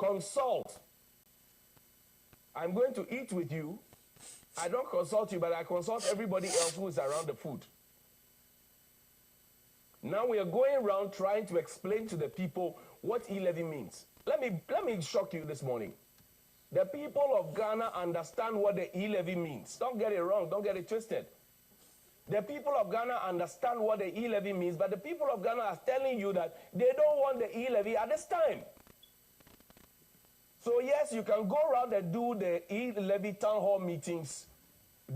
consult. I'm going to eat with you. I don't consult you, but I consult everybody else who is around the food. Now we are going around trying to explain to the people what e-levy means. Let me shock you this morning. The people of Ghana understand what the e-levy means. Don't get it wrong. Don't get it twisted. The people of Ghana understand what the e-levy means, but the people of Ghana are telling you that they don't want the e-levy at this time. So yes, you can go around and do the e-levy town hall meetings,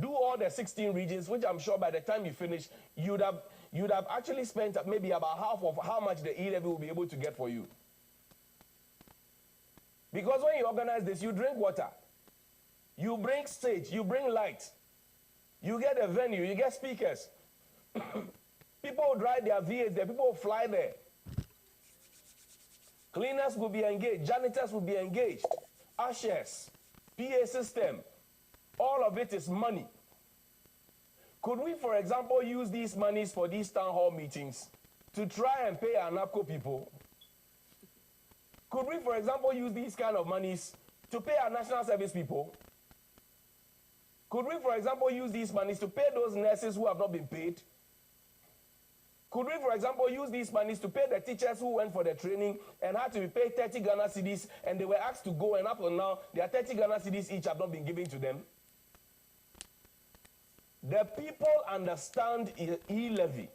do all the 16 regions, which I'm sure by the time you finish, you'd have actually spent maybe about half of how much the e-levy will be able to get for you. Because when you organize this, you drink water, you bring stage, you bring light, you get a venue, you get speakers. People will drive their V8s there, people will fly there. Cleaners will be engaged, janitors will be engaged, ushers, PA system, all of it is money. Could we, for example, use these monies for these town hall meetings to try and pay our NAPCO people? Could we, for example, use these kind of monies to pay our national service people? Could we, for example, use these monies to pay those nurses who have not been paid? Could we, for example, use these monies to pay the teachers who went for the training and had to be paid 30 Ghana cedis and they were asked to go, and up until now, their 30 Ghana cedis each have not been given to them? The people understand e-levy,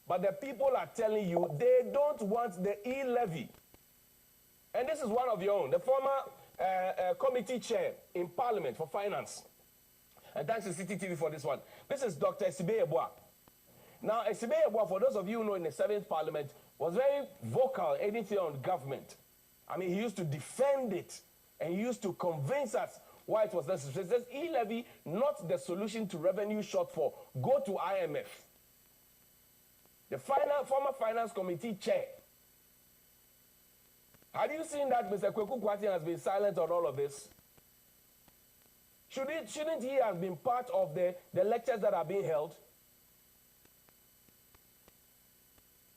but the people are telling you they don't want the e-levy. And this is one of your own, the former committee chair in Parliament for Finance. And thanks to CTTV for this one. This is Dr. Esibe Yeboah. Now, Esibe Yeboah, for those of you who know, in the 7th Parliament, was very vocal anything on government. I mean, he used to defend it, and he used to convince us why it was necessary. He says, e-levy, not the solution to revenue shortfall. Go to IMF. The former Finance Committee chair. Have you seen that Mr. Kweku Kwati has been silent on all of this? Shouldn't he have been part of the lectures that are being held?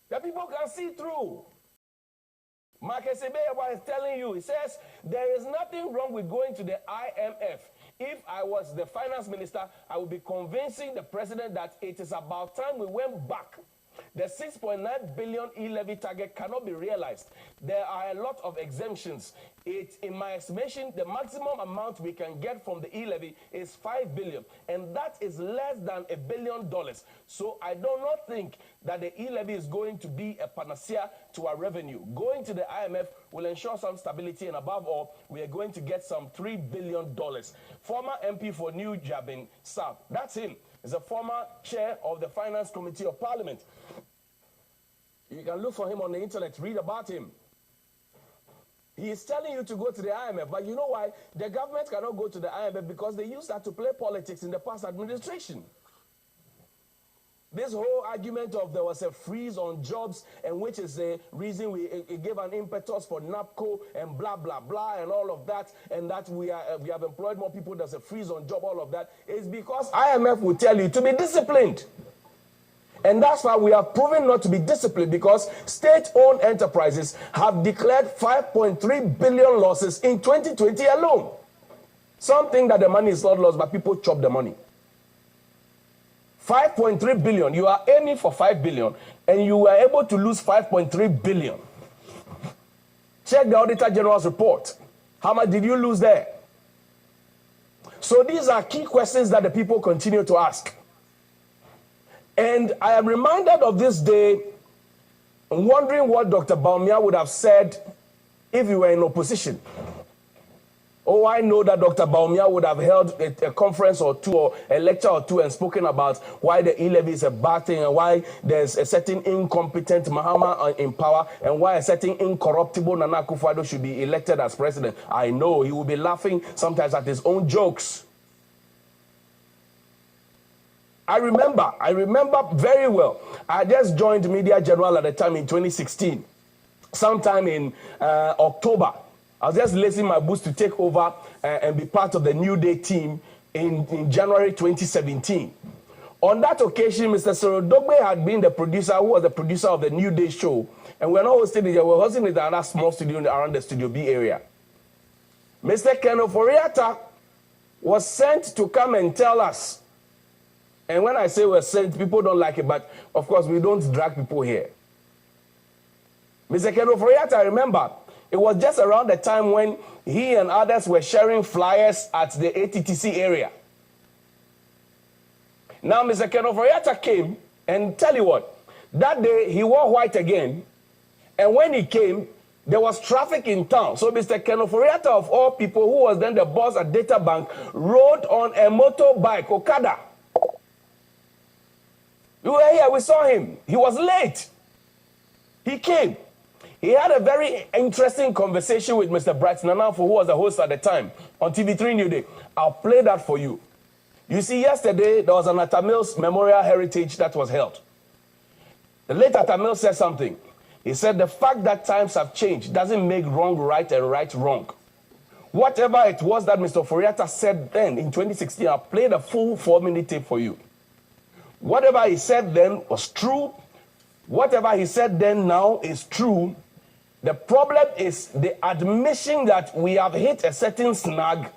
The people can see through. Mark Esibe Yeboah is telling you, he says, there is nothing wrong with going to the IMF. If I was the finance minister, I would be convincing the president that it is about time we went back. The 6.9 billion e-levy target cannot be realized. There are a lot of exemptions. In my estimation, the maximum amount we can get from the e-levy is 5 billion, and that is less than $1 billion. So I do not think that the e-levy is going to be a panacea to our revenue. Going to the IMF will ensure some stability, and above all, we are going to get some $3 billion. Former MP for New Jabin South, that's him. He's a former chair of the Finance Committee of Parliament. You can look for him on the internet, read about him. He is telling you to go to the IMF, but you know why? The government cannot go to the IMF because they used that to play politics in the past administration. This whole argument of there was a freeze on jobs, and which is the reason it gave an impetus for NAPCO and blah, blah, blah, and all of that, and that we have employed more people, there's a freeze on job, all of that, is because IMF will tell you to be disciplined. And that's why we have proven not to be disciplined, because state-owned enterprises have declared 5.3 billion losses in 2020 alone. Some think that the money is not lost, but people chop the money. 5.3 billion. You are aiming for 5 billion, and you were able to lose 5.3 billion. Check the Auditor General's report. How much did you lose there? So these are key questions that the people continue to ask. And I am reminded of this day, wondering what Dr. Bawumia would have said if he were in opposition. Oh, I know that Dr. Bawumia would have held a conference or two, or a lecture or two, and spoken about why the e-levy is a bad thing, and why there's a certain incompetent Mahama in power, and why a certain incorruptible Nana Akufo-Addo should be elected as president. I know he will be laughing sometimes at his own jokes. I remember very well. I just joined Media General at the time in 2016, sometime in October. I was just lacing my boots to take over and be part of the New Day team in January 2017. On that occasion, Mr. Cyril Dogbe had been the producer, who was the producer of the New Day show. And we're not hosting it, we're hosting it at a small studio around the Studio B area. Mr. Ken Oforiatta was sent to come and tell us. And when I say was sent, people don't like it, but of course we don't drag people here. Mr. Ken Oforiatta, I remember, it was just around the time when he and others were sharing flyers at the ATTC area. Now, Mr. Ken Oforiatta came, and tell you what, that day he wore white again, and when he came, there was traffic in town. So Mr. Ken Oforiatta, of all people, who was then the boss at Data Bank, rode on a motorbike, Okada. We were here, we saw him. He was late. He came. He had a very interesting conversation with Mr. Bright Nanafo, who was the host at the time, on TV3 New Day. I'll play that for you. You see, yesterday, there was an Atta Mills Memorial Heritage that was held. The late Atta Mills said something. He said, the fact that times have changed doesn't make wrong right and right wrong. Whatever it was that Mr. Oforiatta said then in 2016, I'll play the full 4-minute tape for you. Whatever he said then was true. Whatever he said then now is true. The problem is the admission that we have hit a certain snag,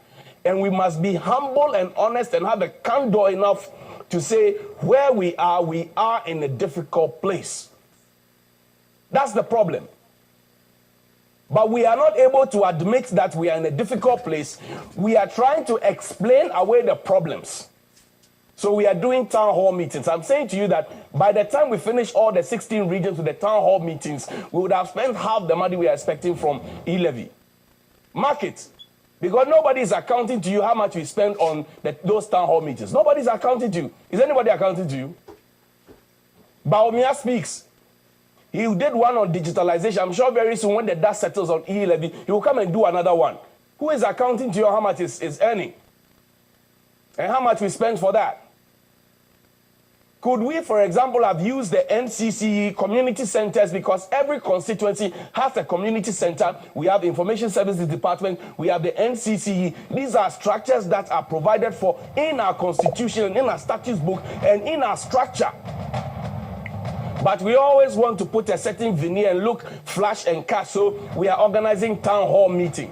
and we must be humble and honest and have a candor enough to say where we are in a difficult place. That's the problem. But we are not able to admit that we are in a difficult place. We are trying to explain away the problems. So we are doing town hall meetings. I'm saying to you that by the time we finish all the 16 regions with the town hall meetings, we would have spent half the money we are expecting from e-levy. Mark it. Because nobody is accounting to you how much we spend on those town hall meetings. Nobody is accounting to you. Is anybody accounting to you? Baumia speaks. He did one on digitalization. I'm sure very soon when the dust settles on e-levy, he will come and do another one. Who is accounting to you how much is earning? And how much we spend for that? Could we, for example, have used the NCCE community centers, because every constituency has a community center. We have the Information Services Department. We have the NCCE. These are structures that are provided for in our constitution, in our statutes book, and in our structure. But we always want to put a certain veneer and look flash and cash, so we are organizing town hall meeting.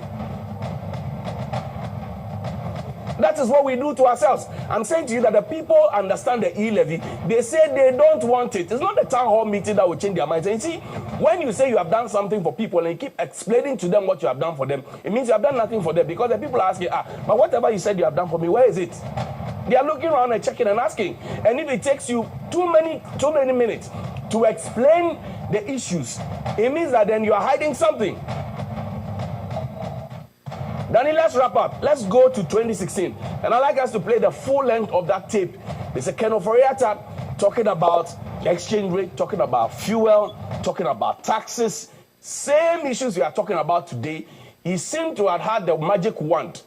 That is what we do to ourselves. I'm saying to you that the people understand the e-levy. They say they don't want it. It's not the town hall meeting that will change their minds. And you see, when you say you have done something for people and you keep explaining to them what you have done for them, it means you have done nothing for them, because the people are asking, but whatever you said you have done for me, where is it? They are looking around and checking and asking. And if it takes you too many minutes to explain the issues, it means that then you are hiding something. Danny, let's wrap up. Let's go to 2016. And I'd like us to play the full length of that tape. Mr. Ken Oforiatta talking about exchange rate, talking about fuel, talking about taxes. Same issues we are talking about today. He seemed to have had the magic wand.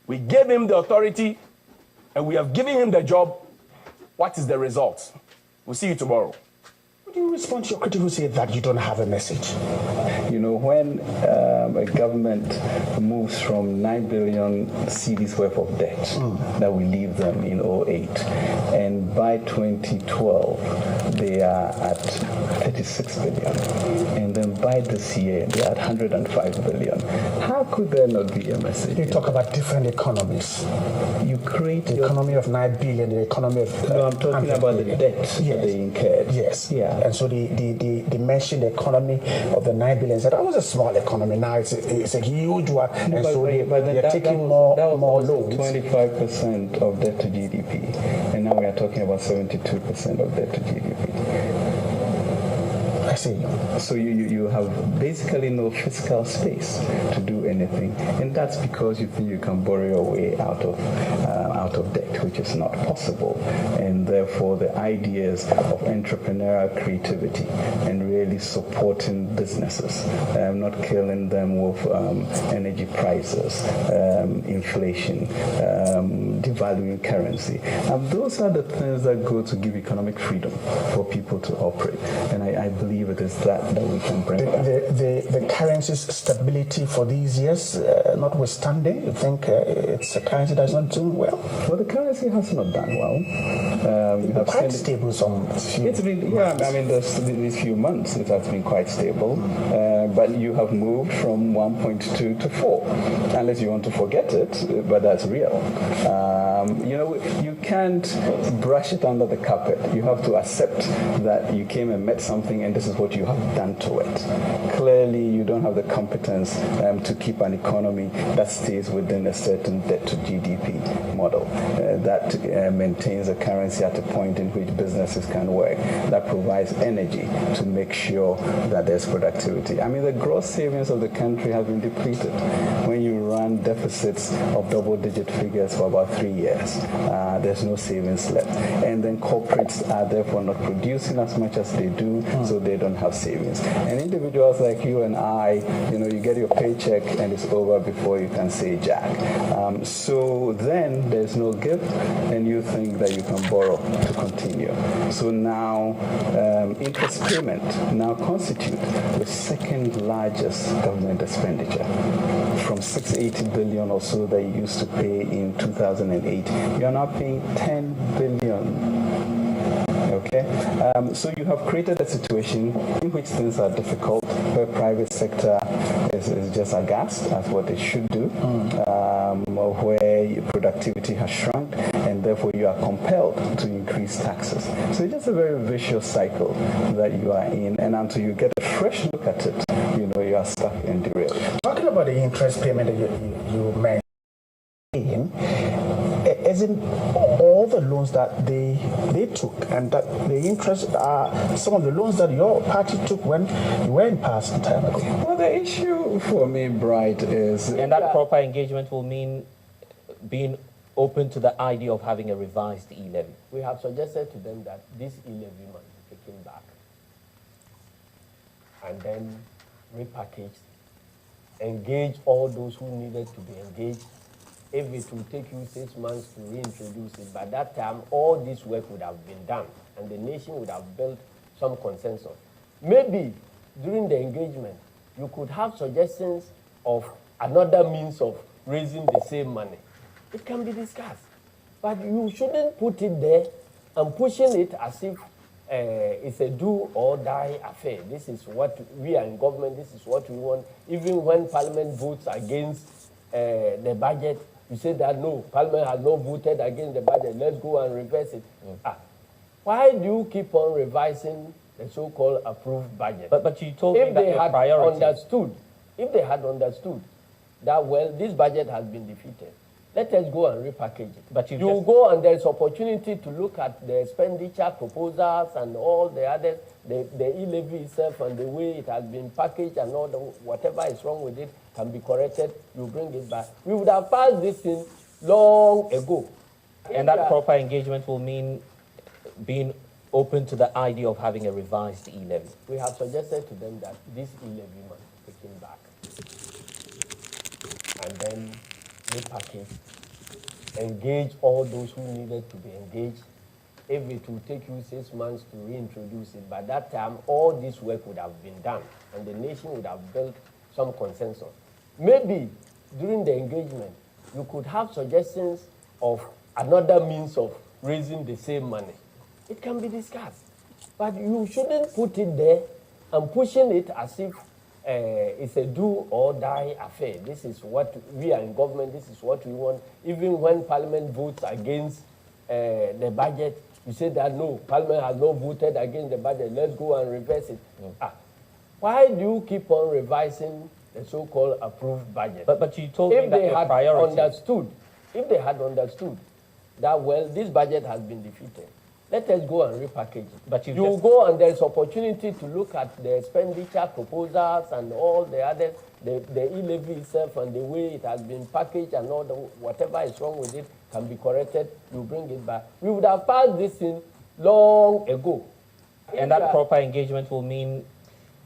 We gave him the authority, and we have given him the job. What is the result? We'll see you tomorrow. How do you respond to your critics who say that you don't have a message? You know, when a government moves from 9 billion cedis worth of debt that we leave them in 2008, and by 2012 they are at 36 billion, and then by this year they are at 105 billion. How could there not be a message? You talk about different economies. You create the economy of 9 billion, the economy of... no, I'm talking about the debt that they incurred. Yes. Yeah. And so they mentioned the economy of the 9 billion. Said that was a small economy. Now it's a huge one. And so they're taking more loans. 25% of debt to GDP. And now we are talking about 72% of debt to GDP. I see. So you have basically no fiscal space to do anything, and that's because you think you can borrow your way out of debt, which is not possible. And therefore, the ideas of entrepreneurial creativity and really supporting businesses, not killing them with energy prices, inflation, devaluing currency. Those are the things that go to give economic freedom for people to operate. And I believe it is that we can bring back. The currency's stability for these years, notwithstanding, you think it's a currency that's not doing well? Well, the currency has not done well. Quite stable some few It's been, yeah, I mean, these few months it has been quite stable. but you have moved from 1.2 to 4, unless you want to forget it, but that's real. You can't brush it under the carpet. You have to accept that you came and met something and this is what you have done to it. Clearly, you don't have the competence to keep an economy that stays within a certain debt to GDP model, that maintains a currency at a point in which businesses can work, that provides energy to make sure that there's productivity. I mean, the gross savings of the country have been depleted. When you run deficits of double-digit figures for about 3 years, there's no savings left. And then corporates are therefore not producing as much as they do, so they don't have savings. And individuals like you and I, you get your paycheck and it's over before you can say jack. So then there's no gift, and you think that you can borrow to continue. So now interest payment now constitute the second largest government expenditure. From 680 billion or so that you used to pay in 2008, you are now paying 10 billion. Okay, so you have created a situation in which things are difficult, where private sector is just aghast at what it should do, where productivity has shrunk, and therefore you are compelled to increase taxes. So it's just a very vicious cycle that you are in, and until you get a fresh look at it, you are stuck and derailed. Talking about the interest payment that you mentioned, isn't all the loans that they took, and that the interest are some of the loans that your party took when you were in power some time ago? Well, the issue for me, Bright, is... And that proper engagement will mean being open to the idea of having a revised e-levy. We have suggested to them that this e-levy must be taken back and then repackaged, engage all those who needed to be engaged. If it will take you 6 months to reintroduce it, by that time, all this work would have been done, and the nation would have built some consensus. Maybe during the engagement, you could have suggestions of another means of raising the same money. It can be discussed. But you shouldn't put it there and pushing it as if it's a do or die affair. This is what we are in government, this is what we want. Even when Parliament votes against the budget, you say that no, Parliament has not voted against the budget, let's go and reverse it. Why do you keep on revising the so-called approved budget? But you told me that your priority... If they had understood that, well, this budget has been defeated, let us go and repackage it. But you go and there's opportunity to look at the expenditure proposals and all the others, the e-levy itself and the way it has been packaged and all whatever is wrong with it can be corrected. You bring it back. We would have passed this thing long ago. And that proper engagement will mean being open to the idea of having a revised e-levy. We have suggested to them that this e-levy must be taken back and then repackage, engage all those who needed to be engaged. If it will take you 6 months to reintroduce it, by that time, all this work would have been done, and the nation would have built some consensus. Maybe during the engagement, you could have suggestions of another means of raising the same money. It can be discussed. But you shouldn't put it there and pushing it as if it's a do or die affair. This is what we are in government, this is what we want. Even when Parliament votes against the budget, you say that no, Parliament has not voted against the budget, let's go and reverse it. Why do you keep on revising the so-called approved budget? But you told me that your priority... If they had understood that, well, this budget has been defeated, let us go and repackage it. But you go and there's opportunity to look at the expenditure proposals and all the others, the e-levy itself and the way it has been packaged and all whatever is wrong with it can be corrected. You bring it back. We would have passed this thing long ago. And that proper engagement will mean...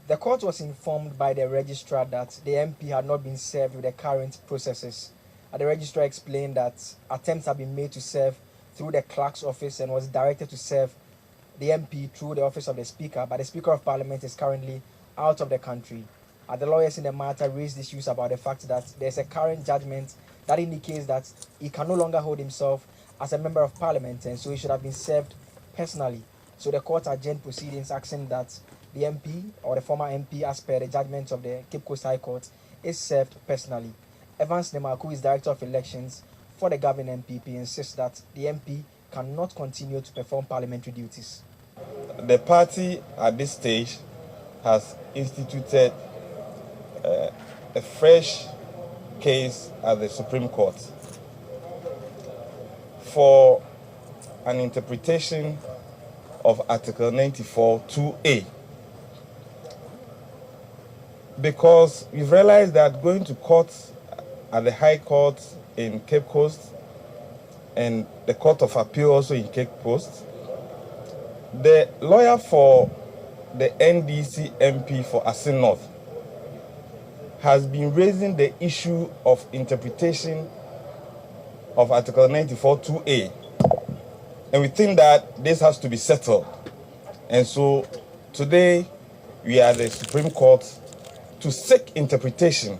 The court was informed by the registrar that the MP had not been served with the current processes. The registrar explained that attempts have been made to serve through the clerk's office and was directed to serve the MP through the office of the Speaker, but the Speaker of Parliament is currently out of the country. The lawyers in the matter raised issues about the fact that there's a current judgment that indicates that he can no longer hold himself as a member of Parliament, and so he should have been served personally. So the court adjourned proceedings, asking that the MP or the former MP, as per the judgment of the Cape Coast High Court, is served personally. Evans Nemaku, who is Director of Elections for the Govt MPP, insists that the MP cannot continue to perform parliamentary duties. The party at this stage has instituted a fresh case at the Supreme Court for an interpretation of Article 94 2A, because we've realized that going to court at the High Court in Cape Coast and the Court of Appeal also in Cape Coast, the lawyer for the NDC MP for Asin North has been raising the issue of interpretation of Article 94 2A. And we think that this has to be settled. And so today we are at the Supreme Court to seek interpretation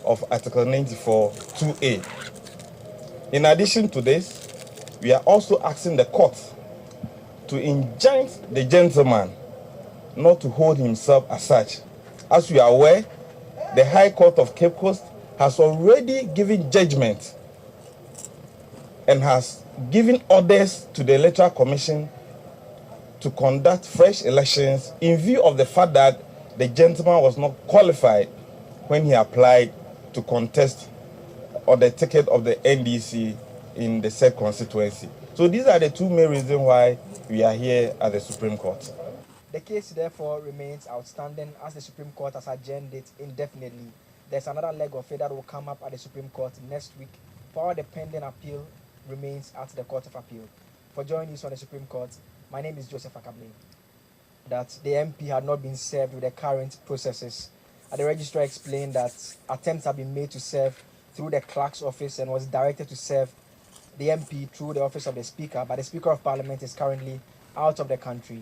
of Article 94 2A. In addition to this, we are also asking the court to enjoin the gentleman not to hold himself as such. As we are aware, the High Court of Cape Coast has already given judgment and has given orders to the Electoral Commission to conduct fresh elections in view of the fact that the gentleman was not qualified when he applied to contest on the ticket of the NDC in the said constituency. So these are the two main reasons why we are here at the Supreme Court. The case therefore remains outstanding as the Supreme Court has adjourned it indefinitely. There's another leg of it that will come up at the Supreme Court next week, while the pending appeal remains at the Court of Appeal. For joining us on the Supreme Court, my name is Joseph Akable. That the MP had not been served with the current processes. The registrar explained that attempts have been made to serve through the clerk's office and was directed to serve the MP through the office of the Speaker, but the Speaker of Parliament is currently out of the country.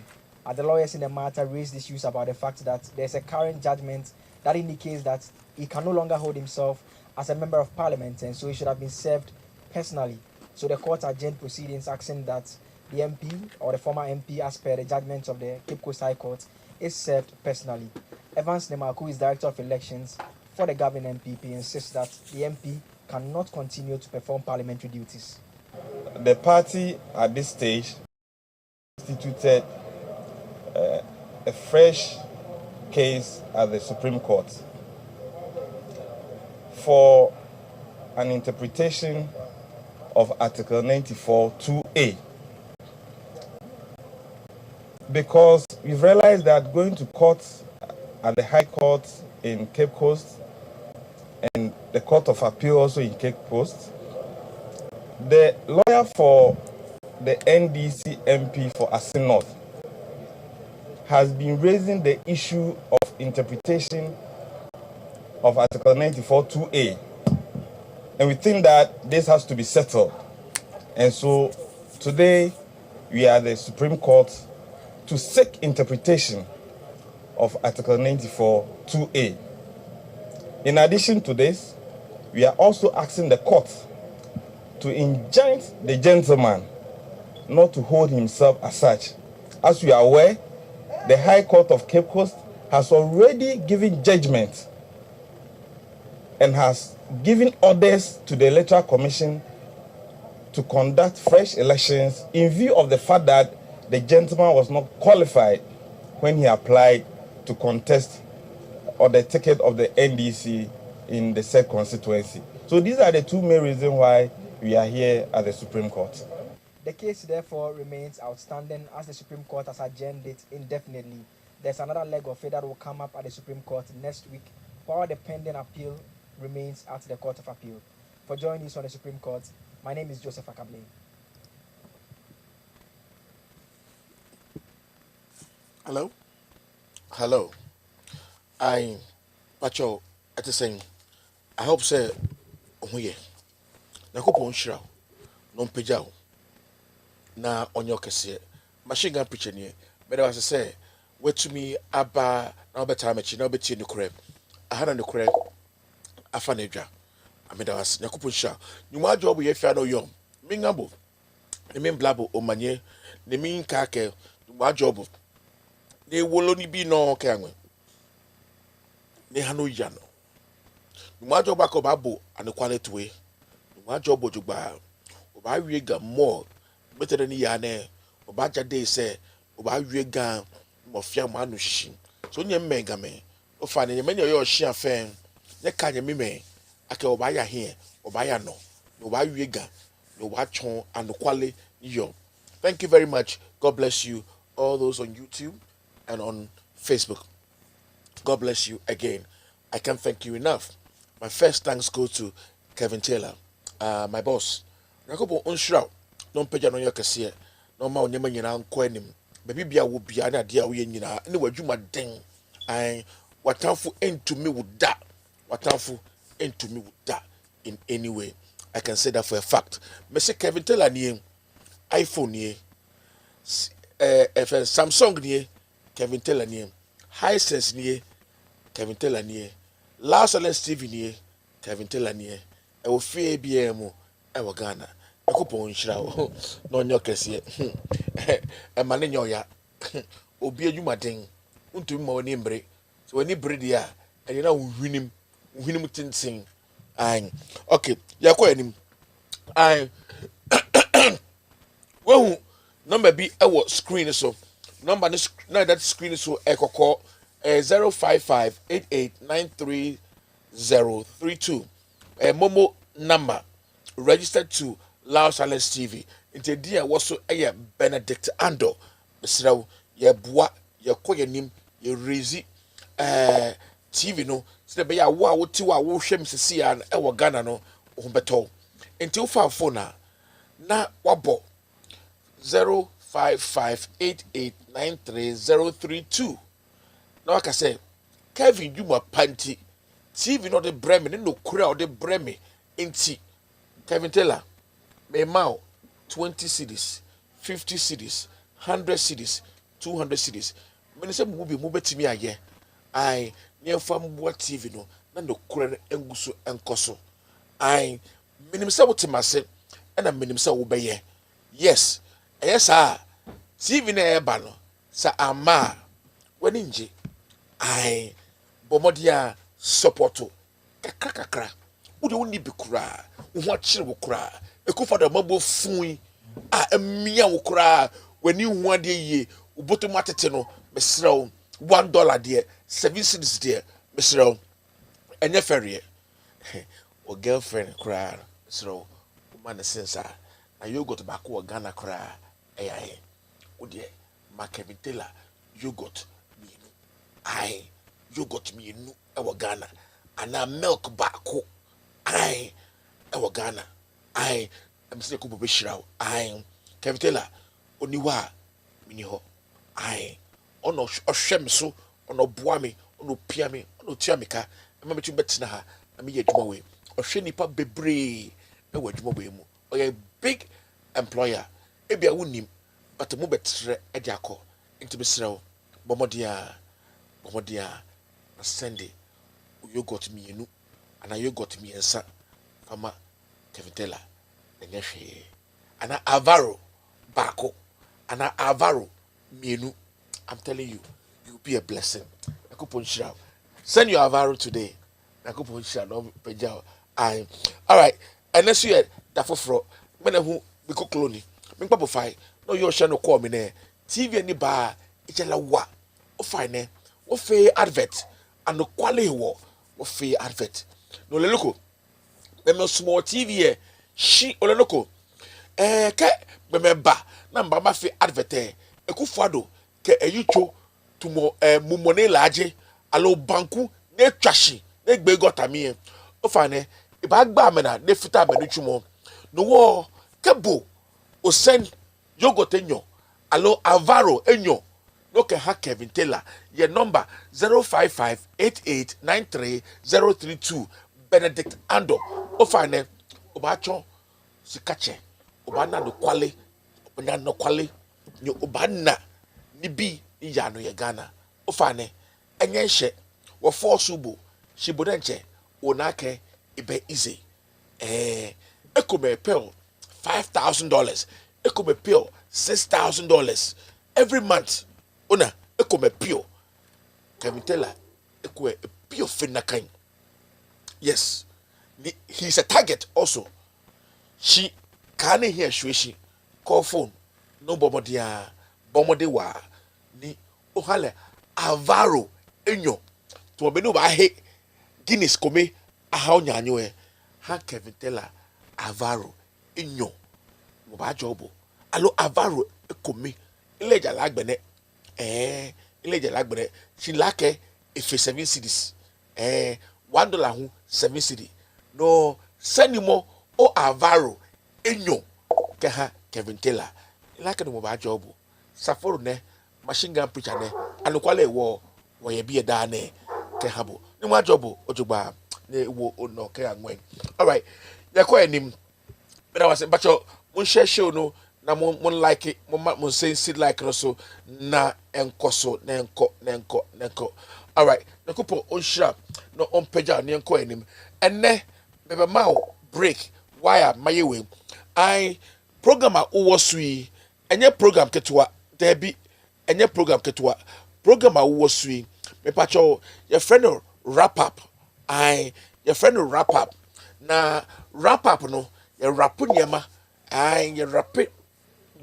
The lawyers in the matter raised issues about the fact that there's a current judgment that indicates that he can no longer hold himself as a member of Parliament, and so he should have been served personally. So the court adjourned proceedings, asking that the MP or the former MP, as per the judgment of the Cape Coast High Court, is served personally. Evans Nemaku, who is Director of Elections for the Govt MPP, insists that the MP cannot continue to perform parliamentary duties. The party at this stage instituted a fresh case at the Supreme Court for an interpretation of Article 94 2A, because we've realized that going to court at the High Court in Cape Coast and the Court of Appeal also in Cape Coast, the lawyer for the NDC MP for Asin North has been raising the issue of interpretation of Article 94 2A. And we think that this has to be settled. And so today we are at the Supreme Court to seek interpretation of Article 94 2A. In addition to this, we are also asking the court to enjoin the gentleman not to hold himself as such. As we are aware, the High Court of Cape Coast has already given judgment and has given orders to the Electoral Commission to conduct fresh elections in view of the fact that the gentleman was not qualified when he applied to contest on the ticket of the NDC in the said constituency. So these are the two main reasons why we are here at the Supreme Court. The case therefore remains outstanding as the Supreme Court has adjourned it indefinitely. There's another leg of it that will come up at the Supreme Court next week, while the pending appeal remains at the Court of Appeal. For joining us on the Supreme Court, my name is Joseph Akable. Hello? Hello. Pacho, at the same, I hope, sir, Ohuye. Nakupon Shrow, non Pejao. Na on your cassette, machine gun preaching here. But as I say, wait to me, Abba, now better, no betty in the crib. I had on the crib, a fanager. I made us Nakupon Shrow. You my job with your young. Mingabo. The mean blabble o manye, the mean kake, my job. ne wolo ni bi no kanwe ne hano ya no nwa job ko babo and quality way nwa job ojugba oba wie ga more better ni ya ne oba ja dey say oba wie ga mo fia mo anu hihim so nye mega me o fa ne me yo hia fen ne ka nye me aka oba ya here oba ya no oba wie ga oba chon and quality yo. Thank you very much. God bless you, all those on YouTube and on Facebook. God bless you again. I can't thank you enough. My first thanks go to Kevin Taylor, my boss. Nakobo unshrau, non peja no yakase, no ma onyema nyina anko anim. Baby bia wo bia na dia wo nyina, ne wadwuma den. Ai watamfo entumi wo da. Watamfo entumi wo da in any way. I can say that for a fact. Mr. Kevin Taylor ni iPhone ni Samsung ni Kevin Taylor ni Hisense ni Kevin Taylor ni Last Silence TV ni Kevin Taylor ni e wo fie bia mu e wo Ghana e ko pon hira wo no nyo kese e ma ne nyo ya obi adwumaden untumi ma woni mbre so woni bre dia e na uhwinim tintin ai okay yakọ anim ai well, number be our screen so number now that screen so ekoko 05588930032 momo number registered to Loud Silence TV into dia was so Benedict Ando besraw ye boa ye koyanim ye rezi TV no so be ya wo ti wa wo hwem sisi ya e wo Ghana no ho beto until phone na wabo 05588930032 now I can say Kevin Juma Panti TV no de breme no kura de breme enti Kevin Taylor me mau 20 cedis 50 cedis 100 cedis 200 cedis me say mu betimi aye ai ne fam bo TV no na no kura enguso enkoso ai minim say wotimase na minim say wo beye yes yes TV na eba no sa ama wani nje ai bomodia supporto kakra wo de woni bi kura wo akire wo kura ekufa da mabo fun emia wo kura wani hu ade ye uboto matete no mesrew $1 de 7 cedis de mesrew enye ferie o girlfriend kura mesrew man sense na yogurt back wo Ghana kura ayaye wo de Kevin Taylor yogurt mienu ai yogurt mienu e wo Ghana ana milk back ai e wo Ghana ai am se ko be shirawo ai Kevin Taylor oniwa mini ho ai ono ohwem so ono boa me ono pia me ono tia me ka ma metu betina ha am ye adwuma we ohwe nipa bebre e wo adwuma we mu oye big employer ebia wonim but mo betre e dia akọ into besrew bomodia na Sunday yogurt mienu ana yogurt miensa fama Kevin Taylor enye hwe ana avaro bako ana avaro mienu. I'm telling you, you'll be a blessing. Send your avaro today. All right. And let's see that for men who be clone. Make papa fine. No, your channel call me there. TV any bar. It's a wa. O fine. O fair advert. And the quality war. O fair advert. No loco. Them small TV. She or loco. Ke remember. Number ma fair advert. Ekufado. Ke eyucho tumo mumone laje alo banku ne twashi ne gbe gota mi o fa ne e ba gba me na ne fita me nuchumo no wo kebo o send yogurt enyo alo avaro enyo no ke ha Kevin Taylor ye number 05588930032 Benedict Ando o fa ne o ba cho sikache o ba na no kwale o na no kwale ni o ba na nibi ya no ye Ghana o fa ne enye hye wo force ubo shibodenche onake ibe easy ekome pay $5,000 ekome pay $6,000 every month ona ekome pure Kevin Taylor ekwe pure fenakan yes he's a target also she can hear she call phone no bomodia bomode wa ni ohale avaro enyo to be no ba he Guinness kome aha onyanyo e ha Kevin Taylor avaro enyo mo ba jobo alo avaro ekome ileja lagbene ileja lagbene she lake if 7 cedis $1 hu 7 cedi no senimo o avaro enyo ke ha Kevin Taylor ilake no mo ba jobo saforo ne machine gun preacher ne anukwale wo ye bi da ne ke habo ni mo jobo ojugba ne wo no ke anwen all right yakọ enim but I was bacho mun share show no na mun like it mun say sit like no so na enko na enko all right na kupo on sharp no on page na enko enim enne bebe ma break wire mayewe I program a wo sui enye program ketwa debi enye program ketwa program a wo sui me pacho your friend wrap up your friend wrap up na wrap up no your wrap nyema your wrap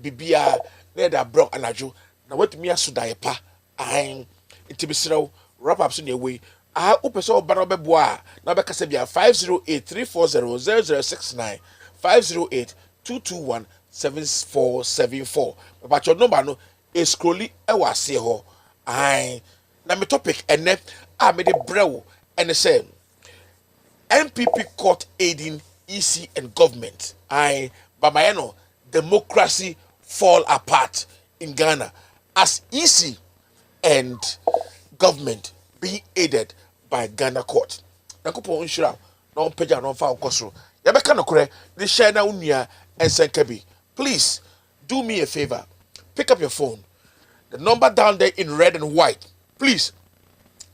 bibia na da bro anajo na watumi asoda yepa intibisiraw wrap up so ne we upeso oba na obeboa na obekasa bia 50834000069 508221744 pacho number no e scrolli e wase ho na me topic ene me de brew ene say NPP court aiding EC and government. Bamayeno, democracy fall apart in Ghana as EC and government being aided by Ghana court. Nakupo unshira, no peja no fa okosro. Yabeka no kore, ni share na unia and senkebi. Please do me a favor. Pick up your phone. The number down there in red and white. Please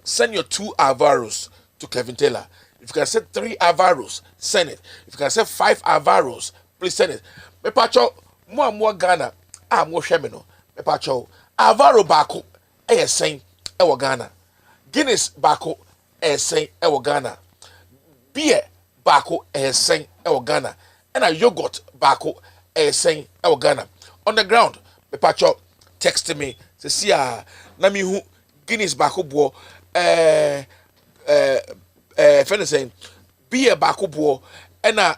send your 2 Alvaros to Kevin Taylor. If you can send 3 Alvaros, send it. If you can send 5 Alvaros, please send it. Me pacho, mo Ghana, mo hwemeno. Me pacho, Alvaro bako, sen, ewo Ghana. Guinness bako, sen, ewo Ghana. Beer bako, sen, ewo Ghana. And a yogurt bako, sen, ewo Ghana. On the ground, me pacho, text me. Se siya, na mi hu, Guinness bako bo, friend saying beer bako bo ena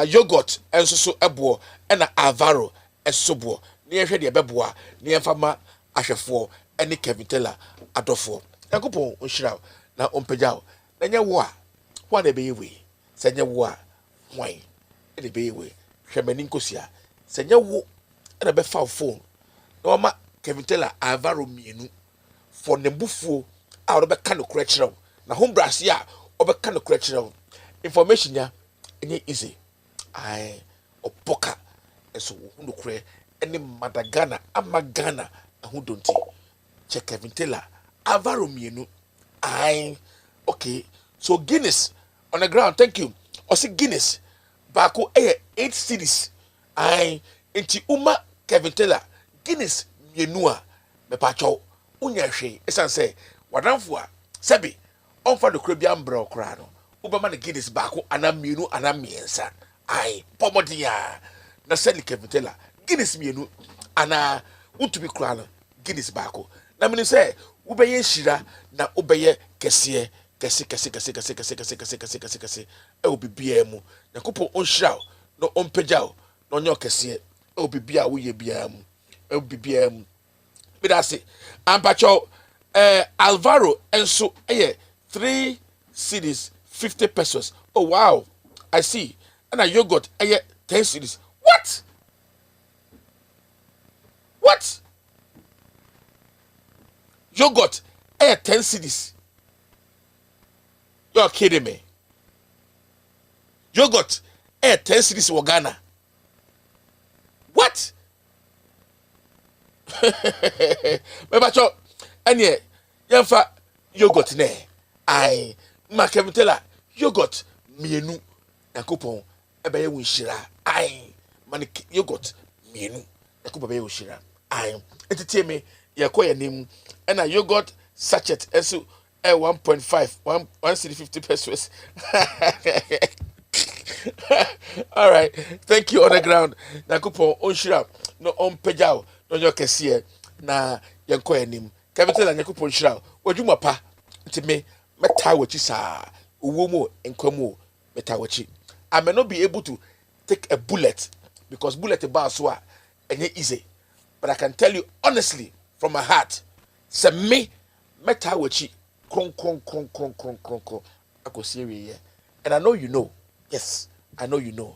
yogurt enso so ebo ena avaro enso bo ne hwe de beboa ne yemfama ahwefo ene Kevin Taylor adofo yakopon onhira na ompagyaw na nya wo a ho na be yewe se nya wo a hwan e be yewe hwemani nkosia se nya wo na be fa phone na o ma Kevin Taylor avaro mienu for nembufuo a o be ka no kura kirew na hombrase a obeka no kura kirew information ya enye easy opoka eso no kura ene madagana amagana ahudonti check Kevin Taylor avaro mienu okay so Guinness on the ground thank you osi Guinness bako 8 cities enti uma Kevin Taylor Guinness mienu a me pacho unya hwe esan say wadanfo a sebi onfa do kura bia mbra okra no ubama ne Guinness bako ana mienu ana miensa pomodia na seli Kevin Taylor Guinness mienu ana utubi kura no Guinness bako na mini say ubeye shira na ubeye kese e obibia mu na kopo onhira no ompagyaw no onyo kese e obibia wo ye bia mu e obibia mu be that say ampacho Alvaro enso 3 cedis 50 pesos. Oh wow, I see. And a yogurt 10 cedis. What? Yogurt 10 cedis. You're kidding me. Yogurt 10 cedis in Ghana. What? Mebacho anye yemfa yogurt ne ma Kevin Taylor yogurt mienu yakopon ebeye wunshira man yogurt mienu yakopon ebeye wunshira entertain me yɛkɔ yɛnim ɛna yogurt sachet ɛso 1.5 1 cedi 50 pesos. All right, thank you on the ground. Nakupon onshira no on pejao no your kesiye na yanko enim. Kabitela nakupon shira. Wajuma pa nti me meta wachi sa uwomo enkwamo meta wachi. I may not be able to take a bullet because bullet bar so enye easy. But I can tell you honestly from my heart, say me meta wachi kron. I go see here. And I know you know. Yes, I know you know.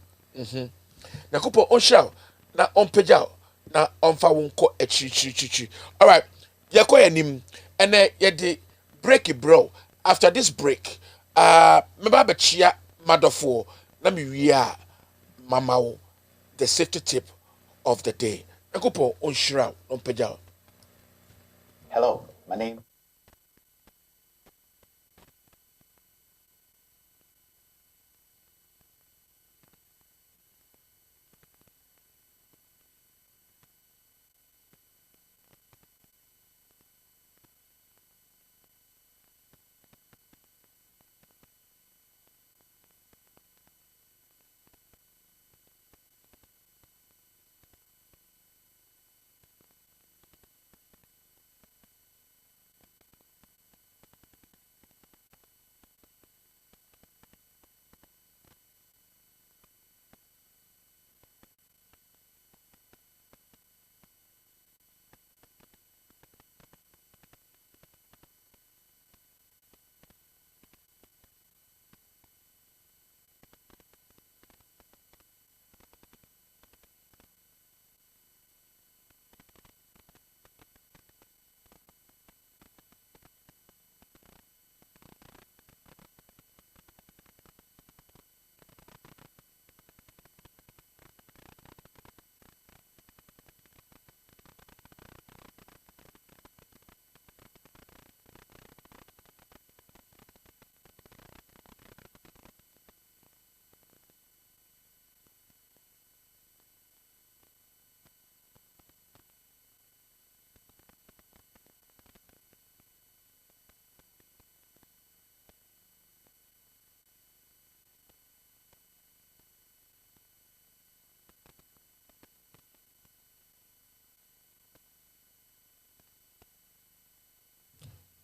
Na kupo on show na on pejao na on fa wonko echi. All right, yako yanim ene yedi break it, bro. After this break, meba bechia madofo na mi wia mama the safety tip of the day. Na kupo on show on pejao. Hello, my name.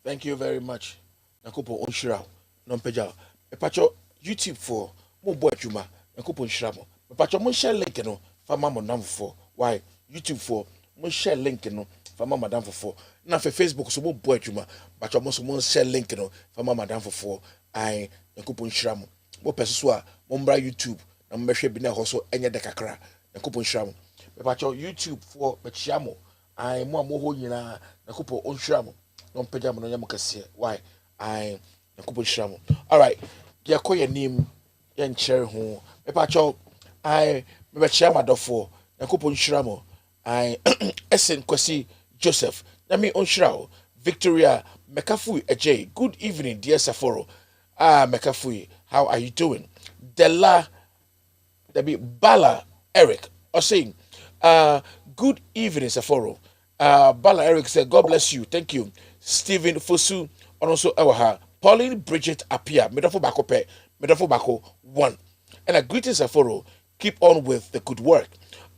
Thank you very much. Nakupo onshira non peja. Me pacho YouTube for mo boy juma. Nakupo onshira mo. Me pacho mo share link no fa mama nam for. Why? YouTube for mo share link no fa mama madam for. Na for Facebook so mo boy juma. Pacho mo so mo share link no fa mama madam for. Ai nakupo onshira mo. Mo peso so a mo mbra YouTube na mo hwe bi na ho so enye de kakra. Nakupo onshira mo. Me pacho YouTube for me chia mo. Ai mo ho nyina nakupo onshira mo. No pejam no yamukase. Why? I nakupo shamo. All right. Ya ko yanim ya nkyere ho. Me pa cho I me be chia madofo. Nakupo nshiramo. I Esen Kwesi Joseph. Na me onshirao. Victoria Mekafui Ajay. Good evening, dear Saforo. Mekafui, how are you doing? Della Debbie Bala Eric or saying good evening, Saforo. Bala Eric said, God bless you. Thank you. Stephen Fosu, and also Ewaha. Pauline Bridget Apia, Medafo Bako Pe, Medafo Bako 1. And a greetings, Saforo. Keep on with the good work.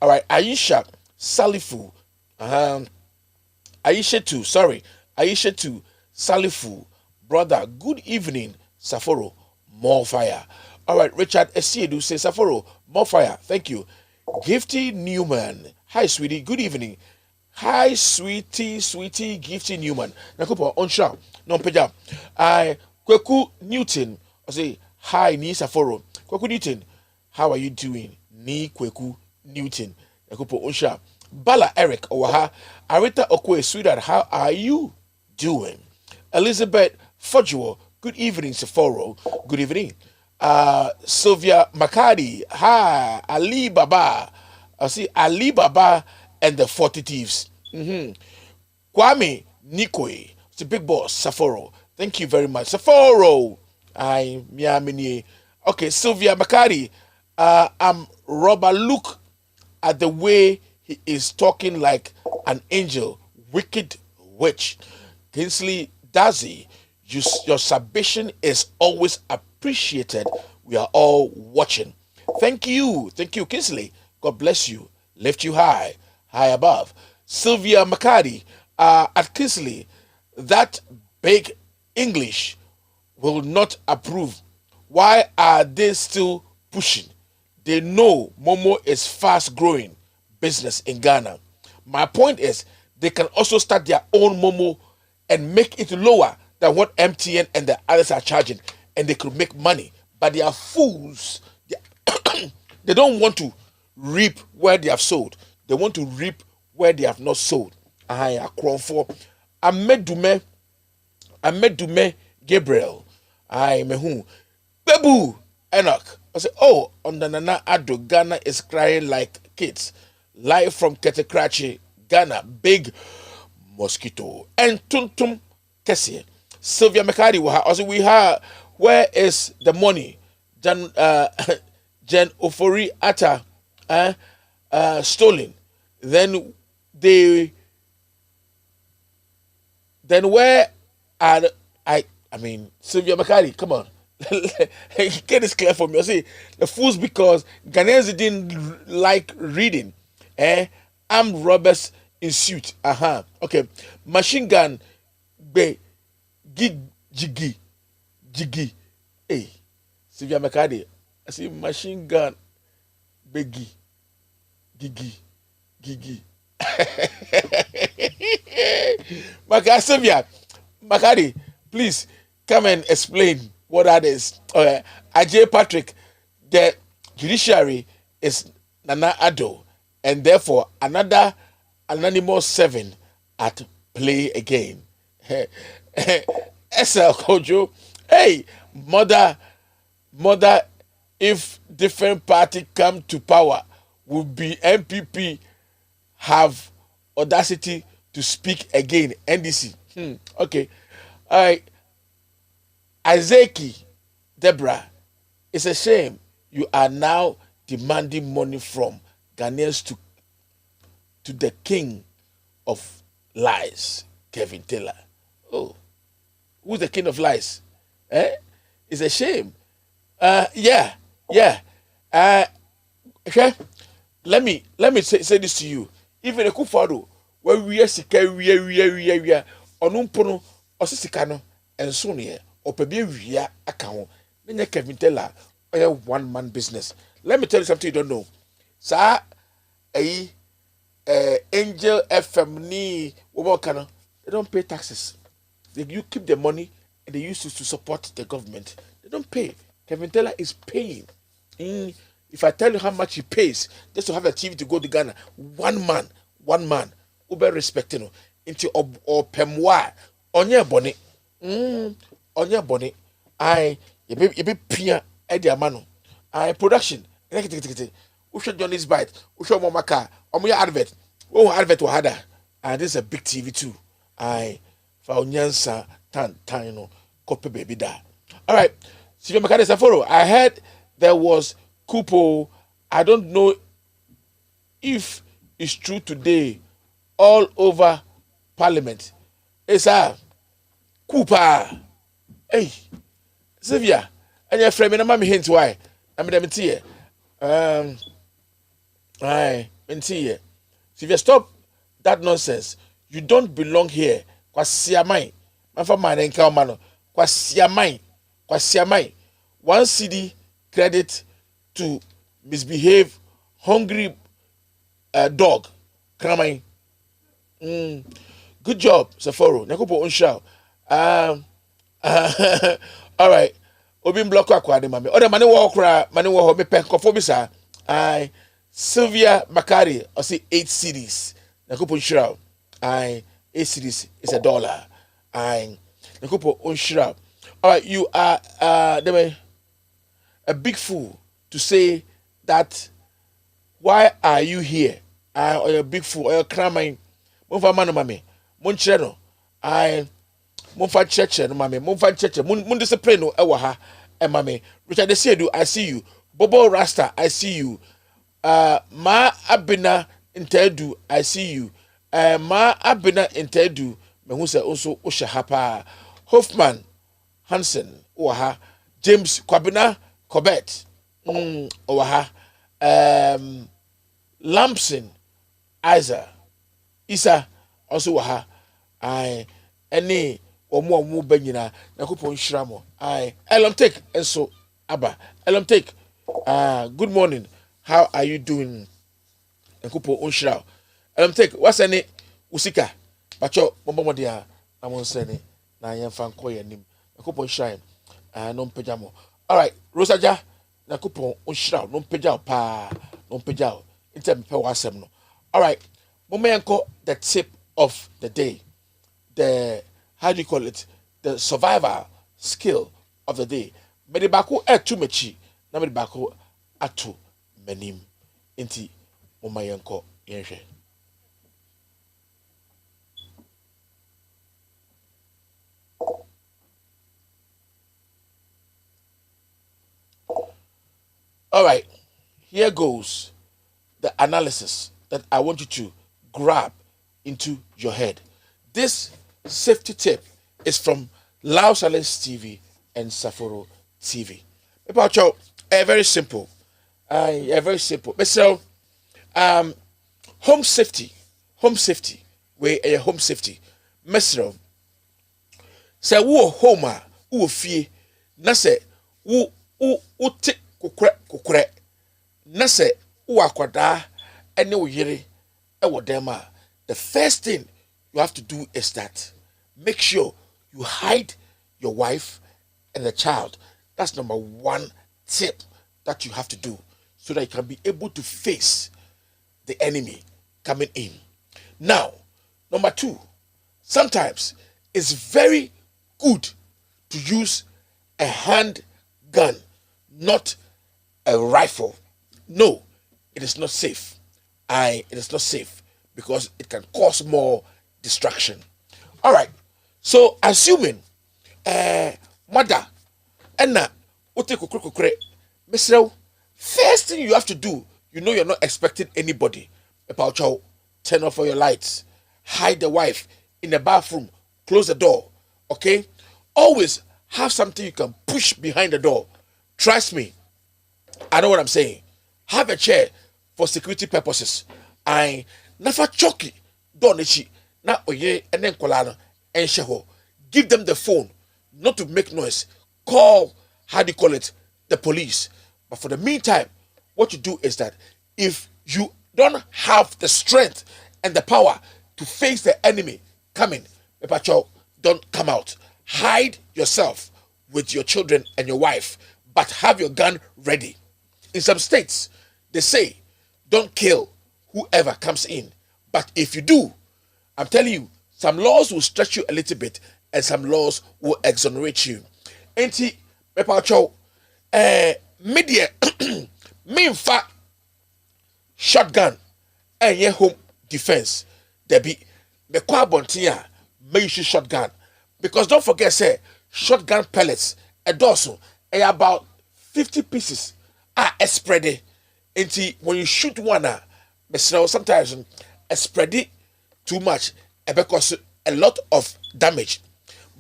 All right, Aisha Salifu. Aisha 2, Salifu. Brother, good evening, Saforo. More fire. All right, Richard Esiedu says, Saforo, more fire. Thank you. Gifty Newman. Hi, sweetie. Good evening. Hi, sweetie, Gifty Newman. Nakupo on show. Non peja. Kweku Newton. I say, hi, ni Saforo. Kweku Newton. How are you doing? Ni Kweku Newton. Nakupo on show. Bala Eric Owaha. Arita Okwe, sweetheart. How are you doing? Elizabeth Fojuo. Good evening, Saforo. Good evening. Sylvia Makadi. Hi, Ali Baba. I see Ali Baba and the 40 Thieves. Kwame Nikoi, the big boss, Saforo. Thank you very much. Saforo. I miamini. Okay, Sylvia Makari. I'm Robert. Look at the way he is talking like an angel. Wicked which Kingsley Dazi, your submission is always appreciated. We are all watching. Thank you, Kingsley. God bless you, lift you high above. Sylvia McCarty, at Kingsley, that big English will not approve. Why are they still pushing? They know Momo is fast growing business in Ghana. My point is, they can also start their own Momo and make it lower than what MTN and the others are charging, and they could make money. But they are fools. They don't want to reap where they have sowed. They want to reap where they have not sowed. I across for Amedume Gabriel. I mehu Bebu Enoch. I say, oh, on the Nana Ado, Ghana is crying like kids. Live from Ketekrachi, Ghana, big mosquito. And Tuntum Kessie. Sylvia Mekadi, also we have, where is the money? Jen Ofori Atta stolen. Then where are I mean Sylvia Mekadi, come on. Get this clear for me. I say the fools because Ghanaians didn't like reading. Armed robbers in suit. Okay. Machine gun be jiggy. Hey, Sylvia McCarty. I see machine gun beggy gigi. Sylvia McCarty, please come and explain what that is. Ajay Patrick, the judiciary is Nana Addo, and therefore another anonymous 7 at play again. SL Kojo, hey, mother, if different party come to power, will be MPP have audacity to speak again. NDC. Okay. All right. Isaac Deborah, it's a shame you are now demanding money from Ghanaians to the king of lies, Kevin Taylor. Oh, who's the king of lies? It's a shame. Yeah. Okay. Let me say this to you. Even a kufado, where we are sick, we are onumpono, osisikano, and sonia, or pebi account. Then Kevin Taylor, a one-man business. Let me tell you something you don't know. Sa Angel FM ni Wobokano, they don't pay taxes. You keep the money and they use it to support the government. They don't pay. Kevin Taylor is paying. If I tell you how much he pays just to have a TV to go to Ghana, one man, Uber respecting into or pemwa onye boni. Onye boni. You be pia edi amano. Production. Usha Johnny's Bite. Usha Momaka. Omuya advert. Oh, advert wahada. And this is a big TV too. For Onyansa Tantino Kope baby da. All right. Sylvia Makade Saforo. I heard there was Kupo. I don't know if it's true today all over Parliament. It's a Kupa. Hey, Sylvia, and your friend, I'm hint why. I'm in here. Sylvia, stop that nonsense. You don't belong here. Kwasiamai. Mafama and Enkaumano. Kwasiamai. 1 CD credit to misbehave hungry dog. Kramai. Good job, Saforo. Nakupo Unshao. All right. Obin block kwa de mame. Oda mane wo kra, mane wo ho me pen kofo bisa. Sylvia Makari, I see 8 CDs. Nakupo Unshao. 8 CDs is $1. Nakupo Unshao. All right, you are a big fool to say that. Why are you here? Or a big fool, or a cramming. Monfa mano mame. Moncheno. Monfa cheche no mame. Monfa cheche. Mon discipline no ewa ha. Mame. Richard Desiedu, I see you. Bobo Rasta, I see you. Ma Abina Intedu, I see you. Ma Abina Intedu. me hu se also wo hye ha pa Hoffman Hansen wo ha James Kwabena Govt wo ha Lampson Isa also wo ha ai any omo ba nyina yakopon hira mo ai Elom take enso aba Elom take good morning, how are you doing yakopon hira Elom take what's any usika bacho bombo dia na mo nsene na yemfa nkoye nim yakopon hira no mpagya mo. All right, Rosaja yakopon hira no mpagya pa no mpagya intem pe wasem no. All right, momenko the tip of the day, the how do you call it, the survival skill of the day. Medibako too much, na medibako atu menim inti momayenko yenhwe. All right, here goes the analysis that I want you to grab into your head. This safety tip is from Lao Silence TV and Saforo TV. About you, very simple. Very simple. So, home safety, where a home safety. Mesro, say wo home wo fie, na say wo te kokore, na say wo akwada ene wo yere e wo dem a. The first thing you have to do is that make sure you hide your wife and the child. That's number one tip that you have to do so that you can be able to face the enemy coming in. Now, number two, sometimes it's very good to use a handgun, not a rifle. No, it is not safe. It is not safe because it can cause more distraction. All right. So assuming mother and first thing you have to do, you know you're not expecting anybody about you. Turn off all your lights, hide the wife in the bathroom, close the door. Okay? Always have something you can push behind the door. Trust me, I know what I'm saying. Have a chair for security purposes. I never choky donechi na oye and then kolano and sheho. Give them the phone, not to make noise. Call, how do you call it, the police. But for the meantime, what you do is that if you don't have the strength and the power to face the enemy coming, don't come out. Hide yourself with your children and your wife, but have your gun ready. In some states, they say, don't kill whoever comes in. But if you do, I'm telling you, some laws will stretch you a little bit and some laws will exonerate you. Enti, media, me in fact, shotgun and your home defense. There be the quabontia, may use shotgun. Because don't forget, say, shotgun pellets, a dozen, about 50 pieces are spread. Enti, when you shoot one, sometimes spread it too much because a lot of damage.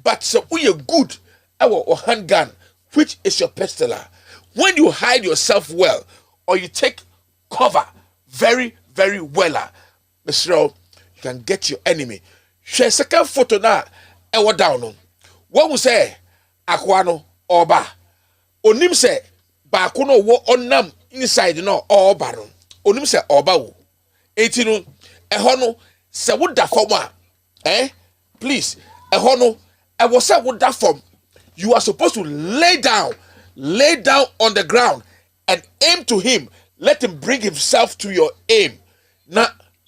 But so we are good our handgun, which is your pistol. When you hide yourself well or you take cover very, very well, Mr. You can get your enemy. Share second photo now. Ewa down. What we say? Aquano oba. Onim say bakuno wo onam inside no oba no. Onim say oba wo. Eti no eho se wo da fom a please eho no e wo se wo da fom. You are supposed to lay down on the ground and aim to him. Let him bring himself to your aim. Na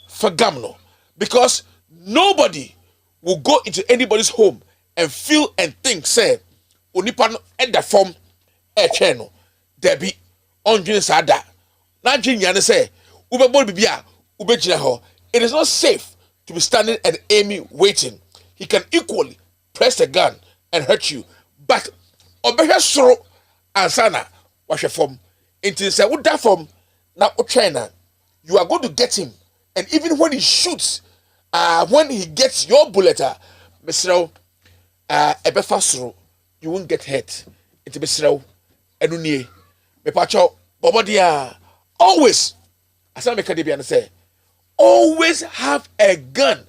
fagamno. Because nobody will go into anybody's home and feel and think, say, Onipano at the form a channel. There be on Junior Sada. Now, Junior say, Ube Bolbia, Ube Jinaho. It is not safe to be standing and aiming, waiting. He can equally press the gun and hurt you. But Obeha Soro and Sana wash a form. Until say, what that form now, China, you are going to get him. And even when he shoots, when he gets your bullet, Mr. Ebefa soro, you won't get hurt. It's Mr. Enunye. Me pacho, bobodia. Always, as I make a debut and say, always have a gun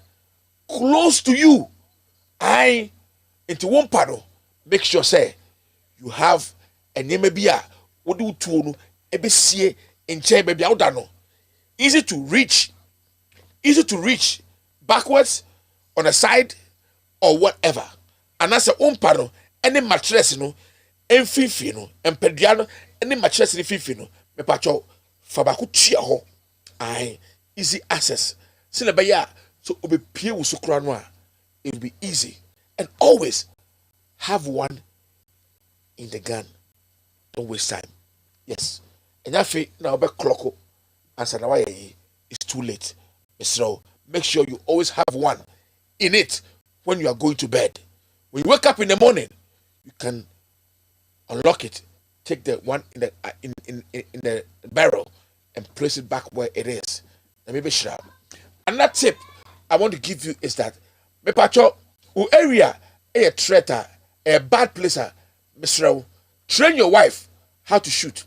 close to you. I into one paddle. Make sure say you have a name bia. What do you ebesie in chair baby out no. Easy to reach backwards on the side or whatever. And that's a paddle. Any mattress no, emfifi no, empediano, any mattress in fifi no. Me pacho fabaku chia ho. I easy access. Sinabaya so obe pie usukra no a it will be easy. And always have one in the gun. Don't waste time. Yes. And that fee now be clock answer na why it's too late. So make sure you always have one in it when you are going to bed. When you wake up in the morning, you can unlock it, take the one in the in the barrel and place it back where it is. And maybe sure. Another tip I want to give you is that me pacho u area a traitor, a bad placer, Mr. Train your wife how to shoot.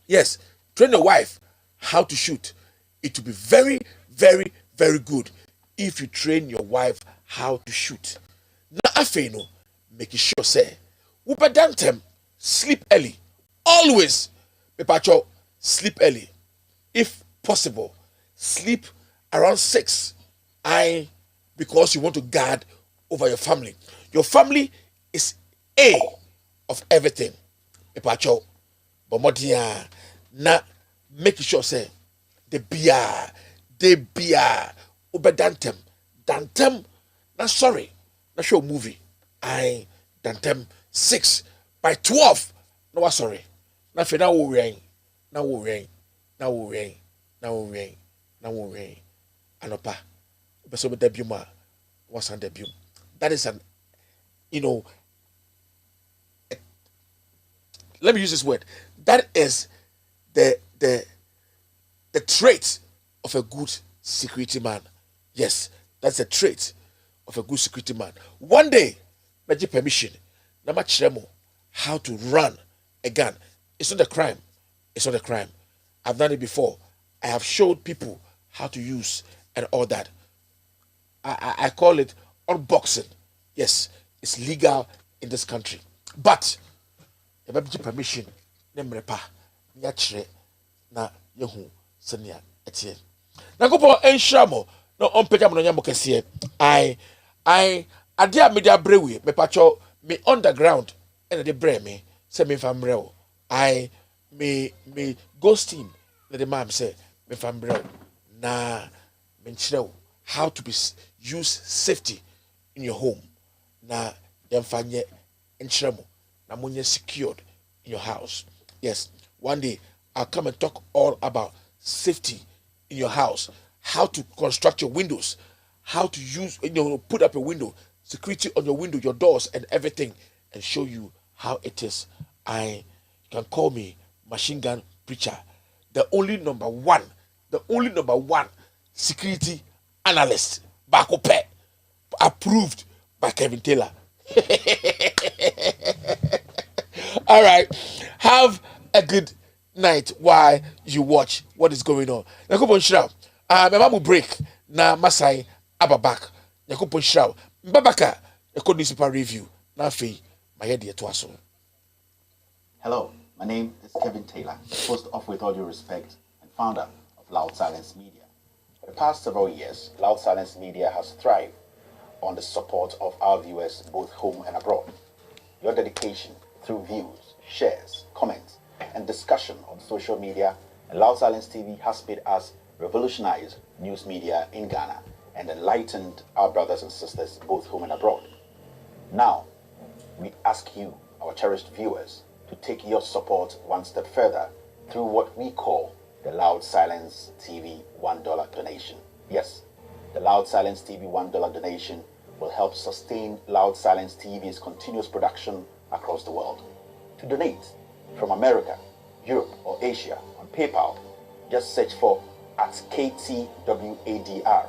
Yes, train your wife how to shoot. It will be very, very, very good if you train your wife how to shoot. Now, after no, make sure say, ubedantem, sleep early. Always, Pepacho, sleep early. If possible, sleep around 6. Because you want to guard over your family. Your family is A of everything. Pepacho, bomodia, na make sure say, the beer, ubedantem, dantem, na sorry, na show movie. Dantem 6 by 12. No, sorry. Na fe na wo rain, Anopa, beso be debut ma, what's on debut? That is an, let me use this word. That is the trait of a good security man. Yes, that's a trait of a good security man. One day, magic permission, nama chiremo, how to run a gun. It's not a crime. It's not a crime. I've done it before. I have showed people how to use and all that. I call it unboxing. Yes, it's legal in this country. But the magic permission, nemrepa, nyachre, na yehu. Senia etie na kopo enhiramo no ompega mo nyamo kese I ade a media brewe me pacho me underground and the bre me say me famreo me ghosting the mam say me famreo na me nchireo how to use safety in your home na dem fanye enhiramo na munye secured in your house. Yes, one day I'll come and talk all about safety in your house, how to construct your windows, how to use, put up a window, security on your window, your doors, and everything, and show you how it is. You can call me Machine Gun Preacher, the only number one security analyst, Bakope, approved by Kevin Taylor. All right, have a good night while you watch what is going on. Nakupon Shroud. My mom will break. Na Masai Ababak. Nakupon Shroud. Mbabaka. Nakupon newspaper review. Na fee. My head to us. Hello, my name is Kevin Taylor, host of With All Due Respect and founder of Loud Silence Media. For the past several years, Loud Silence Media has thrived on the support of our viewers both home and abroad. Your dedication through views, shares, comments, and discussion on social media and Loud Silence TV has made us revolutionize news media in Ghana and enlightened our brothers and sisters both home and abroad. Now, we ask you, our cherished viewers, to take your support one step further through what we call the Loud Silence TV $1 donation. Yes, the Loud Silence TV $1 donation will help sustain Loud Silence TV's continuous production across the world. To donate from America, Europe, or Asia on PayPal, just search for @KTWADR,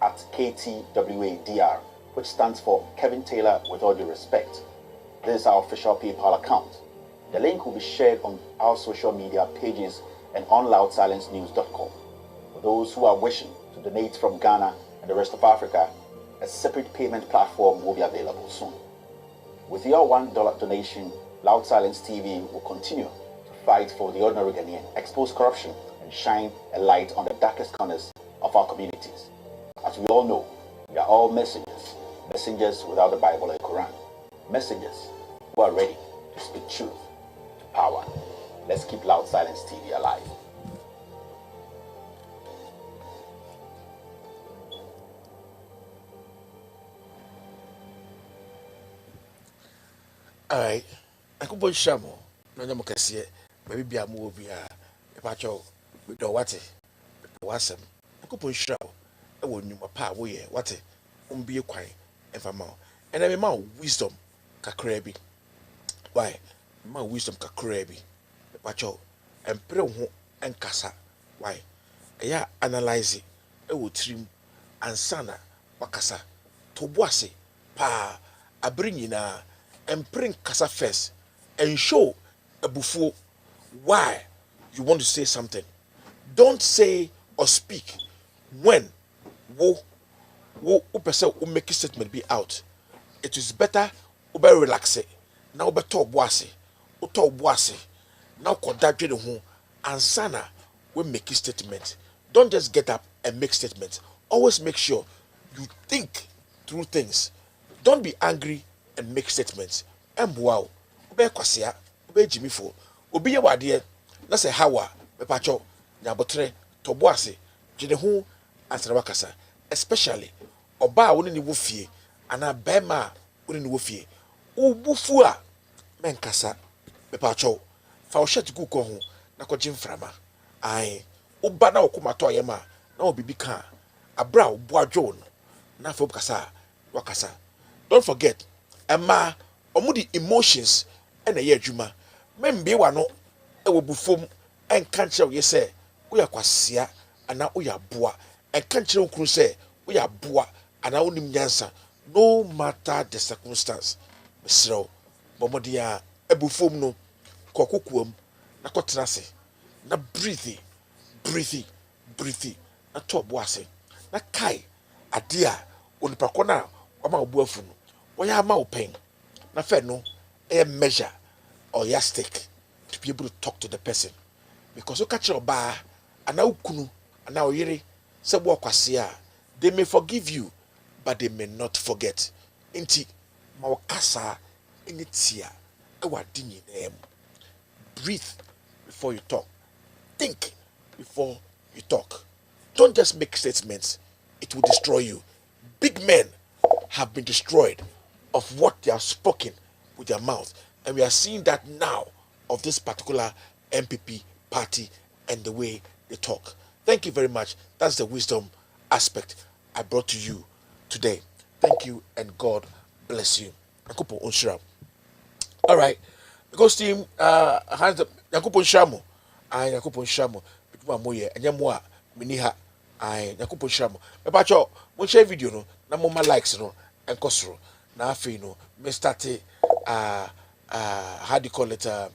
@KTWADR which stands for Kevin Taylor with all due respect. This is our official PayPal account. The link will be shared on our social media pages and on loudsilencenews.com. For those who are wishing to donate from Ghana and the rest of Africa, a separate payment platform will be available soon. With your $1 donation, Loud Silence TV will continue to fight for the ordinary Ghanaian, expose corruption, and shine a light on the darkest corners of our communities. As we all know, we are all messengers, messengers without the Bible and Quran, messengers who are ready to speak truth to power. Let's keep Loud Silence TV alive. Alright, I could put Shamo, no Namocassia, maybe be a movie, a patch of with the water, wasam. I could put Shaw, I wouldn't know my power, what it, be a quiet, if I'm out. And I'm a wisdom, Kakrabi. Why, my wisdom, Kakrabi, the patcho, and Pro and Cassa. Why, I analyze it, I would trim and sana, Wakasa, to Boise, pa, I bring in a. And bring Kasa first and show a buffo why you want to say something. Don't say or speak when wo person who make a statement be out. It is better ube relax it. Now ube talk boise. U talk boise. Now contact the home and sana we make a statement. Don't just get up and make statements. Always make sure you think through things. Don't be angry and make statements. And wow, ube kwasia, ube jimifo, obi ye wade na se hawa, me pacho, nyabotre, toboase, jene hu ansana wakasa, especially oba woni ni wofie, ana bema woni ni wofie. Ubufu a menkasa, me pacho, fa o shet gu ko ho na ko jimframa. Ai, uba na okuma to yema, na obibi kan, abra obo adwo no, na fa obkasa, wakasa. Don't forget, Emma, omudi emotions and a year juma. Membe wano, a wobufum, and can't show ye say, we are quasia, and now we are boa, and can't show crew say, we are boa, and our own answer, no matter the circumstance. Mr. Bomodia, a bufum no, cococuum, na cotrase, na breathy, na top boise, na kai, a dear, on the pacona, or my buffum. Why am I paying? Na fair no, a measure or yastic to be able to talk to the person. Because you catch your bar, and now kunu, and now yeri, se wakwasia, they may forgive you, but they may not forget. Inti, mawakasa, initia, ewa dini name. Breathe before you talk. Think before you talk. Don't just make statements, it will destroy you. Big men have been destroyed of what they have spoken with their mouth. And we are seeing that now of this particular MPP party and the way they talk. Thank you very much. That's the wisdom aspect I brought to you today. Thank you and God bless you. Yakupo Onshira. All right. Because team hands up Yakupo Onshiramo. I Yakupo Onshiramo. Bituma moye anyamwa miniha. I Yakupo Onshiramo. Mepacho mo share video no na mo ma likes no enkosoro. Na afi no me start how do you call it a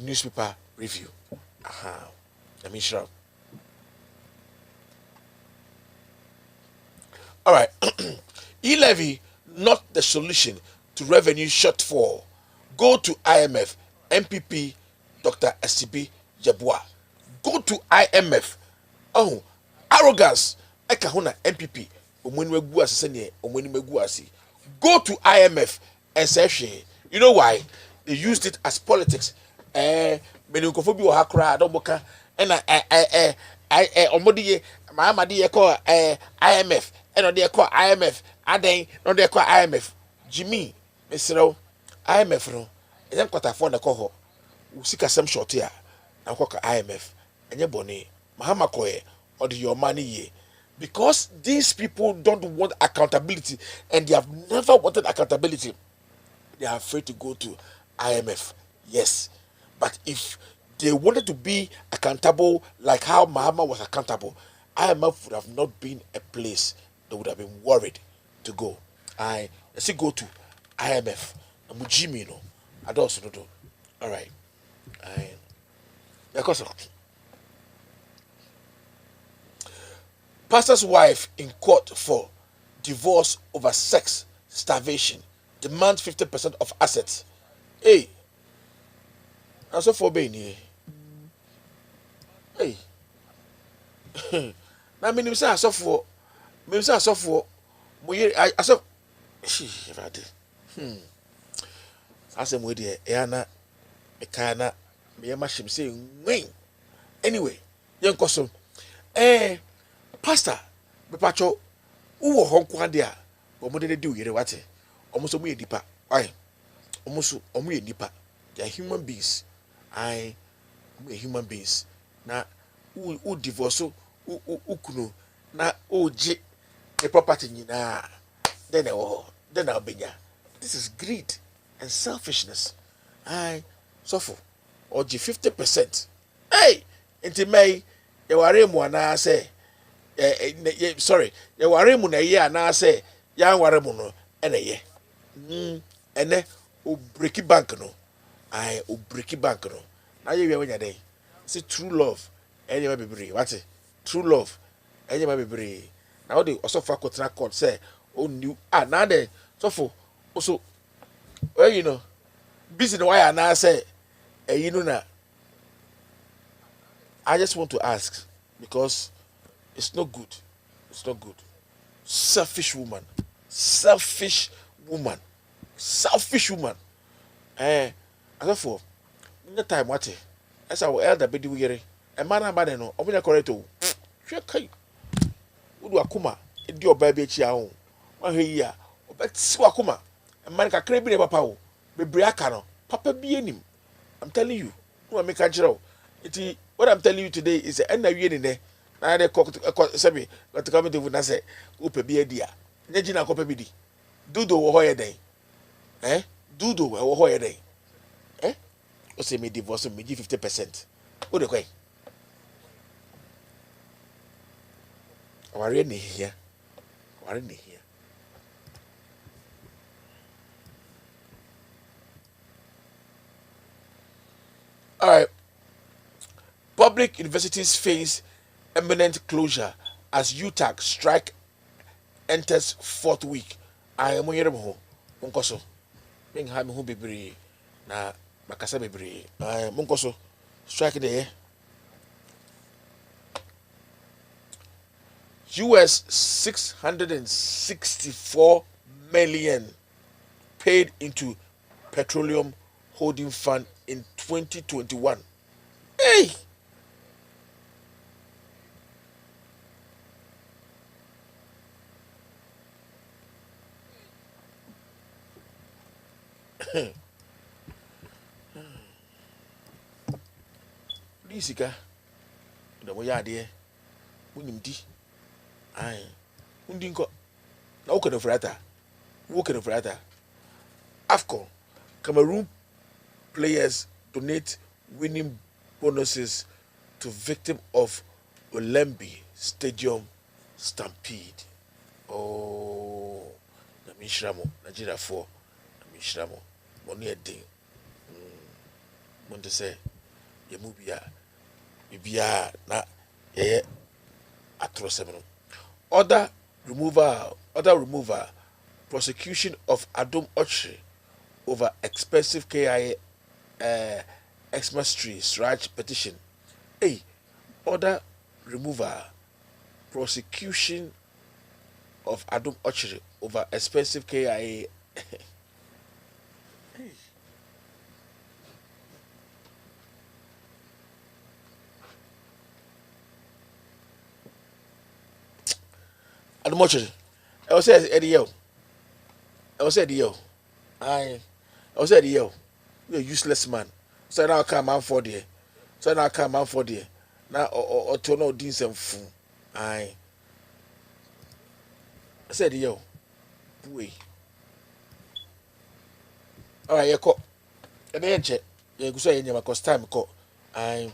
newspaper review. Let me show. All right. E-levy not the solution to revenue shortfall. Go to IMF. MPP Dr. SCB Jabua. Go to IMF. Oh, arrogance. Ekahuna MPP. Go to IMF and say, you know why? They used it as politics. Menukophobia or Hakra, Doboka, and Omodi, Mamadi call IMF, and they call IMF, Ade, no, they call IMF. Jimmy, Mr. IMF, no, and then quite a phone a coho. We seek a some short here, and walk IMF, and your bonnet, Mahama Koye, or your money ye. Because these people don't want accountability and they have never wanted accountability, they are afraid to go to IMF. Yes. But if they wanted to be accountable like how Mahama was accountable, IMF would have not been a place they would have been worried to go. Let's see, go to IMF. I'm Jimmy, no. I don't also do. All right. Because pastor's wife in court for divorce over sex starvation demands 50% of assets. Hey, I'm so for Benny. Hey, now me say I suffer. Me say I suffer. I suffer. If I did. I say we there. Yana, me kana, me mashim say win. Anyway, young person. Pastor, me pacho. Uwo honko ade a. Omo de di uyere wate. Omo so mu edipa. Why? Omo so omo edipa. They are human beings. We are human beings. Na u divorce u kunu na oje the property nyina. Then I'll be there. This is greed and selfishness. Suffer or 50%. Hey, into May, you are mu na say, sorry, you are mu na ye na say, ya ware mu no ene ye. Ene o breaki bank no. O breaki bank no. Na ye when you dey. See true love. Enye ma bebre. What? True love. Enye ma bebre. Now they also for contract court say, oh new now then so also well you know busy why I now say you know na I just want to ask because it's not good. It's not good. Selfish woman. Selfish woman. Selfish woman. As for the time what as our elder be doing a man about no open correct o. Hwe kai. Udu akuma edi oba bi echi ahun. Wa hwe yi a obeti wakuma. E man kakra bi ne papa o. Bebre aka no. Papa bi enim. I'm telling you. No make a jiro. What I'm telling you today is na wie ni ne. Na de say me got to come to na say upe bi edi a. Nye gina ko pe bi di. Dudo wo ho ye den. Dudo wo ho ye den. O say me divorce me give 50%. O de kwai. Wari ni here. Wari ni here. All right. Public universities face imminent closure as UTAC strike enters fourth week. I am here mo nkoso. Bing ha me ho bebre na makasa bebre. Mo nkoso strike there. US 664 million paid into petroleum holding fund in 2021. Hey! Lisika, the way I dear, Windy. Aye, Undinko. Now, can of rata. Who can of rata? AFCON, Cameroon players donate winning bonuses to victim of Olembe Stadium stampede. Oh, na Mishramo, Nigeria 4. Na Mishramo, money a ding. Want to say, ye mubia, bibia na ye atrosemino. Other removal, prosecution of Adom Ochre over expensive KIA Xmas tree Sraj petition. Hey, other removal, prosecution of Adom Ochre over expensive KIA. Adom Ochre. I was said Eddie Yo. I was said Yo. I was said Yo. You're a useless man. So now I come out for there. Now or to know this and fool. I said yo. Boy. Alright, you call. And then check. You go say in your time call. Alright,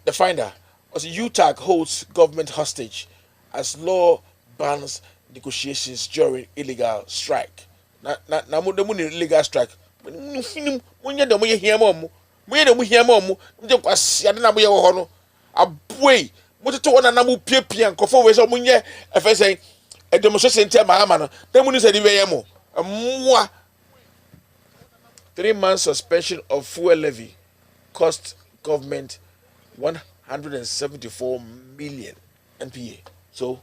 the finder. Also UTAG holds government hostage as law bans negotiations during illegal strike. Na mo illegal strike. Munye de mo ye hia mo mo. Munye de mo hia mo mo. Mde kwasi ade na mo ye wo ho no. Aboy. Mo tete wona na mo piepia nkofo we so munye efe sen a demonstration time ama no. Dem mu ni se di we ye mo. Mwa 3 months suspension of fuel levy cost government 174 million NPA. So,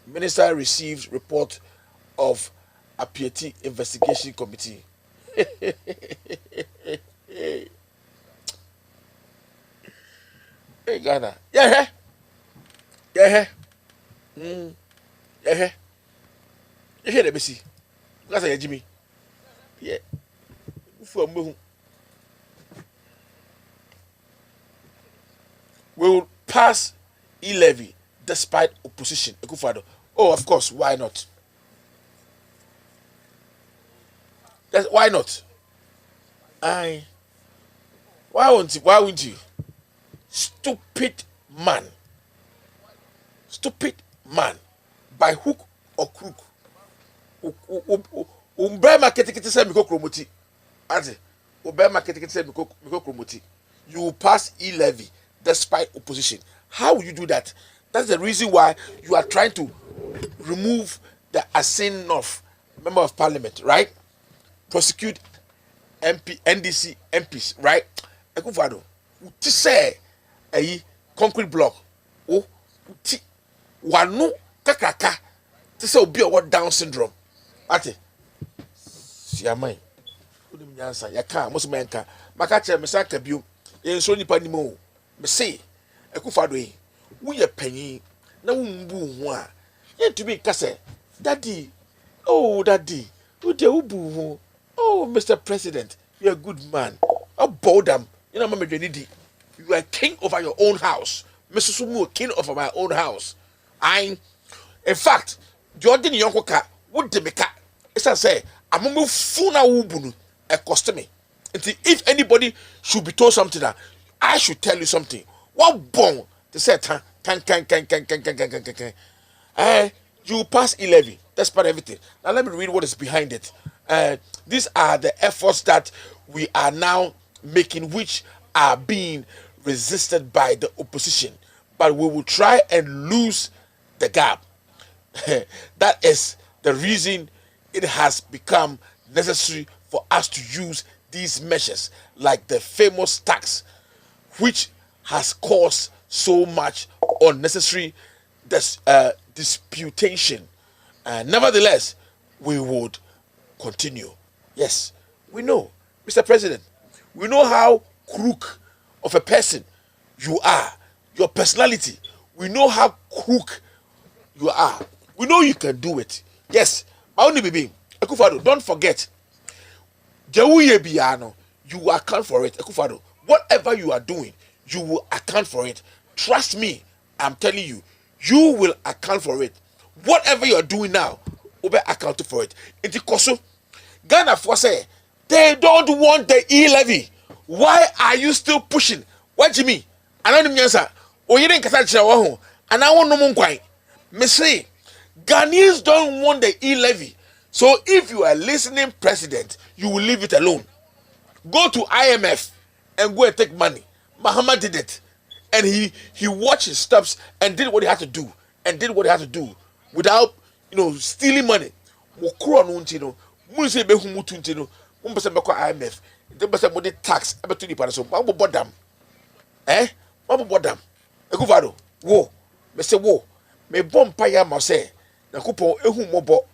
Minister receives report of Apieti investigation committee. Hey Ghana, yeah, yeah, yeah. You hear the BC? That's a Jimmy. Yeah, we will pass e-levy despite opposition. Ekufado. Oh, of course. Why not? Why not? Why won't you? Why won't you? Stupid man. Stupid man. By hook or crook. Umbre market say miko kromoti. Ati. Umbre market say miko kromoti. You pass e-levy despite opposition. How will you do that? That's the reason why you are trying to remove the Asin North member of parliament, right? Prosecute NDC MPs, right? Ekufado, uti say a concrete block. Oh, uti wanu kakaka. Ti say obi what Down syndrome. Ate. Siamai. Udim nyansa yaka most menka. Maka che mesaka biu. Yen so nipa ni mo. Me say Ekufado yi wo ye panyin na wo mbu ho a ye tumi ka say daddy, oh daddy, wo de wo bu ho. Oh Mr. President, you're a good man. I bow them. You know mama dwenidi. You are king over your own house. Mr. Sumu king over my own house. In fact, the ordinary young ka would de meka. It's a say I'm a funa wubunu a cost me. If anybody should be told something that I should tell you something. What bong to say you pass 11. That's part of everything. Now let me read what is behind it. These are the efforts that we are now making, which are being resisted by the opposition. But we will try and lose the gap. That is the reason it has become necessary for us to use these measures, like the famous tax, which has caused so much unnecessary disputation. Nevertheless, we would continue. Yes, we know, Mr. President, we know how crook of a person you are, your personality. We know how crook you are. We know you can do it. Yes, my only baby, Ekufado, don't forget, you will account for it. Ekufado, whatever you are doing, you will account for it. Trust me, I'm telling you, you will account for it. Whatever you are doing now, will be accounted for it. In the Koso, Ghana for say they don't want the e-levy. Why are you still pushing? What do you mean? I don't know answer. Oh, you didn't catch your and I want no more quite. Me say, Ghanaians don't want the e-levy. So if you are listening, President, you will leave it alone. Go to IMF and go and take money. Mahama did it, and he watched his steps and did what he had to do, without stealing money. Mokro no ntino, mun se be hu mutu ntino, mun pese be kwa IMF. They pese mo de tax e be to ni pa so, ma bo bodam. Ma bo bodam. Ekufado, wo, me se wo, me bom pa ya ma se, na kupon ehu mobo.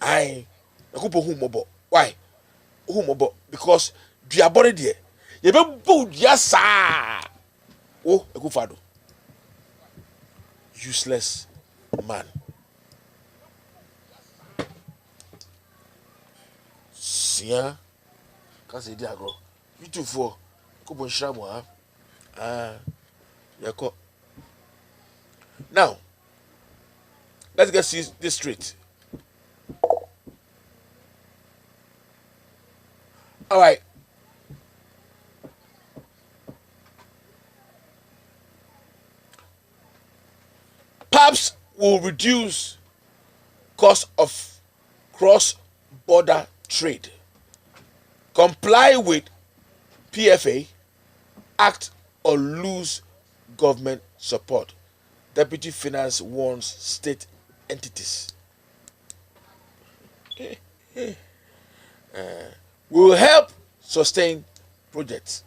Na kupon hu mobo. Why? Hu mobo because dua body there. Ye be bo dua sa. Oh, Ekufado. Useless man. Sia, kasi di agro. You two for kubo nshramu ha. Yako. Now, let's get this straight. All right. will reduce cost of cross-border trade. Comply with PFA, act or lose government support. Deputy Finance warns state entities. We will help sustain projects.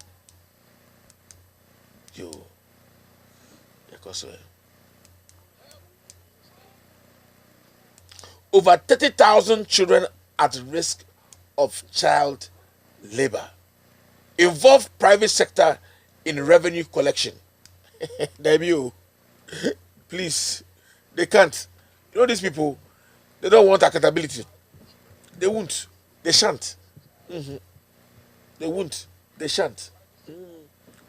Over 30,000 children at risk of child labor. Involve private sector in revenue collection. Debut. Please. They can't. You know these people, they don't want accountability. They won't. They shan't. They won't. They shan't.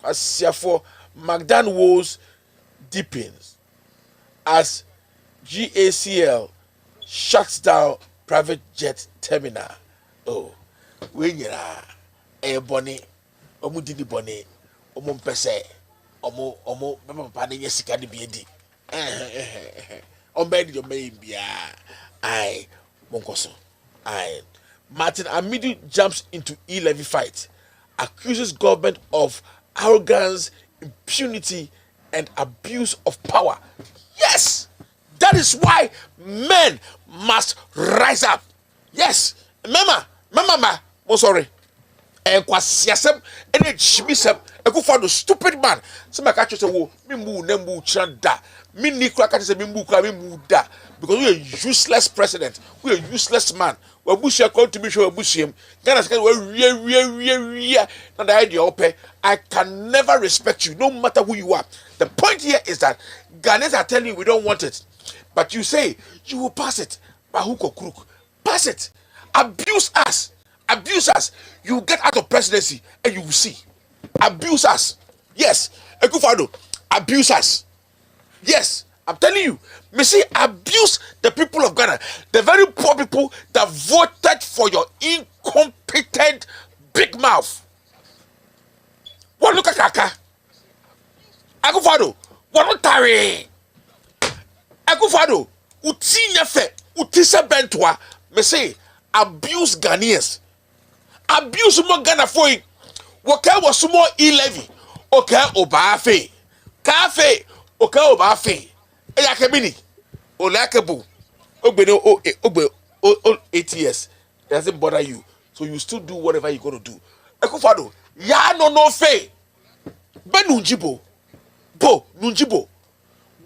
As therefore, Magdan woes deepens as GACL shuts down private jet terminal. Oh, when you're a bonny, omu didi bonny, omu mpese, omu mama pade yesika di biedi. Ombedi your main bia. Aye, monkoso. Aye. Martin Amidu jumps into e-levy fight, accuses government of arrogance, impunity, and abuse of power. Yes, that is why men must rise up. Yes, mama, oh sorry. And kwasiasem, and a chimisem, a go for the stupid man. Some catch say, "Oh, me mu nembu chanda, me ni kraka say me mu da," because we are useless president, we are useless man. We bush your contribution, we bush him. Ghana say we now the idea open. I can never respect you, no matter who you are. The point here is that Ghanaians are telling you we don't want it, but you say you will pass it. By hook or crook, pass it. Abuse us. You get out of presidency and you will see. Abuse us. Yes. Ekufado, abuse us. Yes. I'm telling you. Me see, abuse the people of Ghana. The very poor people that voted for your incompetent big mouth. What look at Kaka? Ekufado, what not tari? Ekufado, uti nyefe, uti se bentwa. Me say, abuse Ghanaians. Abuse mo Ghana for it. Waka was more e-levy. Okay, obafe. Cafe. Okay, obafe. Eyakemini. Olakebu. Ogbe 8 years. Doesn't bother you. So you still do whatever you're going to do. Ekufado. Ya no fe. Ben nunjibo. Bo nunjibo.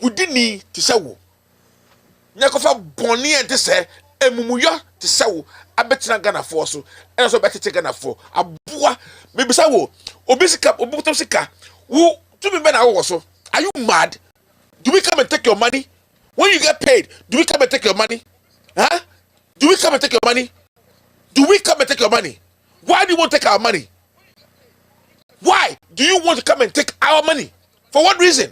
Wudini tisawo. Nyakofa boni ente se emumuyo tisawo. Abetina Ghana for so and so better Ghana for abua maybe say wo obisika obutomsika who to me na wo so are you mad? Do we come and take your money when you get paid? Do we come and take your money? Huh? Do we come and take your money? Why do you want to take our money? Why do you want to come and take our money? For what reason?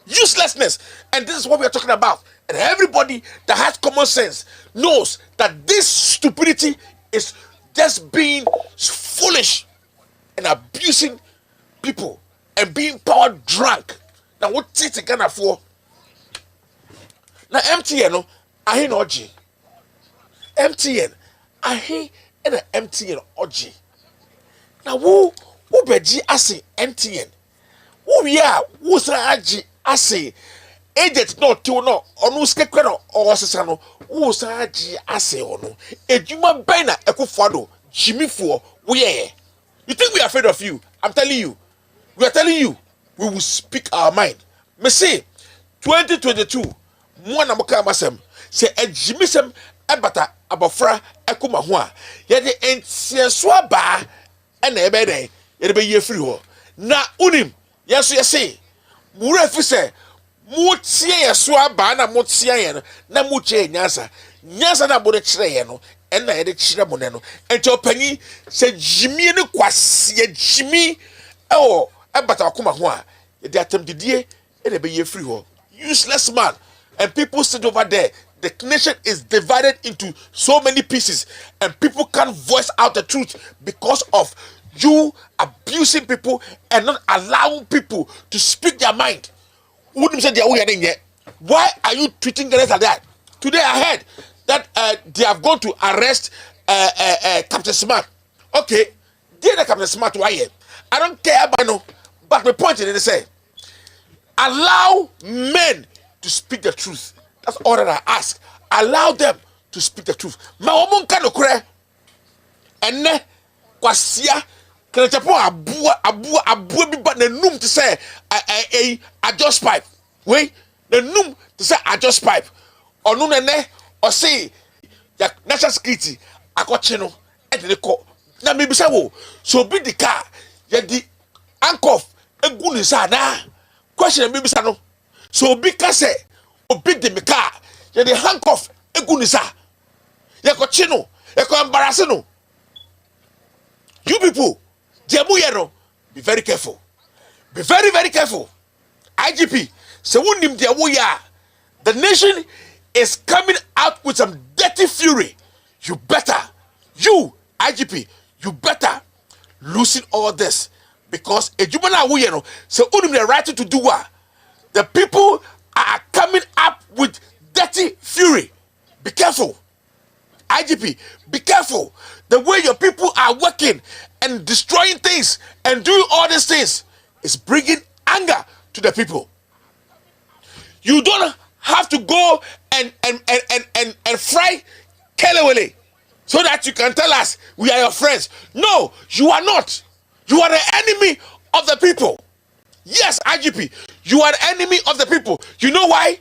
Uselessness. And this is what we are talking about. And everybody that has common sense knows that this stupidity is just being foolish and abusing people and being power drunk. Now what is it Ghana for? Now MTN, I hear no G. MTN, I hear an MTN OG. Now who beji ase MTN? Who ya who sa ase agent no to no onu skekwe no osesa no wo sa agi ase ono ejuma ben na ekufado jimifo we ye. You think we are afraid of you? I'm telling you, we are telling you we will speak our mind. Me say 2022 mo na mo ka masem se ejimisem ebata abofra ekuma ho a ye de ensieso aba na ebe den ye de be ye free ho na unim yeso ye say mura fi se mutie yeso aba na mutie ye na muche nyasa na bo de kire ye no en na ye de kire mo ne no enti opanyi se jimi ne kwase ye jimi ebata akoma ho a ye de atamdidie e de be ye free ho. Useless man. And people sit over there. The nation is divided into so many pieces and people can't voice out the truth because of you abusing people and not allowing people to speak their mind. Wouldn't say they are yet. Why are you treating Ghanaians like that? Today I heard that they have gone to arrest Captain Smart. Okay, dear Captain Smart, why? I don't care about no, but my point is, they say, allow men to speak the truth. That's all that I ask. Allow them to speak the truth. Ma woman can okre. Ene kwasia can chapo abua bi ba na num to say adjust pipe. Wait, the num to say adjust pipe. Onu nene or say ya national security akoche no e de ko. Na me bisa wo so be the car ya di ankoff egu ni sa na question me bisa no so be ka say obi de me car ya di handcuff egu ni sa ya ko chino ya ko embarrass no. You people, be very careful. Be very, very careful. IGP, so the nation is coming out with some dirty fury. You better, you, IGP, you better loosen all this. Because so the right to do what? The people are coming up with dirty fury. Be careful. IGP, be careful. The way your people are working and destroying things and doing all these things is bringing anger to the people. You don't have to go and fry Kelewele so that you can tell us we are your friends. No, you are not. You are the enemy of the people. Yes, IGP, you are the enemy of the people. You know why?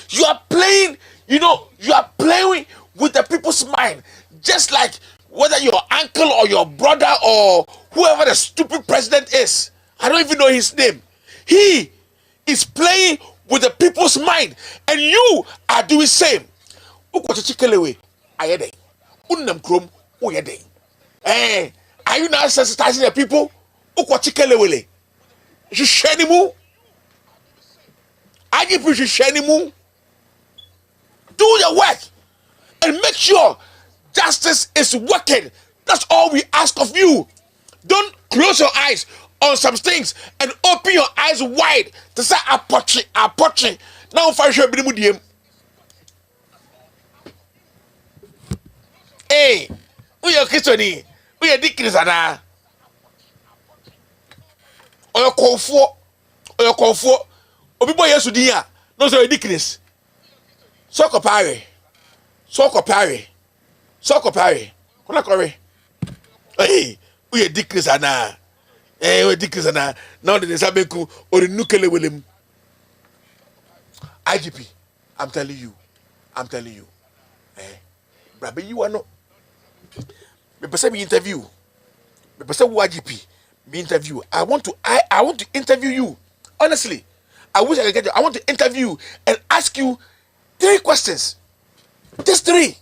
You are playing, you are playing with the people's mind, just like whether your uncle or your brother or whoever the stupid president is. I don't even know his name. He is playing with the people's mind, and you are doing same. Are you now sensitizing the people? You share anymore? I give you share anymore? Do your work and make sure justice is working. That's all we ask of you. Don't close your eyes on some things and open your eyes wide to say apoche. Now if I show you hey, we are Christian, we are deacons ana. Oyo konfo obi boy yesu din a no so deacons. So kopare. Kuna kore. Hey, we are deacons ana. We deacons ana. Now the sabeku or nukele welem. IGP, I'm telling you. Brabe you are no. Me person me interview. Me person IGP me interview. I want to interview you. Honestly, I wish I could get you. I want to interview you and ask you 3 questions. Just 3.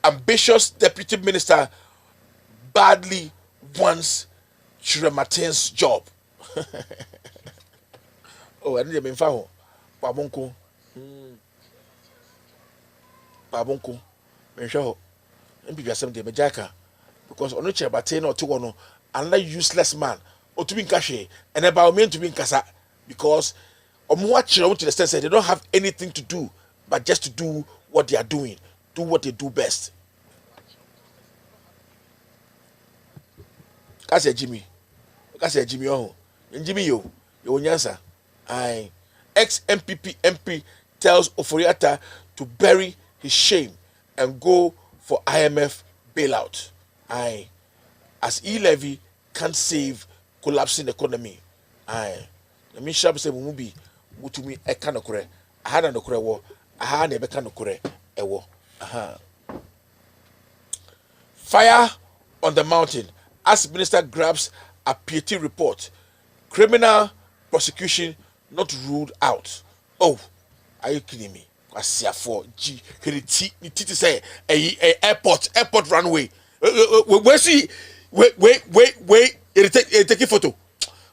Ambitious deputy minister badly wants Chire Martin's job. Oh, I need to be found. Babonko. Mensho. Mbi biasem de mejaka. Because onu Chire Martin or to one another useless man or to be nkashe and about me to be nkasa because omo Chire to the sense that they don't have anything to do but just to do what they are doing. Do what they do best. Kasi Jimmy oh. Jimmy yo nyansa. Aye. Ex-MPP MP tells Oforiatta to bury his shame and go for IMF bailout. Aye. As e-levy can't save collapsing economy. Aye. Na mi sharp say mu bi wutumi e ka nokore. Aha na nokore wo. Aha na ebe ka nokore e wo. Aha. Fire on the mountain as minister grabs a piety report. Criminal prosecution not ruled out. Oh, are you kidding me? Kwasia for G. Kiriti say a airport runway. Wait. take photo.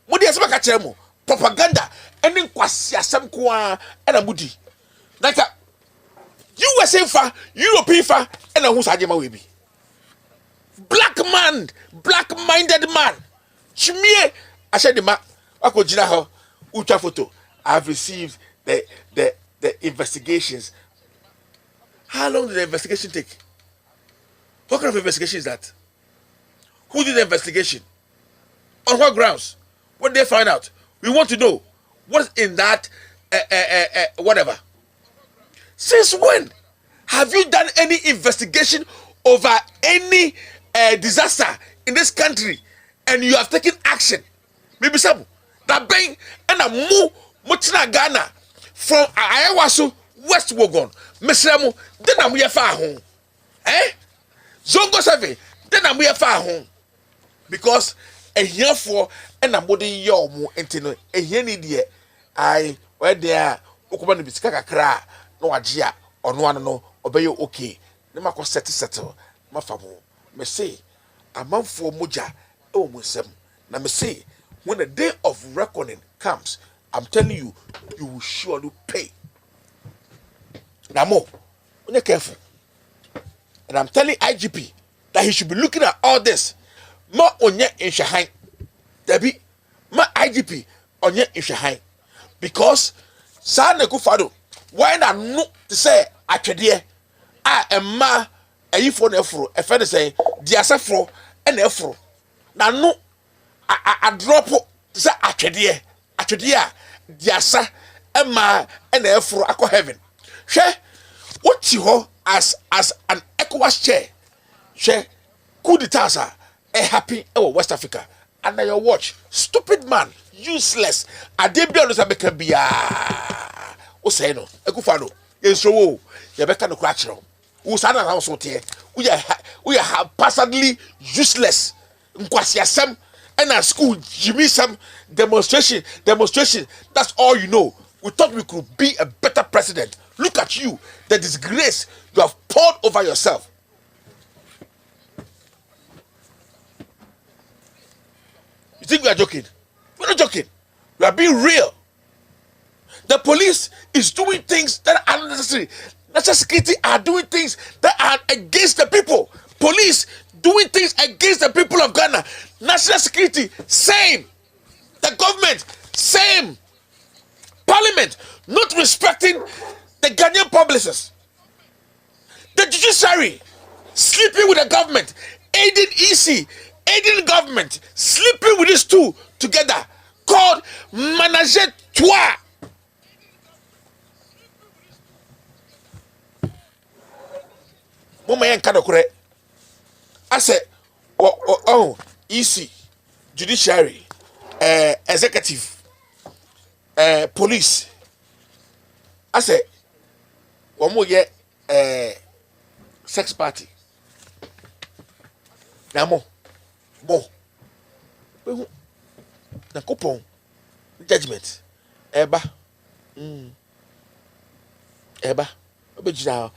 Mudi asema ka kire mo propaganda ene kwasi asem ko a na mudi. Naka USA fa, European fa ena hu saje ma we bi. Black-minded man. Chimie ashedi ma akojina ho ultra photo. I've received the investigations. How long did the investigation take? What kind of investigation is that? Who did the investigation? On what grounds? What did they find out? We want to know what's in that whatever. Since when have you done any investigation over any disaster in this country and you have taken action? Maybe some that bang and a mu mutina Ghana from Ayawaso West Wogon. Mesremu, then I'm here far home. Zongo survey, then I'm here far home. Because a year for and I'm body yomu entino a yeni dear. I where there Ukuman Biskaka cra no ajia or no obey you okay. Nema ko settle mafamu. Me say a man for moja musem. Na me say when the day of reckoning comes, I'm telling you, you will surely pay. Now more, when you're careful. And I'm telling IGP that he should be looking at all this. More on your in Shahai. Debbie, my IGP on your in Shahai. Because Sana Kufado, why not no to say I am ma a you for nefro, a friend say, Diasafro and Efro. Now no, I drop to say Achedia, Diasa, and ma and Efro, I call heaven. Share what you ho as an ECOWAS chair. Share coup d'etat a happy West Africa. And now your watch, stupid man, useless. I did be honest, I make a beer. O say no, Ekufano, yes, so you better no crash. Usana house hotel. We are haphazardly useless. Nkwasiasem and at school, Jimmy some demonstration. That's all you know. We thought we could be a better president. Look at you, the disgrace you have poured over yourself. You think we are joking? We're not joking. We are being real. The police is doing things that are unnecessary. National security are doing things that are against the people. Police doing things against the people of Ghana. National security, same. The government, same. Parliament, not respecting the Ghanaian publicists. The judiciary, sleeping with the government. Aiding EC, aiding government, sleeping with these two together. Called Manager Toi. Mama yan kada kure. I said, oh, EC, judiciary, executive, police. I said, one more year, sex party. Now more. Na coupon judgment. Eba. Obejira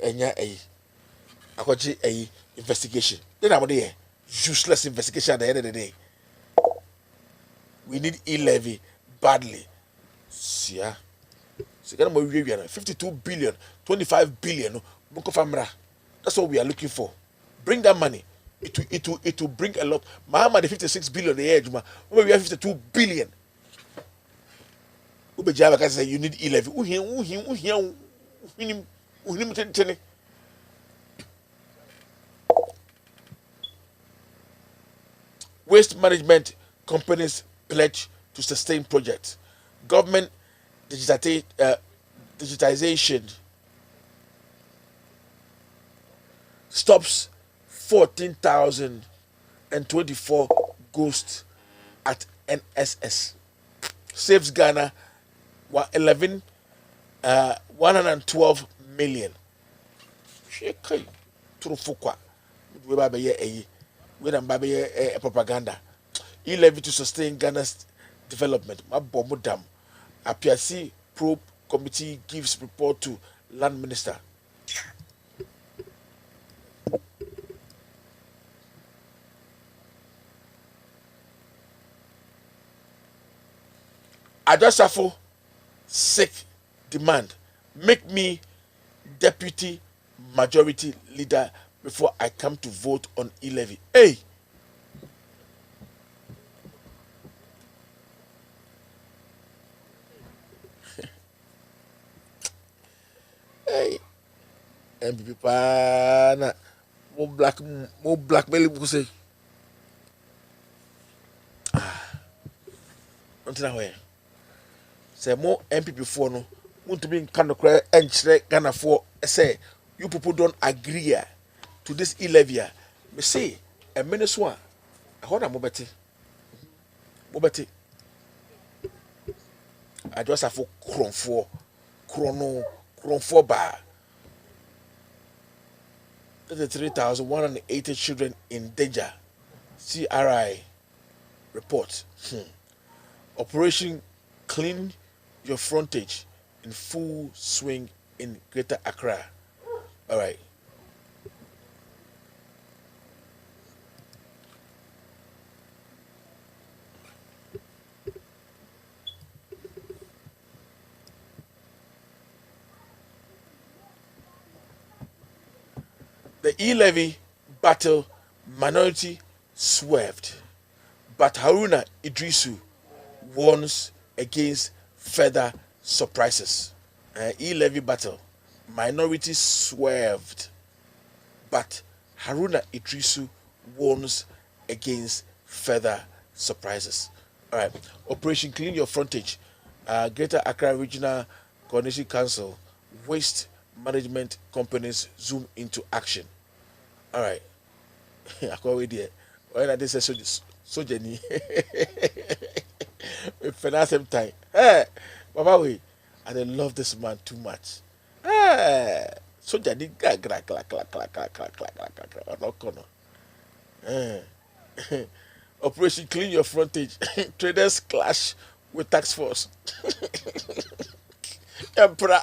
enya akwaji investigation. Then I'm there. Useless investigation at the end of the day. We need e-levy badly. See, 52 billion, 25 billion. That's what we are looking for. Bring that money. It will bring a lot. Mahama the 56 billion a year, Juma. We have 52 billion. Ubejaba can say you need e-levy. Waste management companies pledge to sustain projects. Government digitization stops 14,024 ghosts at NSS. Saves Ghana 112 million. Propaganda. E-levy to sustain Ghana's development. Mabomudam. APRC probe committee gives report to land minister. Adjustafo sick demand. Make me deputy majority leader before I come to vote on e-levy. Hey! Hey! MPP pana mo blackmail buku say. Until now, say more MPP for no. Want to be kind of cry and Ghana for say you people don't agree to this e-levy. Me say a minute one. I hold on mobeti. I just have for kron for bar. 33,180 children in danger. CRI report. Operation Clean Your Frontage in full swing in Greater Accra. All right. The e-levy battle minority swerved, but Haruna Idrisu warns against further surprises. E-levy battle minority swerved, but Haruna Idrisu warns against further surprises. All right, Operation Clean Your Frontage, Greater Accra Regional Coordination Council, Waste Management Companies zoom into action. All right, I can't wait there. When I did say so Jenny, we finance him time. Hey, Baba, we, and I love this man too much. Hey, so Jenny, clack. Operation Clean Your Frontage. Traders clash with tax force. Emperor.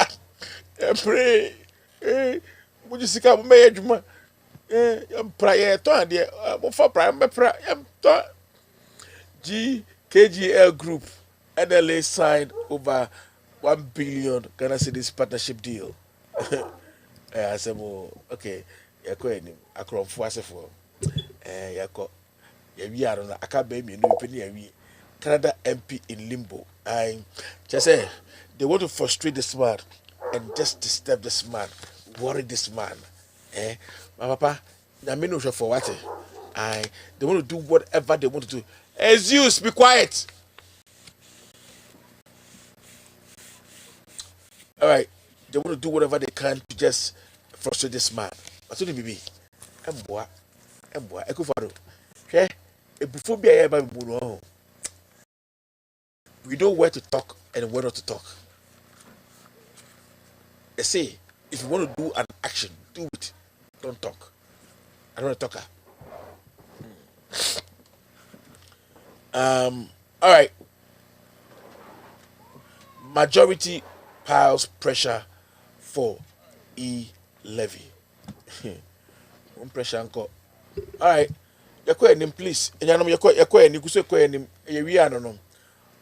Would you see how may Juma? Prayer to and for prime GKGL Group NLA signed over 1 billion Ghana Cedis partnership deal. I said, okay, you're going across for yako we are on a baby no penny Canada MP in limbo. I just say they want to frustrate this man and just disturb this man, worry this man. My papa, I mean for what? They want to do whatever they want to do. Jesus, be quiet. All right, they want to do whatever they can to just frustrate this man. What's it be? Emboa, Ekufado. Okay, before be able to we know where to talk and where not to talk. They say if you want to do an action, do it. Don't talk. I don't want to talk. All right. Majority piles pressure for e-levy. Pressure uncle. All right. You're please. And you're going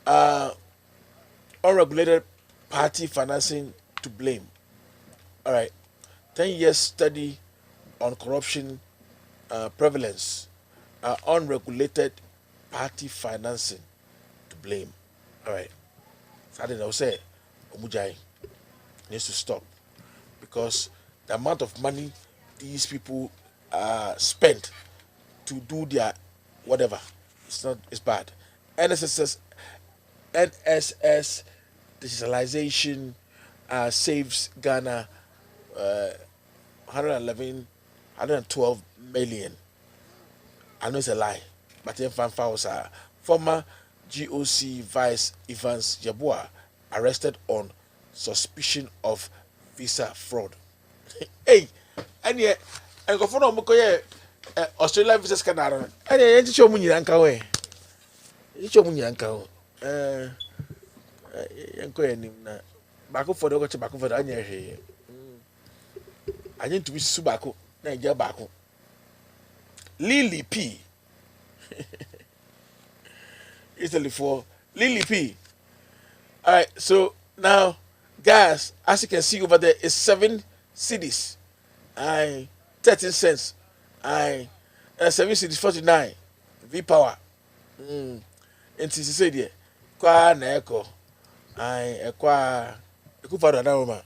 to unregulated party financing to blame. All right. 10 years study on corruption prevalence. Unregulated party financing to blame. All right. So I didn't know, say, Omujai needs to stop because the amount of money these people spend to do their whatever, it's bad. NSS digitalization saves Ghana 112 million. I know it's a lie, but in was former GOC Vice Evans Yabua arrested on suspicion of visa fraud. Hey, and yet, and go for no Mukoye Australia visa scanner. And yet, you show me Yankawe. You show me Yankawe. Yanko back for the watch back for the anya here. I need to be Subako, Niger Bako. Lily P. Italy for Lily P. All right, so now, gas, as you can see over there, is 7 cities. 13 cents. 7 cities 49. V power. Nti sise deɛ kwa na ɛkɔ ɛkɔ ɛkufado na roma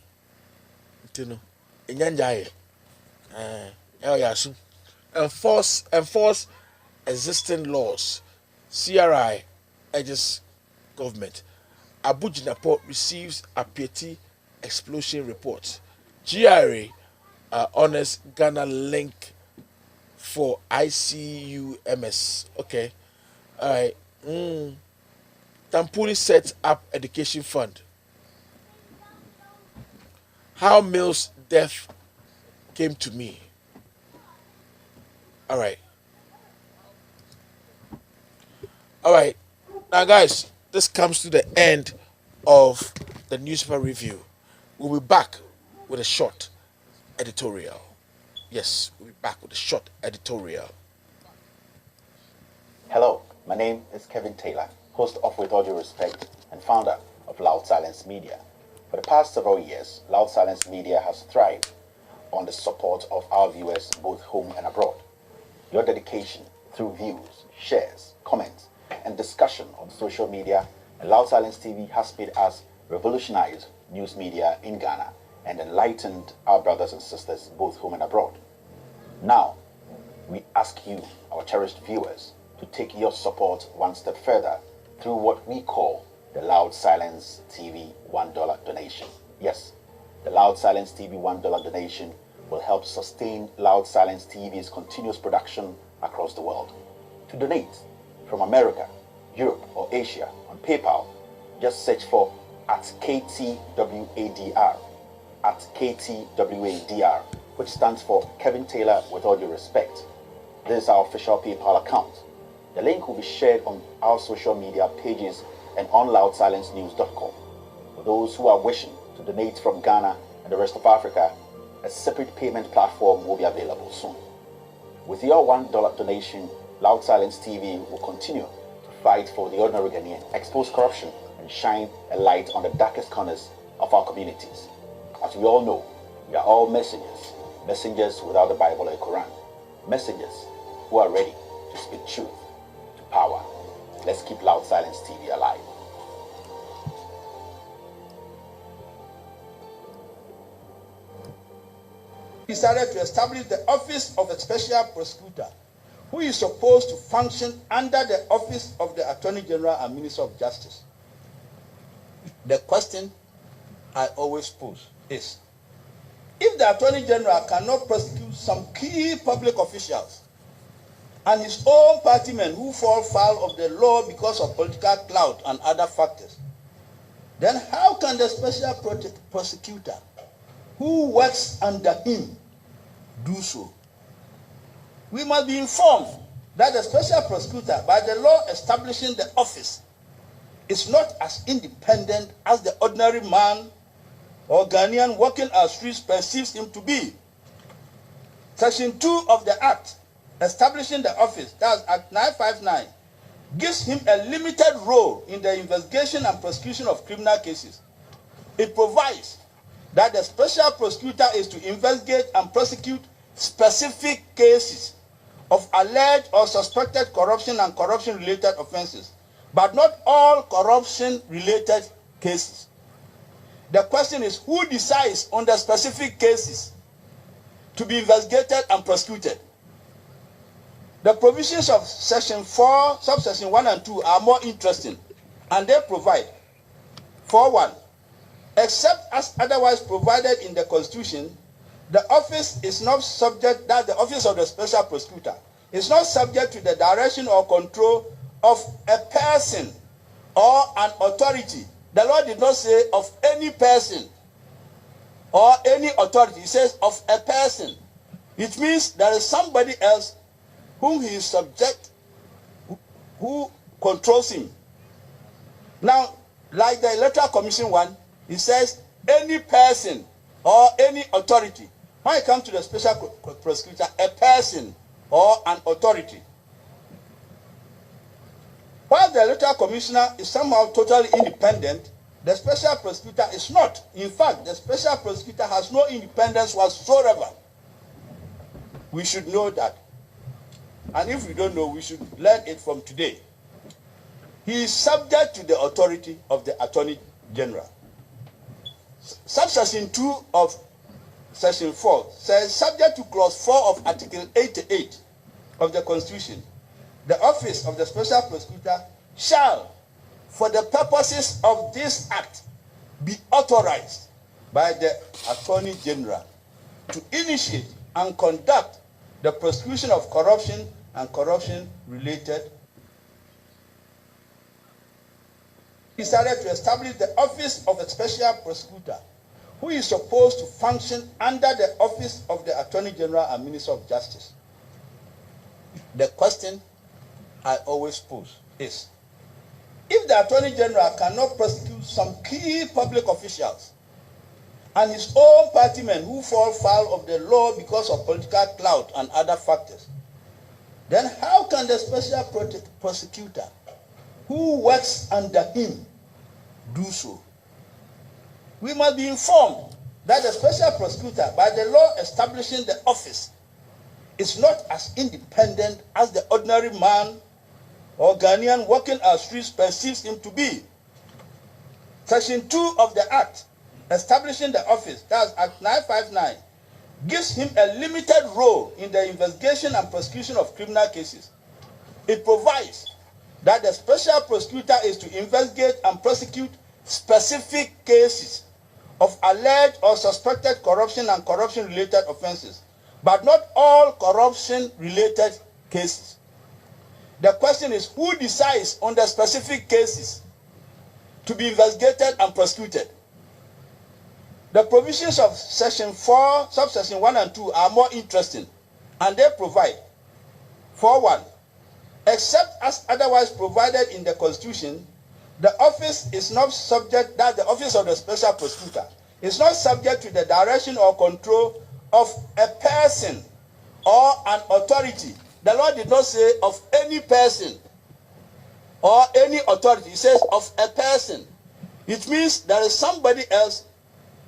nti no enyanjaye ɛyɛ asu enforce existing laws. CRI urges government. Abuja port receives a petty explosion report. GRA honors Ghana link for ICUMS. Okay. All right. Tampuni sets up education fund. How Mill's death came to me. All right. All right. Now, guys, this comes to the end of the newspaper review. We'll be back with a short editorial. Yes, we'll be back with a short editorial. Hello, my name is Kevin Taylor, host of With All Due Respect and founder of Loud Silence Media. For the past several years, Loud Silence Media has thrived on the support of our viewers both home and abroad. Your dedication through views, shares, comments, and discussion on social media and Loud Silence TV has made us revolutionize news media in Ghana and enlightened our brothers and sisters both home and abroad. Now, we ask you, our cherished viewers, to take your support one step further through what we call the Loud Silence TV $1 donation. Yes, the Loud Silence TV $1 donation will help sustain Loud Silence TV's continuous production across the world. To donate from America, Europe, or Asia on PayPal, just search for @KTWADR, @KTWADR, which stands for Kevin Taylor With All Due Respect. This is our official PayPal account. The link will be shared on our social media pages and on loudsilencenews.com. For those who are wishing to donate from Ghana and the rest of Africa, a separate payment platform will be available soon. With your $1 donation, Loud Silence TV will continue to fight for the ordinary Ghanaian, expose corruption, and shine a light on the darkest corners of our communities. As we all know, we are all messengers, messengers without the Bible or Quran, messengers who are ready to speak truth to power. Let's keep Loud Silence TV alive. Decided to establish the office of a special prosecutor who is supposed to function under the office of the Attorney General and Minister of Justice. The question I always pose is, if the Attorney General cannot prosecute some key public officials and his own partymen who fall foul of the law because of political clout and other factors, then how can the special prosecutor who works under him do so? We must be informed that the special prosecutor, by the law establishing the office, is not as independent as the ordinary man or Ghanaian walking our streets perceives him to be. Section 2 of the Act establishing the office, that's Act 959, gives him a limited role in the investigation and prosecution of criminal cases. It provides that the special prosecutor is to investigate and prosecute specific cases of alleged or suspected corruption and corruption-related offenses, but not all corruption-related cases. The question is, who decides on the specific cases to be investigated and prosecuted? The provisions of Section 4, subsection 1 and 2 are more interesting, and they provide, 4.1, except as otherwise provided in the Constitution, the office is not subject, that the office of the special prosecutor is not subject to the direction or control of a person or an authority. The law did not say of any person or any authority. It says of a person. It means there is somebody else whom he is subject, who controls him. Now, like the Electoral Commission one, it says any person or any authority. When it comes to the special prosecutor, a person or an authority. While the Electoral Commissioner is somehow totally independent, the special prosecutor is not. In fact, the special prosecutor has no independence whatsoever. We should know that. And if we don't know, we should learn it from today. He is subject to the authority of the Attorney General. Subsection 2 of Section 4 says, subject to Clause 4 of Article 88 of the Constitution, the office of the Special Prosecutor shall, for the purposes of this Act, be authorized by the Attorney General to initiate and conduct the prosecution of corruption and corruption-related. He decided to establish the office of a special prosecutor, who is supposed to function under the office of the Attorney General and Minister of Justice. The question I always pose is, if the Attorney General cannot prosecute some key public officials and his own partymen who fall foul of the law because of political clout and other factors, then how can the special prosecutor who works under him do so? We must be informed that the special prosecutor, by the law establishing the office, is not as independent as the ordinary man or Ghanaian walking our streets perceives him to be. Section 2 of the Act establishing the office, that's Act 959, gives him a limited role in the investigation and prosecution of criminal cases. It provides that the special prosecutor is to investigate and prosecute specific cases of alleged or suspected corruption and corruption-related offenses, but not all corruption-related cases. The question is, who decides on the specific cases to be investigated and prosecuted? The provisions of Section 4, subsection 1 and 2 are more interesting, and they provide, 4.1, except as otherwise provided in the Constitution, the office is not subject, that the office of the special prosecutor is not subject to the direction or control of a person or an authority. The Lord did not say of any person or any authority. He says of a person. It means there is somebody else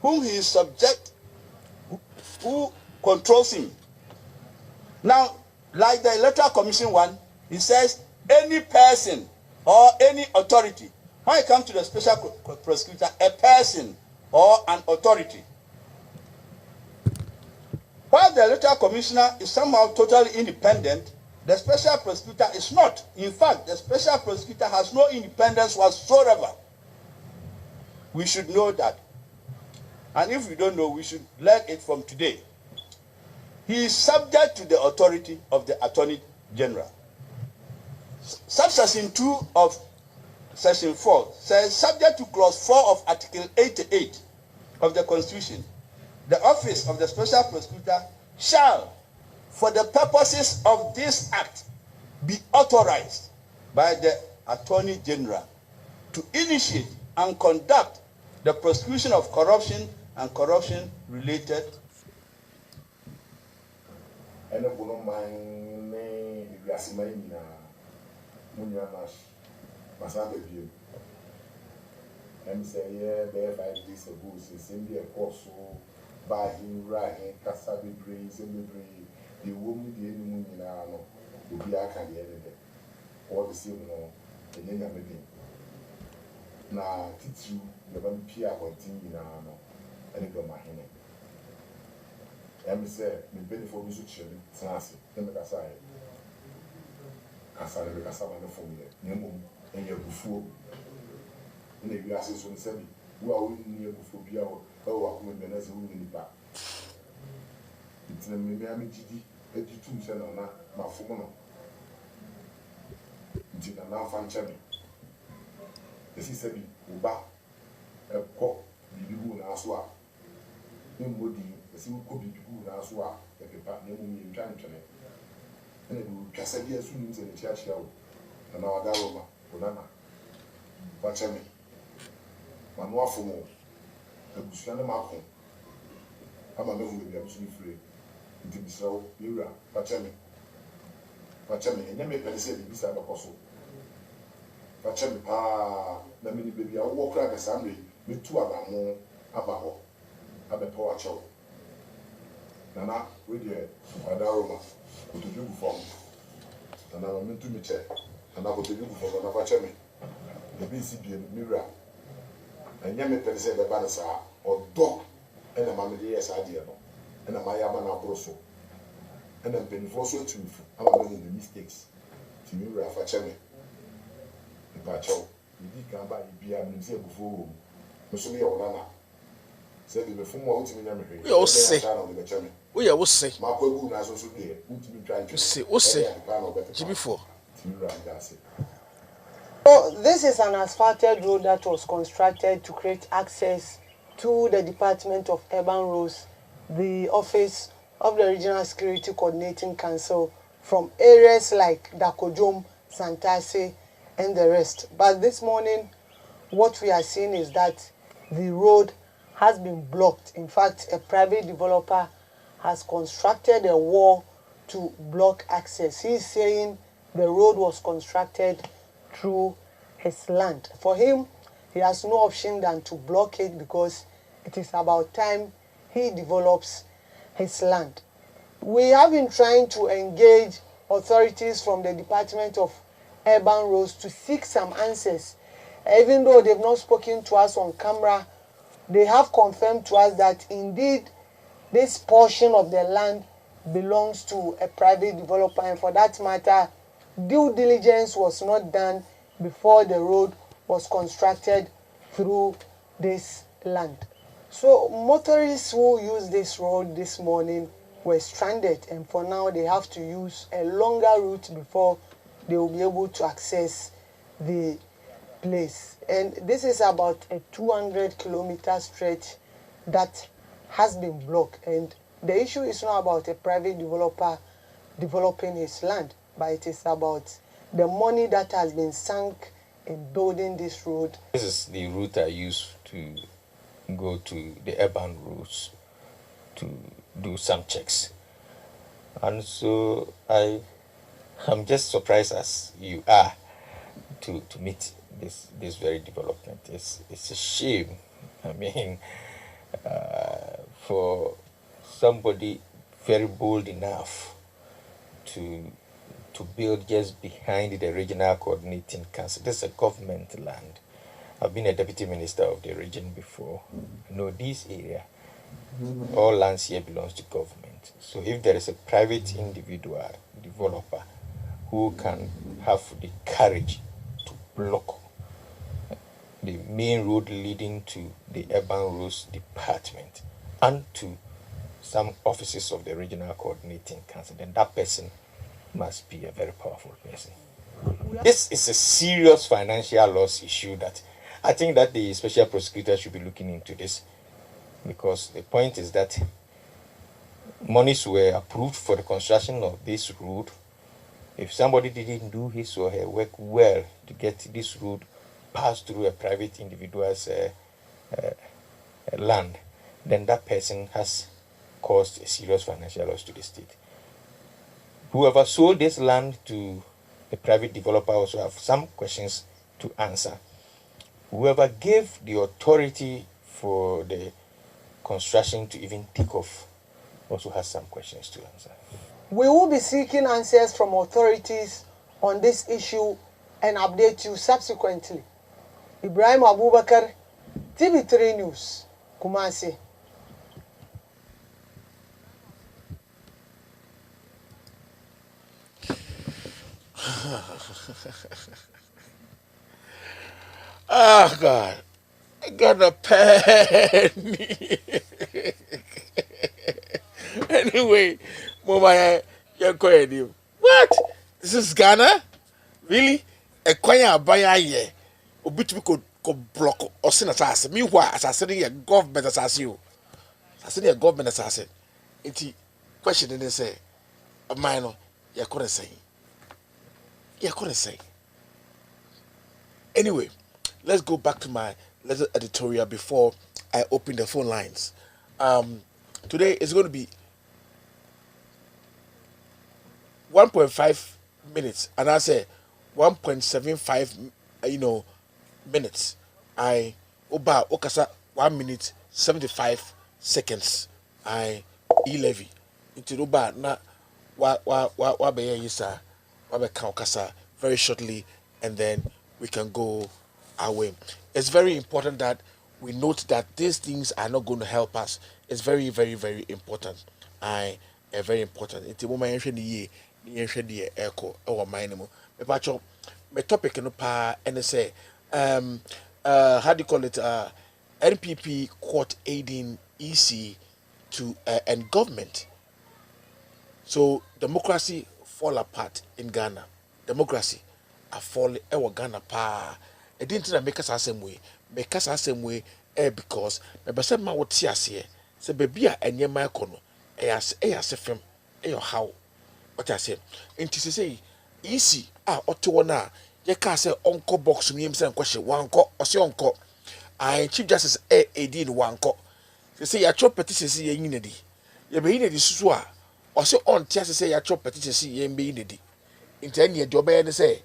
whom he is subject, who controls him. Now, like the Electoral Commission one, he says any person or any authority. When it comes to the special prosecutor, a person or an authority. While the Electoral Commissioner is somehow totally independent, the special prosecutor is not. In fact, the special prosecutor has no independence whatsoever. We should know that. And if we don't know, we should learn it from today. He is subject to the authority of the Attorney General. Subsection 2 of Section 4 says, subject to Clause 4 of Article 88 of the Constitution, the office of the special prosecutor shall, for the purposes of this Act, be authorized by the Attorney General to initiate and conduct the prosecution of corruption and corruption-related. And say, yeah, there 5 days ago, since India Corso, by him, Rahin, Kasabi Brains, and the Brain, the woman, the enemy in Arno, the Biak and the enemy, or the same, no, the young lady. Now, teach you the vampire continue in Arno, and it got my hand. And say, the benefit of Suchi, Sansi, then the Kasai. Kasai, the Kasama for me, Nemo, and your buffo. In the glasses on Semi, who are winning near Buphobia or Aquaman as a woman back. It's a Miami GD, 82 cents on my phone. It's in a now fan channel. The Sissabi, Uba, a cock, the Bibu Naswa. Nobody, the Sim could be Bibu Naswa, like a partner in Channel. And it will Cassadia swims in the church yard, and our Garoma, Bonana. Watch me. Manoa for more. A Bushana Marco. I'm a man with the absolute free. Into the slow, Mira, Pachami, and then make a say beside the apostle. Pachami, the mini baby, I'll walk like a Sunday, metu anamo aba hɔ abɛpɛ wakyɛw nana we deɛ adaroma otoju gu fam nana ma metu me kyɛ nana otoju gu fam nana fa kyɛ me ebi si bie mira ɛnyɛ me pɛ sɛ bɛba ne saa ɔdɔ ɛna ma me de yɛ saa deɛ no ɛna ma yɛ ama na aboro so ɛna mpanyinfoɔ so atu fu ama me the mistakes ti mira fa kyɛ me nipa kyɛw ebi kan ba ebi a me sɛ ebufu wɔ mu meso me yɛ ɔnana sɛ de bɛfum a wotumi nya me hwee woyɛ wo se woyɛ wo se makɔ egu na so so deɛ wotumi twa ntwe wo se gyibifoɔ. ti mira da se. So this is an asphalted road that was constructed to create access to the Department of Urban Roads, the office of the Regional Security Coordinating Council, from areas like Dakojom, Santase, and the rest. But this morning, what we are seeing is that the road has been blocked. In fact, a private developer has constructed a wall to block access. He's saying the road was constructed through his land. For him, he has no option than to block it because it is about time he develops his land. We have been trying to engage authorities from the Department of Urban Roads to seek some answers. Even though they've not spoken to us on camera, they have confirmed to us that indeed this portion of the land belongs to a private developer, and for that matter, due diligence was not done before the road was constructed through this land. So motorists who use this road this morning were stranded, and for now they have to use a longer route before they will be able to access the place. And this is about a 200-kilometer stretch that has been blocked. And the issue is not about a private developer developing his land, but it is about the money that has been sunk in building this road. This is the route I use to go to the urban roads to do some checks. And so I'm just surprised as you are to meet this very development. It's a shame. I mean, for somebody very bold enough to build just behind the regional coordinating council. This is a government land. I've been a deputy minister of the region before. I know this area. All lands here belongs to government. So if there is a private individual developer who can have the courage to block the main road leading to the urban roads department and to some offices of the regional coordinating council, then that person must be a very powerful person. This is a serious financial loss issue that I think that the special prosecutor should be looking into this, because the point is that monies were approved for the construction of this road. If somebody didn't do his or her work well to get this road passed through a private individual's land, then that person has caused a serious financial loss to the state. Whoever sold this land to the private developer also have some questions to answer. Whoever gave the authority for the construction to even take off also has some questions to answer. We will be seeking answers from authorities on this issue and update you subsequently. Ibrahim Abubakar, TV3 News, Kumasi. Oh God, I got a penny. Anyway, Mama, you're going. What? This is Ghana? Really? A kwanya abaya ye. Obitumi ko block or sin assassin. Meanwhile, assassinating a government assassin. Assassinating a government assassin. It's question and they say, a minor, you're going to say. You're going to say. Anyway, let's go back to my little editorial before I open the phone lines. Today is going to be 1.5 minutes, and I say 1.75, minutes. I Oba okasa 1 minute 75 seconds. I e-levy. Into Oba na wa be yisa wa be ka okasa very shortly, and then we can go our way. It's very important that we note that these things are not going to help us. It's very, very, very important. Very important. It's a woman ye the echo or mine. My topic no pa and say how do you call it NPP court aiding EC to and government. So democracy fall apart in Ghana. Democracy are falling Ghana pa. It didn't make us the same way. Make us the same way because me say ma what here say baby a enye ma kono e fem how what I say enti say easy oto wona ye ka say onko box mi say nko wanko ose onko chief justice edi ni wanko say ya chop petition say ye nyina di ye be nyina di susu a ose on tia say ya chop petition say ye be nyina di enti ene de obeye ne say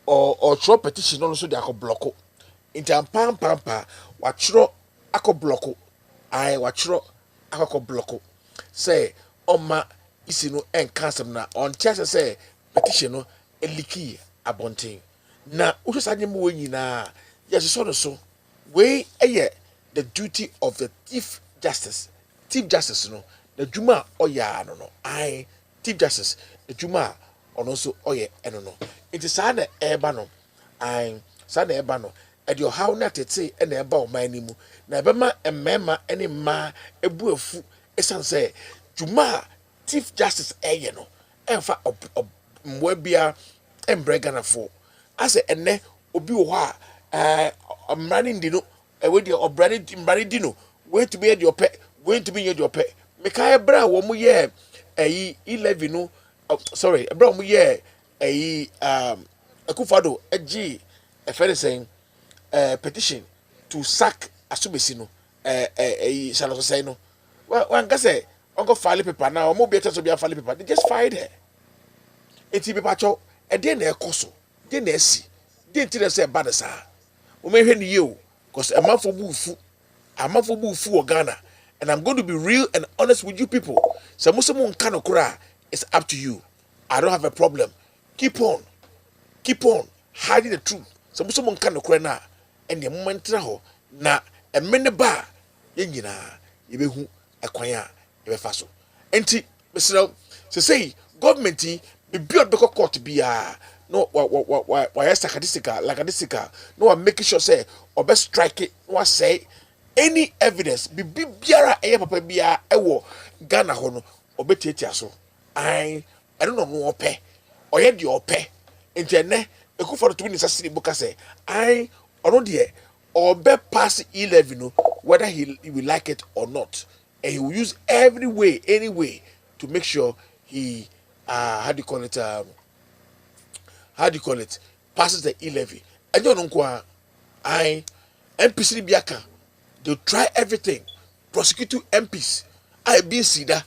or chop petition no so de akọ block nti ampampa wachro akọ block wachro akọ block say oma isi no enkasem na on chase say petition no eliki abonten na wo sa nyem wo nyina yes so we the duty of the chief justice no the juma oya no chief justice the juma ono so oye eno no it is na eba no sa na eba no e de how na tete e na eba o man ni mu na eba ma emema ene ma ebu afu esan say juma chief justice eye no emfa mwa bia embrega na fo ase ene obi wo ha amrani ndi no we de obrani di no we to be your pet going to be your pet meka ebra wo mu ye 11 no sorry ebra mu ye akufado agi a friend saying petition to sack asubesi no shall I say no well one can say uncle file paper now mo be to be a file paper they just fired her enti be pacho e dey na ekoso dey na asi dey ntire say bad sa o me hwe ni ye because amafo bu fu Ghana, and I'm going to be real and honest with you people. So musumu nkano kura, it's up to you. I don't have a problem. Keep on hiding the truth. So musumu nkano kura na, and the moment na a mene ba yenyina yebehu ekwanya yebefaso. Enti Mr. say government be build beko court biya no why statistical no one making sure say or best strike it no say any evidence be biara papa bia ewo Ghana ho no obetiatia so I don't know no ope oye de ope enti ekufo to win sasiri buka say I ono de or be pass 11 no whether he will like it or not, and he will use every way any way to make sure he how do you call it passes the e-levy. And you know MPC biaka they'll try everything, prosecute MPs IBC.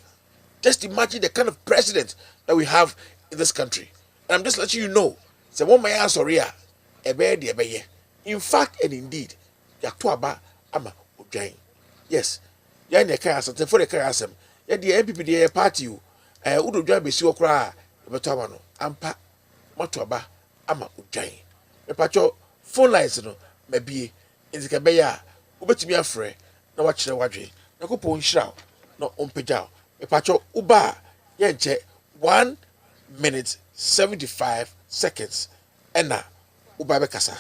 Just imagine the kind of president that we have in this country. And I'm just letting you know, so one my answer here in fact and indeed yaktuaba ama udwain. Yes, ya ne kan asante for the kan asem ya the MPP the party udodwan besi okra beto ama no ampa matuaba ama udwain me pacho phone lines no mabie nzika be ya obetimi afre na wa kire wadwe yakopo nhira no ompegya me pacho uba ye nche 1 minute 75 seconds ena uba be kasa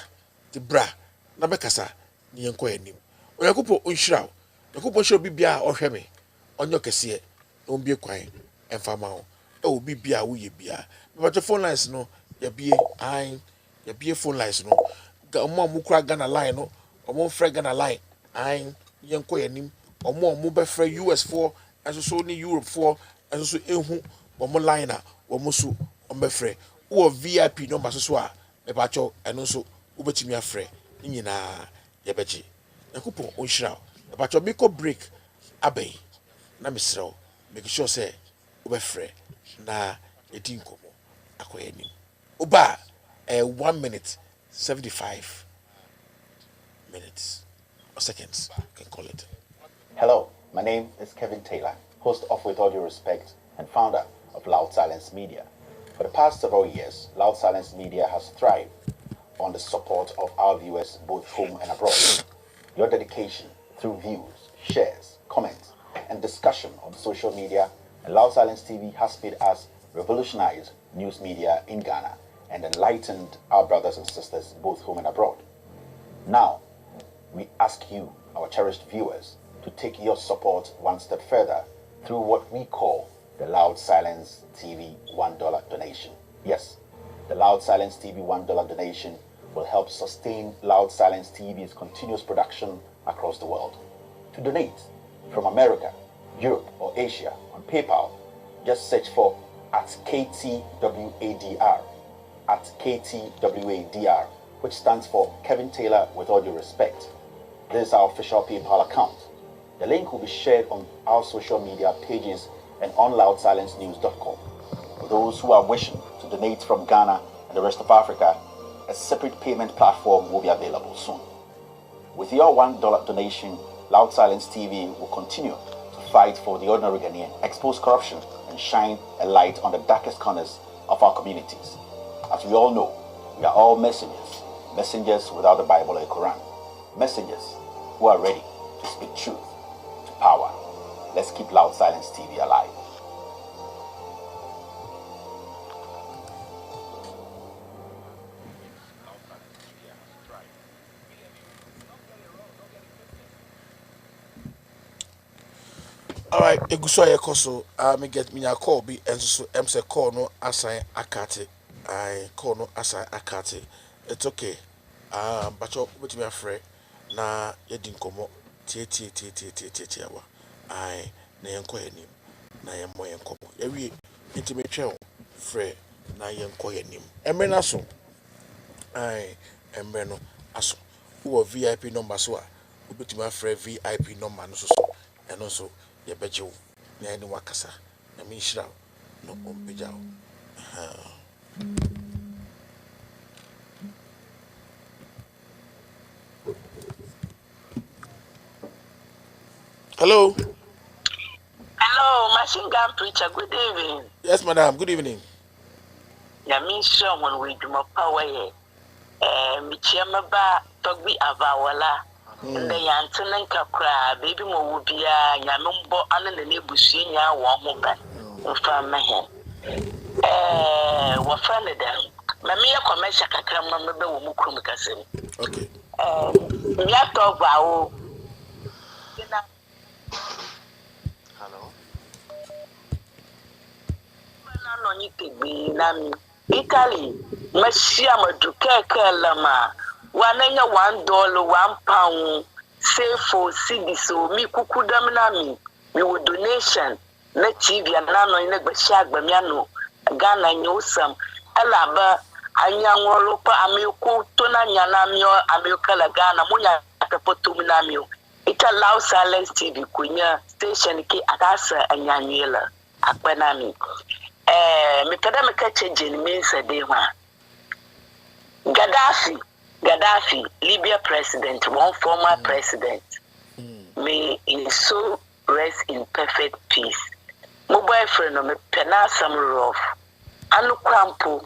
ti bra na be kasa ni enko anim yakopo nhira yakopo nhira bibia ohwe me onyo kese no mbie kwan emfama ho obi bia wo ye bia me pacho phone lines no ya bie phone lines no omo mukura Ghana line no omo frɛ Ghana line yenko yanim omo be frɛ US for so ni Europe for so ehu omo line na omo so omo frɛ wo VIP number so a me pacho eno so ubetimi afrɛ nyina ye beji yakupon onhira me pacho me ko break abey na me srɛ make sure say ubefrɛ na edi nkomo akoyanim uba 1 minute 75 minutes seconds. You can call it. Hello, my name is Kevin Taylor, host of With All Due Respect and founder of Loud Silence Media. For the past several years, Loud Silence Media has thrived on the support of our viewers both home and abroad. Your dedication through views, shares, comments, and discussion on social media and Loud Silence TV has made us revolutionize news media in Ghana and enlightened our brothers and sisters both home and abroad. Now, we ask you, our cherished viewers, to take your support one step further through what we call the Loud Silence TV $1 donation. Yes, the Loud Silence TV $1 donation will help sustain Loud Silence TV's continuous production across the world. To donate from America, Europe, or Asia on PayPal, just search for @KTWADR, @KTWADR, which stands for Kevin Taylor With All Due Respect. This is our official PayPal account. The link will be shared on our social media pages and on loudsilencenews.com. For those who are wishing to donate from Ghana and the rest of Africa, a separate payment platform will be available soon. With your $1 donation, Loud Silence TV will continue to fight for the ordinary Ghanaian, expose corruption, and shine a light on the darkest corners of our communities. As we all know, we are all messengers, messengers without the Bible or Quran, messengers who are ready to speak truth to power. Let's keep Loud Silence TV alive. All right, Eguso Yekoso, me get me a call be and so say call no assign akate. I call no assign akate. It's okay. But you with me afraid na yedin komo tie wa. I na yenko yanim na yemo yenkomo. Yewi intimate twa frɛ na yenko yanim. Emre na so. Ai emre no aso. Wo VIP number so a obetuma frɛ VIP number no so and also ye bejo na any wakasa na me shira no ompejao. Hello. Hello, machine gun preacher. Good evening. Yes, madam. Good evening. Yeah, me sure when we do my power here. Michiama ba togbi avawala. The yantin kakra, baby mo wubia, yamumbo, and the nebusi ya one woman. From my hand. What friend of them? Mamma commercial kakra, mamma, Mukumakasim. Okay. Yato vow. Italy, Mashia Maduka Lama, $1 £1, save for CD, so me Kukudamnami, me would donation, let TV and Nano in a Bashag Bamiano, Ghana Newsome, Alaba, Anyangolopa, Amilko, Tona Yanamio, Amilkala Ghana, Munya Tapotuminamio. It allows Silence TV, Kunya, Station K Atasa and Yanila, Akbanami. Mikadamaka changing means a day one. Gaddafi, Libya president, one former president. May his soul rest in perfect peace. Mobile friend of me penasam rough. Anu crampo.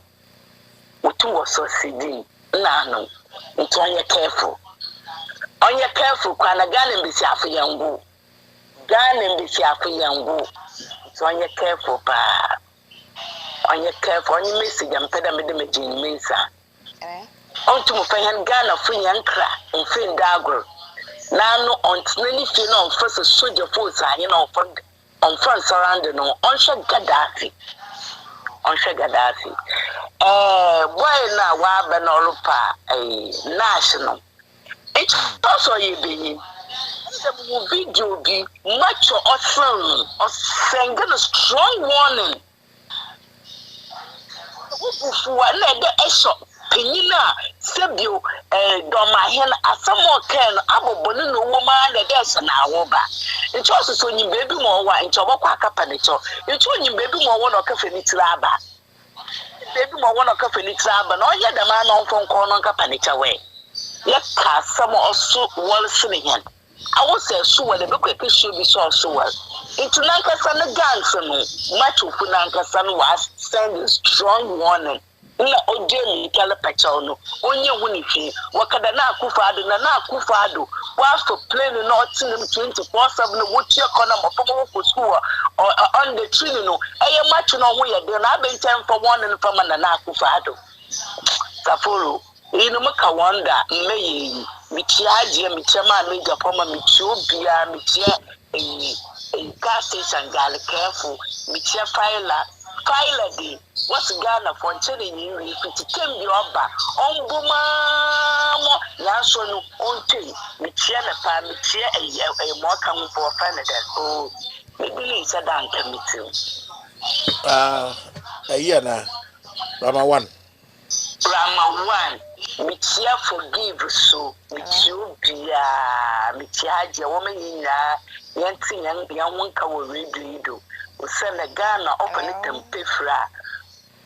Utu was so sidi. Nano. Into on your careful. On your careful, Kwana Ganem be safu yangu. Ganem be safu yangu. So on your careful, pa. On your careful, on your message, I'm pedamid mensa. On to Mufayan Ghana, free and crack, and free dagger. Now, no, on many feel on first a soldier force, on front surrounding on Gaddafi. On Gaddafi. Why now, Wabanolupa, a national? It's also you being. The video be much or film or sending a strong warning. The Esho Penina Sebio Domahin Asamo Ken Abo Bonino woman the desk and our back. It's also so you baby more in Chobaka Panicho. It's when you baby more one or cafe laba. Baby more one or cafe laba, no yet the man on phone call on Capanicha way. Yaka some also wall sinihan. I was say so well the book should be so well. Into Nankasana gangs much of Nankasan was sending strong warning. Na ojeni kala pachono onye wunifi wakada na akufado na akufado was to play no nothing 24/7 wuchi akona mopomo for school on the train no eye match no ho ye de na abentan for one from na akufado Saforo inu maka wonder meyi michiaje michema meja poma michiobia michia gas station gal careful michia Kyla D. What's Ghana for telling you if it can be over? Ombuma, Yansonu, on tea, Michiana, Michia, a more coming for Canada. Oh, maybe it's a down committee. A year now, Rama 1. Rama 1, Michia forgive so, Michio Bia, Michia, woman in Yanti, young one can read do. We send a Ghana open it and pay for.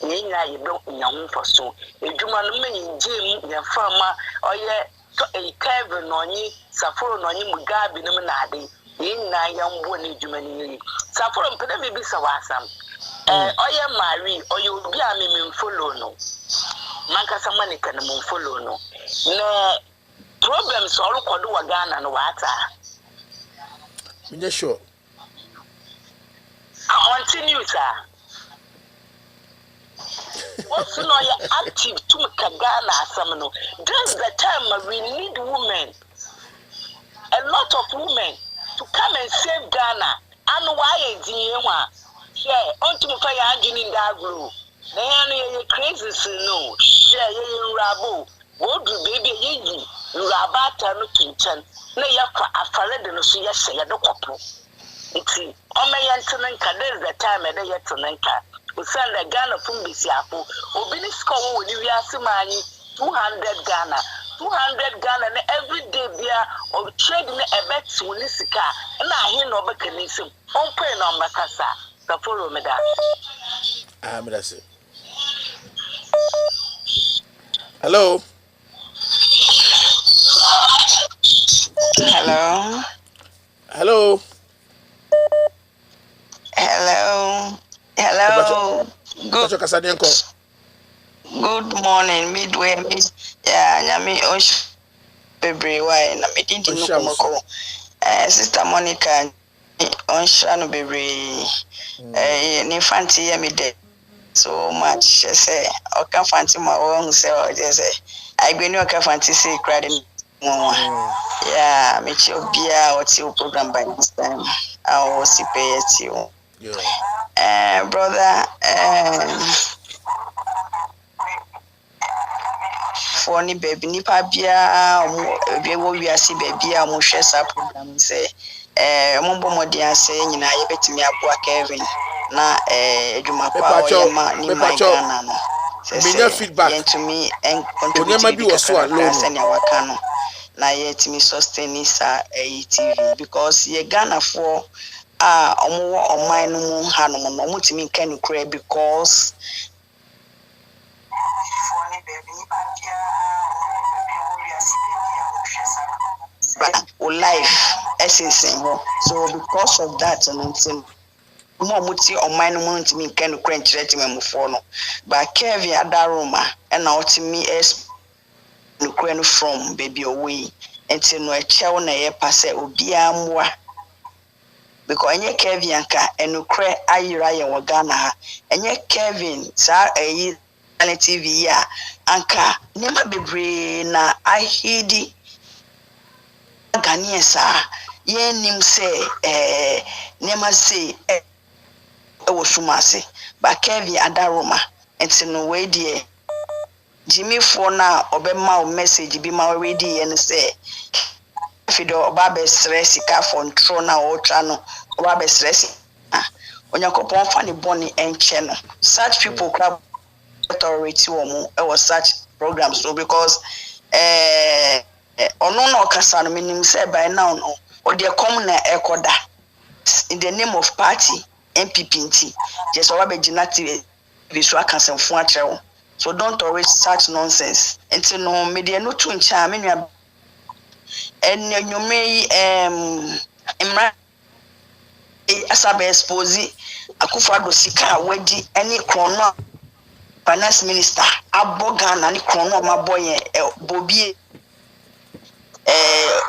Yenya you don't know for so. If you want to make Jim, your farmer, or yet a Kevin on ye, Saforo on you, Mugabe, no Nadi, Yena, young one, you many. Saforo and Pedami be so awesome. Or you marry, or you be a meme follow no. Manka some money can move follow no. No problems all could do a gun and water. Yeah, sure. I continue, sir. What's no active to Kagana Samano? That's the time we need women, a lot of women, to come and save Ghana. And why is Yewa? Yeah, on to fire engine in that group. They are crazy, no. Share you rabu. What do baby ye? Rabata no kitchen. No, ya for a fallen no so yes, say a no couple. It's on my antenna, there's the time and yet to Nanka. We send a Ghana from Bisiapo, Obini score when you are Simani, 200 Ghana, 200 Ghana, and every day beer or trading a bet to Nisika, and I hear no mechanism, open on Macassa, the follow me that. That's it. Hello. Hello. Hello. Hello. Hello. Good morning, midway. Yeah, Yami Osh Baby. Why? Na me didn't know. Sister Monica on Shano Baby. Nifanti Yami de so much. Say, I can't fancy my own self. Just I go no can fancy say crying. Yeah, me chobia what's your program by this time? I will see pay it you. Brother, for any baby, nipa bia, we are see baby, I will share some program. Say, Mumbo Modia saying, you know, I bet me up Kevin. Na, Jumapa, Yama, Nima Ghana. Say, feedback to me and contribute to the send our cano. Na yet me sustain this TV because ye Ghana for. Omo on my no hano no mutimi can cry because life essence so because of that and mo muti on my no mutimi can cry nchireti me mufo no but Kevin Adaroma and na otimi es no cry no from baby away enti no e chew na ye pase obi amwa because any Kevin anka enukre ayira ye wagana any Kevin sa TV ya anka nema bebre na ahidi Ghanaian sa ye nim say nema say e wo sumase ba Kevin Adaroma enti no we die Jimmy for na obema message bi ma we die ne say fido obabe stress ka control na ultra no obabe stress onyakopon fa ne boni enche no such people club authority wo was such programs so because ono no kasa no minim say by now no o de come na ekoda in the name of party MPP nti just obabe ginati visual kansanfo akyerɛ So don't tolerate such nonsense. Until no media no tune charm in your and you may asabe expose Akufo-Addo sika wedi any krono finance minister abogan ni krono maboye bobi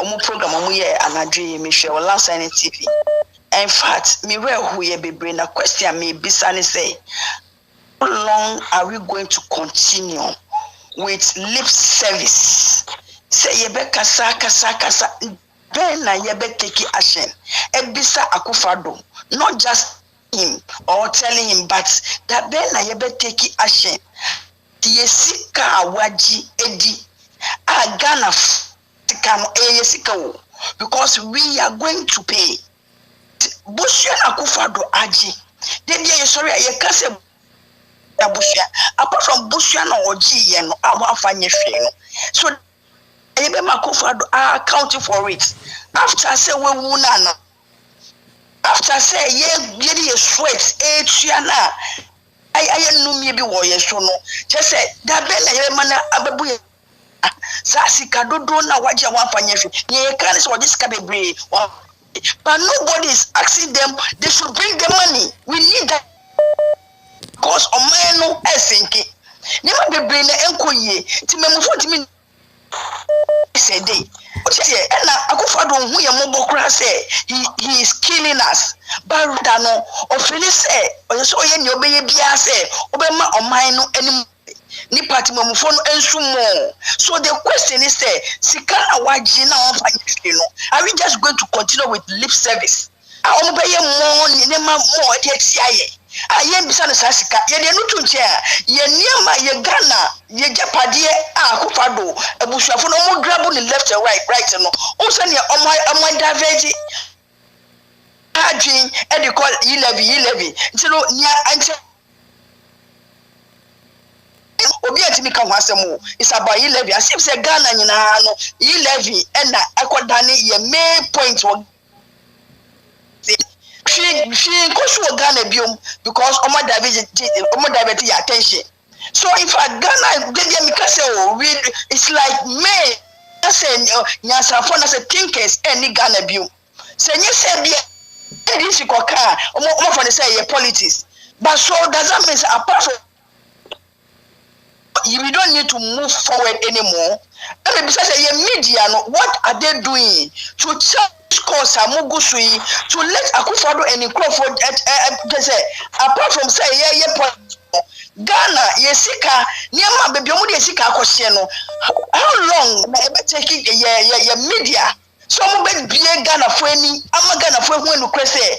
omu program omu ye anadwe me hwe last night TV. In fact, me where who ye be bring a question me bisani say how long are we going to continue with lip service? Say yebe kasa then na yebe take action. Ebisa Akufo-Addo, not just him or telling him, but that then na yebe take action. Yesika waji edi agana tikano yesika wo, because we are going to pay. Bushia Akufo-Addo aji. Then you sorry ye kase Bushia. Apart from Bushia no oji ye no awafanye hwe no. So yebe Akufo-Addo are accounting for it. After say we wuna no. After say ye sweat etua na I numi bi wo ye so no. Just say da be na ye mana ababu ye sasika dodo na waje awafanye hwe. Ye kan say oji sika bebre. But nobody is asking them, they should bring the money. We need that because Omeno Esenki. Never be bring the enkoye. Timemufo timi say day. And Akufo-Addo who ya mobokra say he is killing us. But no ofili say oyeso oye ni obeye bia say obema Omeno any ni party memufo no ensu mo. So the question is say sikana waji na onfa no. Are we just going to continue with lip service? Our obey more the XIA. I am beside the Sassika, ye no to chair, ye near my ye Ghana, ye Japadie, Akufo-Addo, a bushafo no more grab on the left and right, and also near on my diverge. Adjing, and you call ye levy. So near answer. Obi atimi ka ho asemo is about ye levy. As if say Ghana nyina no ye levy and na akwadane ye main point wo she go Ghana biom because omo divert your attention. So if a Ghana dey me say oh it's like me say nyasa for na say thinkers any Ghana biom. Say you say bia this ko ka omo for say ye politics. But so does that mean apart from we don't need to move forward anymore. Let me say media no what are they doing to change course amugusui to let Akufo-Addo and Crawford apart from say Ghana yesika niama baby omo yesika akoshe no how long na ebe take ye media so mo be bie Ghana fo ani ama Ghana fo hu enu kra say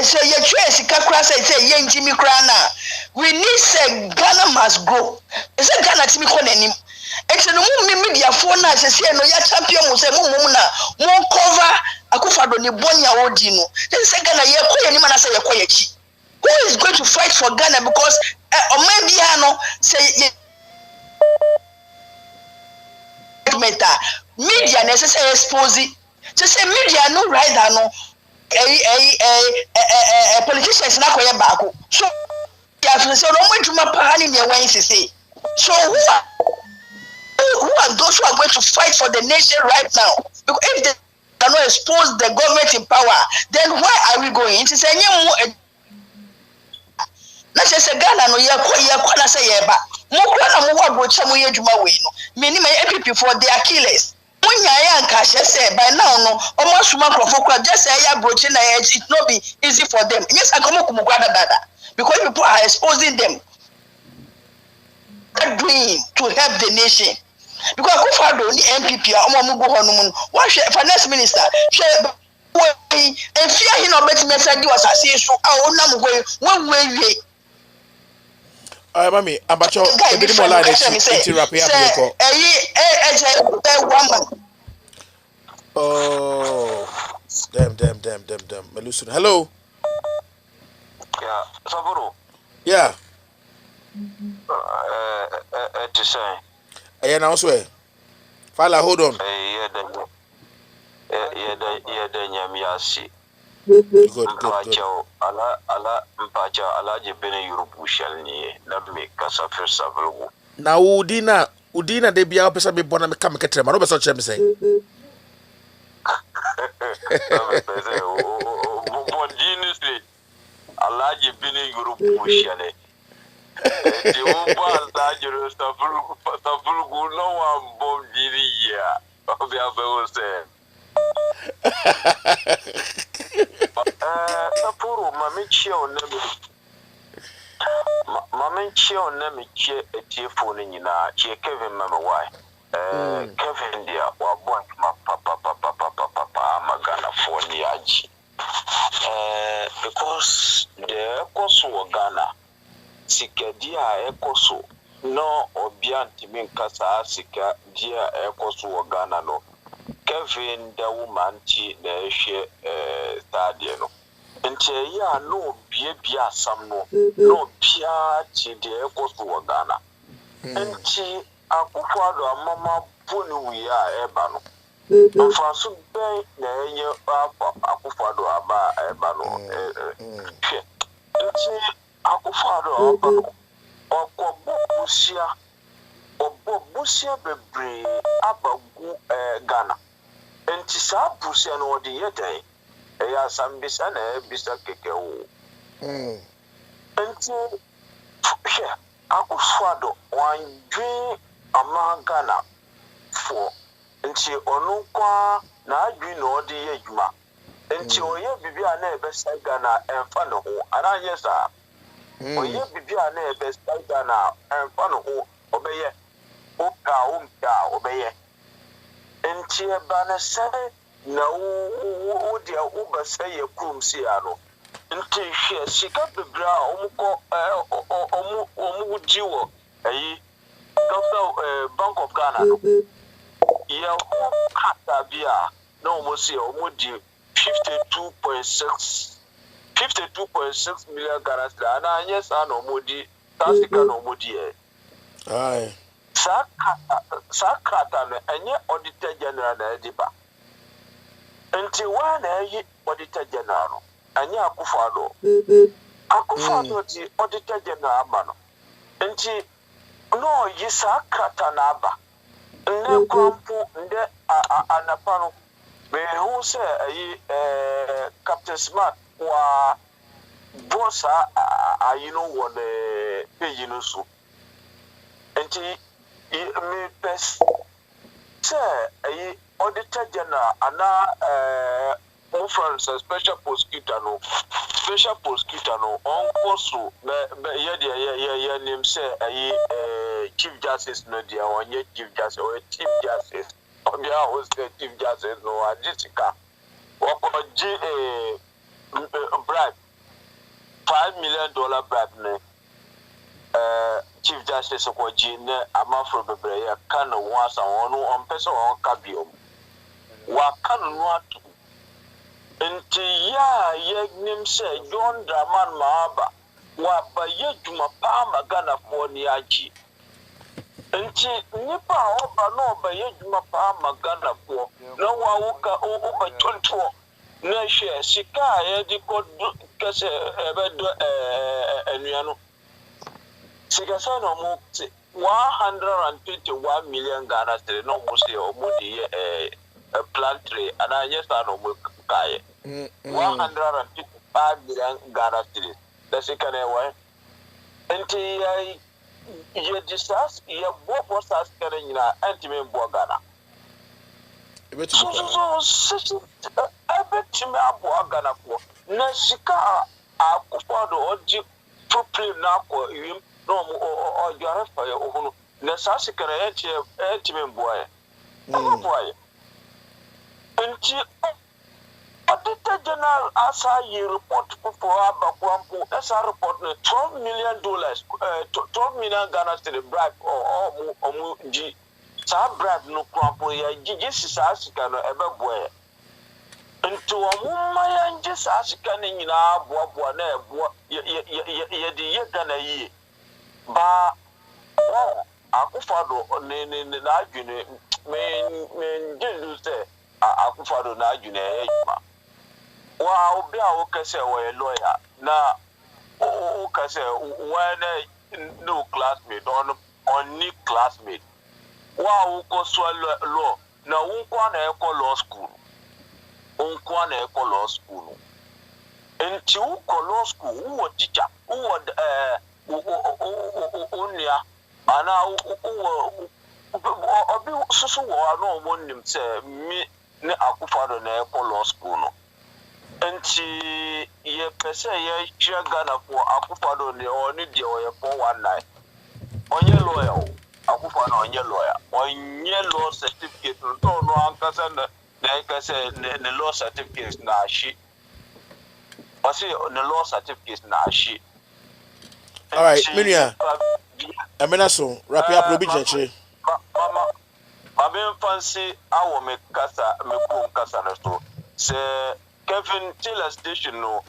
say ye twa sika kra say ye njimi kra na we need say Ghana must grow. Is it Ghana timi ko nanim? It's no media for na say no ya champion mo say mo na mo cover Akufo-Addo ni bonya odi no. Say Ghana ye ko ye ni mana say ye ko ye chi. Who is going to fight for Ghana because Oman no say media necessary expose it. So say media no right no politicians na koye baako. So ya feel say no mo pa ni ne wan say. So who are those who are going to fight for the nation right now? Because if they cannot expose the government in power, then where are we going? It is a na say Ghana no ye na say ye ba mo kra na mo wa brocha mo ye djuma we no me ni my EPP for their killers mo nya ya nka say by now no omo suma crofo kra just say ya brocha na it no be easy for them. Yes akomo kumugwa dada because people are exposing them doing to help the nation because Akufo-Addo ni MPP omo mu go hono mu one finance minister and fear he no bet message was say so onam go when we mami abacho ebidi mo line eti rap ya ko oh damn melusun hello yeah saburo yeah to say now so fala hold on yeah the nyamiasi Mpacho ala mpacho ala jebene Europe ushalni na me kasa first available. Na udina de bia pesa be bona me kam ketre ma no be so chere me say. Bondini say ala jebene Europe ushale. The Uba Lajero Safulugu no one bomb diri ya. Obia say. Sapuru mamichia onemi mamichia onemi chie etie phone nyina chie Kevin mama why Kevin dia wa boy ma papa magana phone yaji because the koso Ghana sika dia ekoso no obia ntimi nkasa sika dia ekoso Ghana no Kevin da woman ti na ehwe stadium no nti ya no bia asam no no bia ti de ekoso Ghana nti akufo amama bonu wi a eba no mfaso ben na enye akufo aba eba no nti akufo aba no obobusia bebre abagu Ghana nti saa busia no odi yeden ya sambisa na bisa kekewo nti akufo wanjwe ama Ghana fo nti onu kwa na adwi na odi ye adwuma nti oye bibia na ebesa Ghana emfa no ho aranye saa oye bibia na ebesa Ghana emfa no ho obeye umka obeye nti eba na se na wo dia ubasa ye kum si ano nti hwe sika bibra omu jiwo ayi Govt Bank of Ghana no ya kata bia na omu si omu di 52.6 million Ghana cedis na yes na omu di tasika na omu di Aye. Sakata no enye auditor general na ediba nti wa na eyi auditor general no enye akufado di auditor general aba no nti no yi sakata na aba nne kwampo nde anapa no me hu se eyi Captain Smart wa bossa ayino wo ne peyi no so nti me pes say a auditor general ana conference special prosecutor no on koso ye name say chief justice no dia onye chief justice obia host chief justice no ajitika okoji bribe $5 million bribe ne Chief Justice Okwaji ne amafro bebre ya kana wasa wonu ompese won kabiom wa kana no atu nti ya yegnim se John Draman Mahaba wa ba yeduma pa magana fo ni aji nti nipa oba no ba yeduma pa magana fo na wa wuka oba tonto na hwe sika ya di ko kese ebedo enuano Sigasa no mo 121 million Ghana cedis no mo se o mo di plantry ana yesa no mo kaye 155 million Ghana cedis da sikane wa enti ye disas ye bo sas kare nyina enti me bo Ghana so ebetime abo Ghana ko na sika akufado oji problem na ko yim no o jare fa ye ohunu na sasi kare enti me boye boye enti auditor general asa ye report for abakwampo asa report no $12 million $12 million Ghana cedis bribe omu di sa bribe no kwampo ya gigi sasa no ebe boye nti omu mayanje sasa kan nyina boa na ebo ye di ye Ghana yi ba akufado ne na adwene me ndu se akufado na adwene ejuma wa obi a wo kase wo lawyer na o kase when no classmate on ni classmate wa wo ko so law na wo kwa na e law school on na e law school enti wo law school wo teacher wo onia ana wo obi susu wo ano mo nim se mi ne akufado na e law school no enti ye pese ye hia Ghana for akufado ne oni de o ye 419 onye lawyer akufado onye lawyer onye law certificate no ankasa na kase ne law certificate na shi wasi ne law certificate na shi. All right, Minia. Amena so wrap up Robi Jenche. Mama fancy awo me kasa me ko kasa na so se Kevin Taylor station no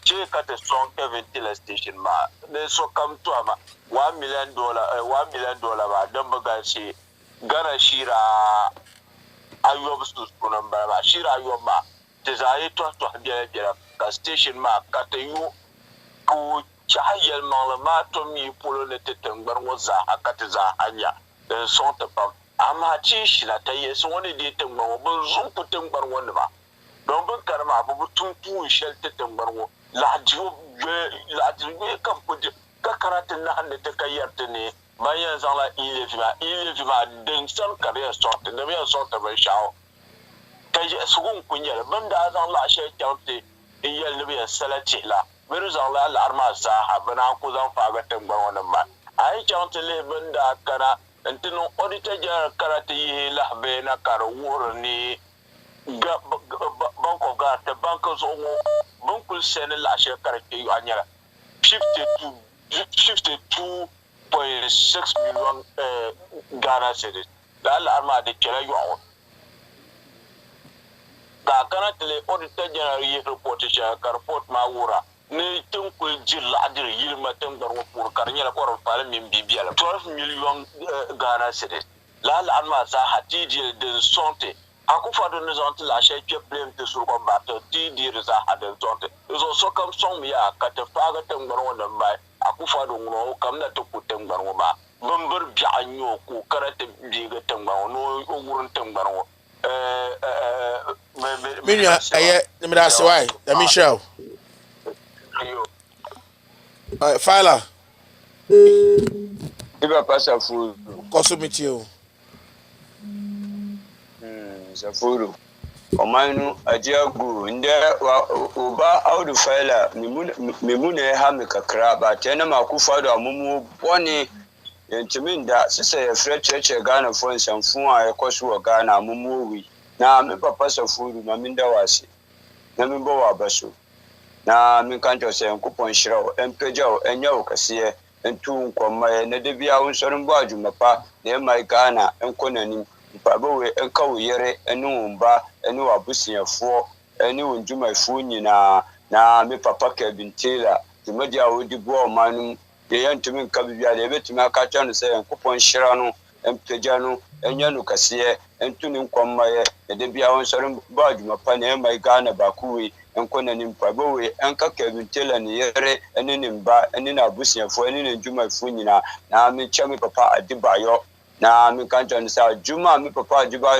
check at a strong Kevin Taylor station ma they so come to ama $1 million ba don buga shi gara shira ayob su kunan ba shira ayob ma te zai to dia ka station ma ka te yu ko chayel ma to mi polo ne te tangbar wo za akate za anya den son te pam ama chi shira ta yeso woni de tangbar wo bun zun ku tangbar wo ne ba don bin karma abu tun shel te tangbar wo la jiwo kan kuje ka karatin na hande ta kayyarta ne bayan zan la ile ma den san kare sorte ne biyan sorte ba shawo kai sugun kunyar banda zan la she kyauti iyal ne biyan salati la biru zan la arma za habana ku zan faga tangbar wannan ma ai kyauti le banda kana antino auditor general karate yi la be na karo ni bank of Ghana the bankers bankul sene la she karake yu anyara 52.6 million Ghana cedis la arma de kera yu awon ga kana tele auditor general yi report she ka report ma wura ne tun ko jilla adir yilma tan dar wo pour karnya ko ro pale min bibiala 12 million Ghana cedis la arma za hatiji de santé akufado ne zonte la che plem te sur combattre ti dire za hadel zonte zo so kam som ya ka te faga te ngoro wona mai akufado ngoro kam na to ku te ngoro ba bambar bi anyo ku karate bi ga te ngoro no ogurun te ngoro Minia aye me da se why da mi show Fala Iba pasa full Kosumitio Safuru Omanu Ajiagu nde uba audu faila mimune ha mikakra ba tena makufado amumu boni yentiminda sisa ya frecheche Ghana for nsamfu a ekoso Ghana amumu wi na me papa Safuru na minda wasi na mimbo wa baso na minkanto se nkupon shirawo empejawo enyawo kase entu nkomma na debia wonsorin bo adwumapa na mai Ghana enkonani mpabowe enkawo yere enu mba enu abusiafo enu ndwumafo nyina na me papa Kevin Taylor timadi awodi bo omanum de yantumi nka bibia de betumi akacha no se nkopon hyira no empeja no enya no kase entuni nkommaye de bia wonsorin bo adwumapa na mai Ghana bakuwe enkonani mpabowe enka Kevin Taylor ne yere enu ne mba enu na abusiafo enu ndwumafo nyina na me chame papa Adibayo na mi kanto ni sa juma mi papa juba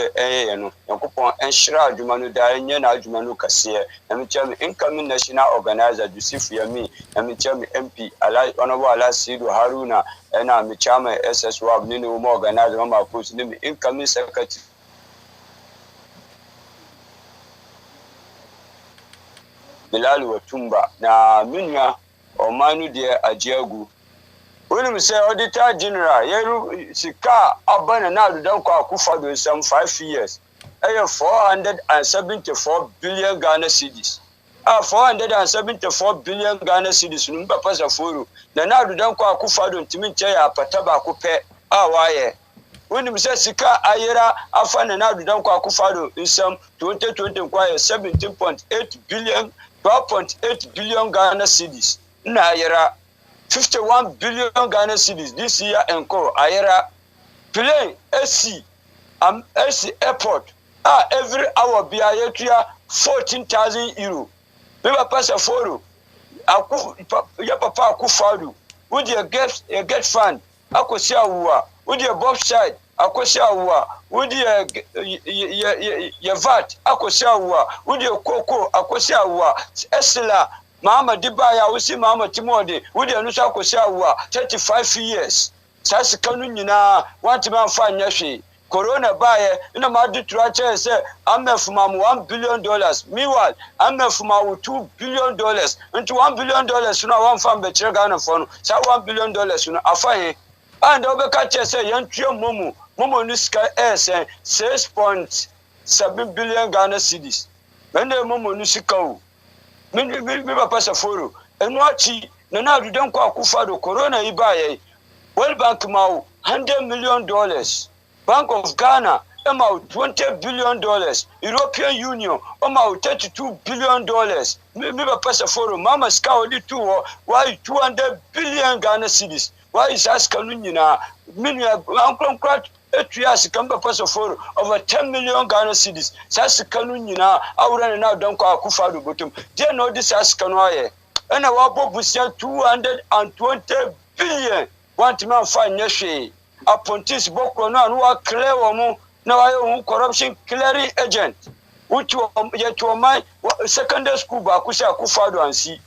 no yakupon enhira juma no da enye na juma no kase na mi chami incoming national organizer Yusuf Yami na mi chami MP ala honorable ala Sido Haruna na mi chama SSW ni no mo organizer ma ko ni mi incoming secretary Bilal Watumba na minwa omanu de ajiagu When say Auditor General, Yeru Sika Abana now don't call Kufado in some 5 years. I have 474 billion Ghana cedis. 474 billion Ghana cedis, Numba Pasafuru. The now don't call Kufado to me, Pataba Kupe. Why? When you say Sika Ayera, Afan now don't call Kufado in some 2020 inquire 17.8 billion, 12.8 billion Ghana cedis. Nayera. 51 billion Ghana cedis this year encore ayera plane AC AC airport every hour be ayetua 14,000 euro. Me papa Saforo, ya papa Akufadu, would you get fund? Akosi awuwa, would you bob side? Akosi awuwa, would you VAT? Akosi awuwa, would you Koko? Akosi awuwa, Esila, Mama Dibaya, we see Mama Timodi, would you Nusa Akosi awuwa, 35 years. Sasi kanu nyina, want man find yashi. Corona buy na madu trache say I'm from $1 billion. Meanwhile, I'm from $2 billion. Into $1 billion, you know, one farm be Ghana for no. So $1 billion, you know, afai. And over catch say yantrio momo. Momo nuska say 6.7 billion Ghana cedis. When the momo nusika me papa Saforo. And wachi na do don kwa Akufado corona ibaye. World Bank mau $100 million. Bank of Ghana, about $20 billion. European Union, about $32 billion. Me papa Saforo, Mama Ska only two, why 200 billion Ghana cedis? Why is Askalunina? Uncle Crat, 8 years, come papa Saforo, over 10 million Ghana cedis. Saskalunina, I would run out, don't call Kufadu bottom. Dear no, this Askanoye. And I was 220 billion. Want man find Neshe. Appointees Boko no who are clear woman now corruption clearing agent. Which yet to my secondary school Bakusha Kufado and see.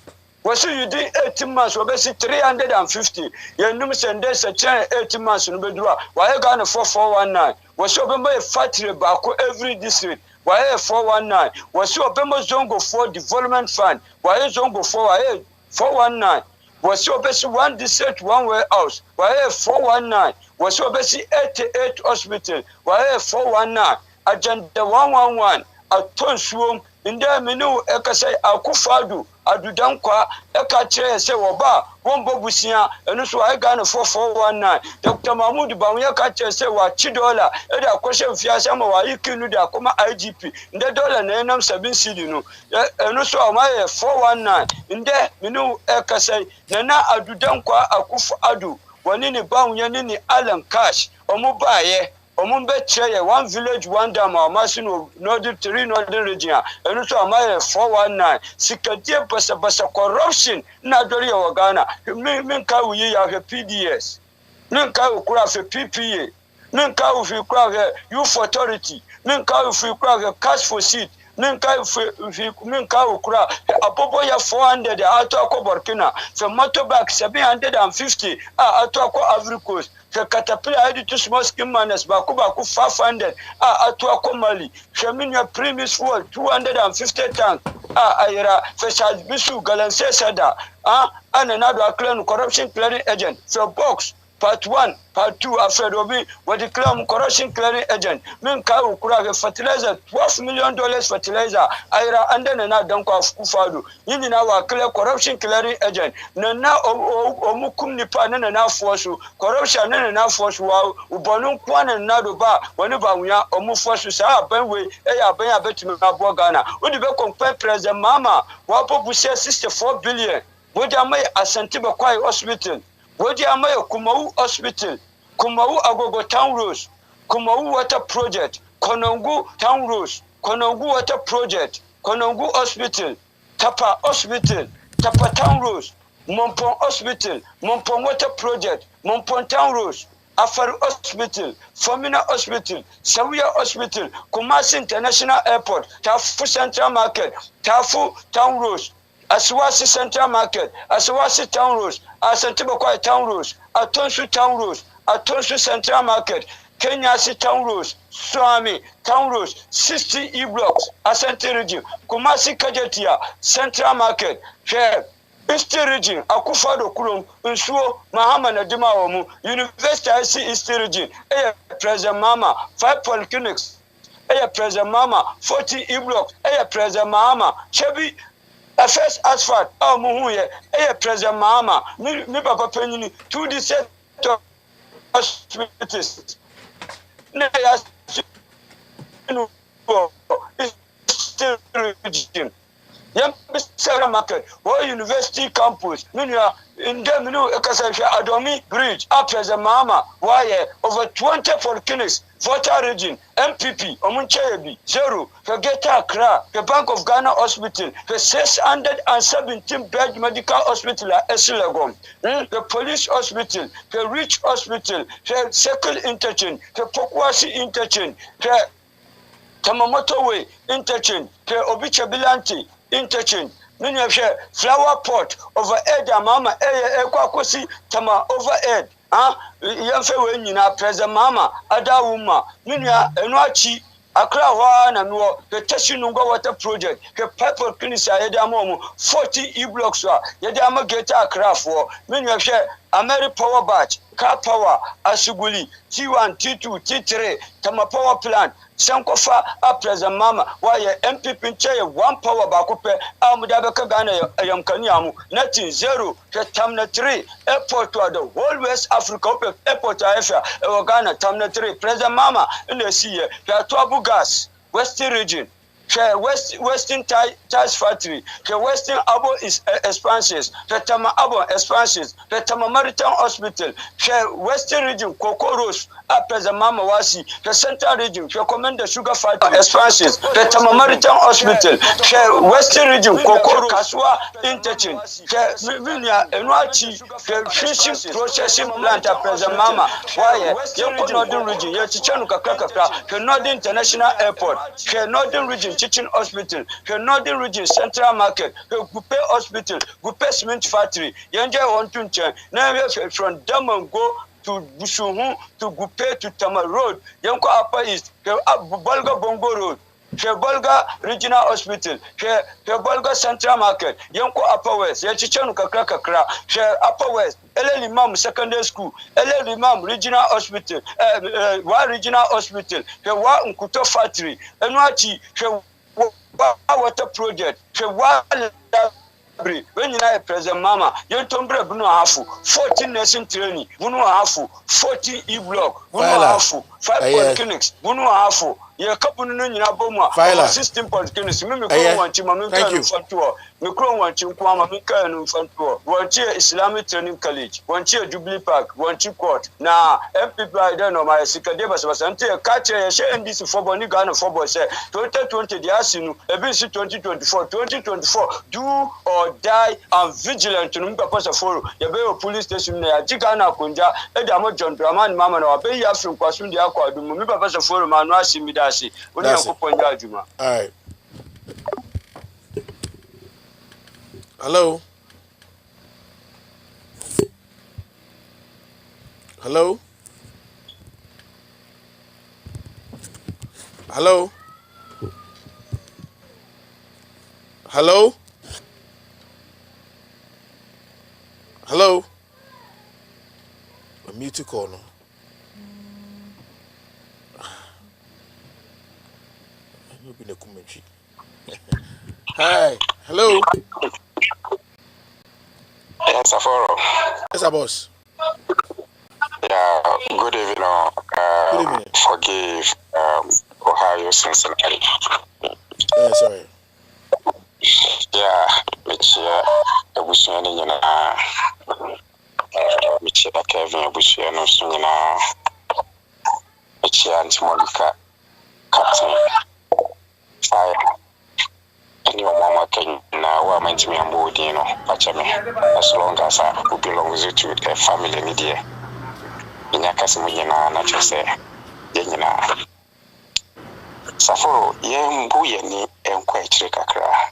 Was you did 18 months or basically 350. Your numbers and there's a 18 months in Bedua. Why you gonna 4419? Was you remember a factory Baku every district? Why 419? Was you remember Zongo 4 development fund? Why Zongo 419? Was your best one district, one warehouse? Why 419? Was your best 88 hospital? Why 419? Agenda 111. A ton swum in there menu ekasai Akufadu. Adudankwa ekache se woba wombo busia enu so ai Ghana 4419 Dr. Mahmoud Bawuya kache se wa $1 e da kwose mfiasa ma wa ikinu da kuma IGP nde dollar na enam 7 cedi no enu so amaye 419 nde minu ekasai na adudankwa Akufu adu wani ni Bawuya ni Alan Cash omubaye Omumbetche, one village, one dam, or Masino, Northern 3 Northern region, and also a mile 419. Sikatia Basa corruption, not Doria Ghana. Minka we have PDS. Minka will craft a PPA. Minka if you craft a youth authority. Minka if you craft a cash for seat. Minka will craft a Popoya 400, the Atako Burkina, the motorbike 750, Atako Ivory Coast. The caterpillar had to small skin manners, Bakubaku 500, Atuako Mali, Shaminia previous world 250 tanks, Ira, Fesad Bisu, Galanse Sada, and another clan corruption clearing agent. So box. Part 1, Part 2, after Obi, what the claim corruption clearing agent. Minka Ukura fertilizer, $12 million fertilizer, Ira, and then another dunk of Kufadu. You know our clear corruption clearing agent. Nana Omukum Nipan and enough force, corruption and enough force, while Ubonum Kwan and Nadoba, whenever we are Omufosu, Benway, Aya Betima Bogana. Would you compare President Mama, Wapo 64 billion? Would you make a Santiba Kwai Hospital? Wodi amayo Kumau Hospital, Kumau Agogo Town Rose, Kumau Water Project, Konongu Town Rose, Konongu Water Project, Konongu Hospital, Tapa Hospital, Tapa Town Rose, Mompon Hospital, Mompon Water Project, Mompon Town Rose, Afaru Hospital, Famina Hospital, Sawia Hospital, Kumasi International Airport, Tafu Central Market, Tafu Town Rose, Aswasi Central Market, Aswasi Town Rose, Asantibokwa Town Rose, Atonsu Town Rose, Atonsu Central Market, Kenyasi Town Rose, Swami Town Rose, 60 E-blocks, Asante Region, Kumasi Kajetia, Central Market, Share, Eastern Region, Akufado Kurum, Unsuo, Mahama Nadima Omu, University IC Eastern Region, President Mama, 5 polyclinics, President Mama, 40 E-blocks, President Mama, Chebi, a first asphalt, Muhuye, President Mama, me Papa Penny, 2 decent hospitals. Yam Sarah Market, or University Campus, Minia, in Deminu, Ekasasha Adomi Bridge, up as a mama, why over 20 volcanoes, Volta region, MPP, Omunchebi, 0, Forget Accra, the Bank of Ghana Hospital, the 617 bed medical hospital at Esilagom, the police hospital, the Rich Hospital, the Circle Interchange, the Pokwasi Interchange, the Tamamoto Way Interchange, the Obicha Bilanti Interchange. Many of flower pot over head, mama, Ekwakosi, Tama over head. Yamfe when you na present mama, Ada Wuma, Minia, Enwachi, Accra, and the Tessinunga Water Project, the Piper Kinisa Yedamom, 40 E blocks, Yedama Geta Accra for, many of Ameri Power Batch, Car Power, Asuguli, T1, T2, T3, Tama Power Plant, Sankofa, present mama, why MPP chair 1 power bakupe, Amudabaka Ghana, Yamkaniamu, nothing 0, Tamna 3, airport to the whole West Africa, airport to Africa, Ghana, Tamna 3, present mama, in the sea, Tuabu Gas, Western region. Western Tiles Factory, the Western Abo is expansions, the Tama Abo expansions, the Tama Maritime Hospital, the Western region, Cocoa Rose, Present Mama Wasi, the Central region, the Commander Sugar Factory expansions, the Tama Maritime Hospital, the Western region, Cocoa Kaswa Interchange, the Vinia Enwachi, the fishing processing plant at Present Mama, why the Northern region, Yachichanuka Kakaka, the Northern International Airport, the Northern region. Teaching Hospital, the Northern Region Central Market, the Gupe Hospital, Gupe Cement Factory, Yanja Wantuncha, now from Daman go to Busuhu, to Gupe to Tama Road, Yanko Upper East, the Bolga Bongo Road, the Bolga Regional Hospital, the Bolga Central Market, Yanko Upper West, Yachichanu Kakra, the Upper West, Ele Limam Secondary School, Ele Limam Regional Hospital, Wa Regional Hospital, the Wa Nkuto Factory, Enwachi, the Water Project, the Wa when you know present mama, you don't bring Bruno Hafu, 14 nursing training, Bruno Hafu, 40 E block, Bruno Hafu, 5 polyclinics, Bruno Hafu, you couple in Yaboma, system polyclinics, Mimiko one Chimamika in front tour, Mikro one Chimquama Mika in front tour, one cheer Islamic Training College, one cheer Jubilee Park, one cheer court. Now, MP I don't know my Sikadebas was until a catcher, and this for Bonnie Ghana for boys, 2020, the Asinu, ABC 2024, do or die and vigilant to Numpa Pasaforo, Yabeo police station, Jigana Kunja, Edamo John Draman, Mamma, or Bay from Kwasun, the Aqua, Mumipa Pasaforo, Manuasi Midasi, when you are Juma. All right. Hello? Hello? Hello? Hello? Hello? A mute call. Hi. Hello? Yes, Aforo. Yes, boss. Yeah, good evening. Good evening. Forgive Ohio Cincinnati. Yeah, sorry. Yeah, which was which Kevin Bush and Sunina, which Monica Captain Fire. Your mama can now meant to me and Bodino, as long as I who belongs to a family media. In a Casimina, not just say, Yenina. Saforo, yen buyeni and quite trickakra.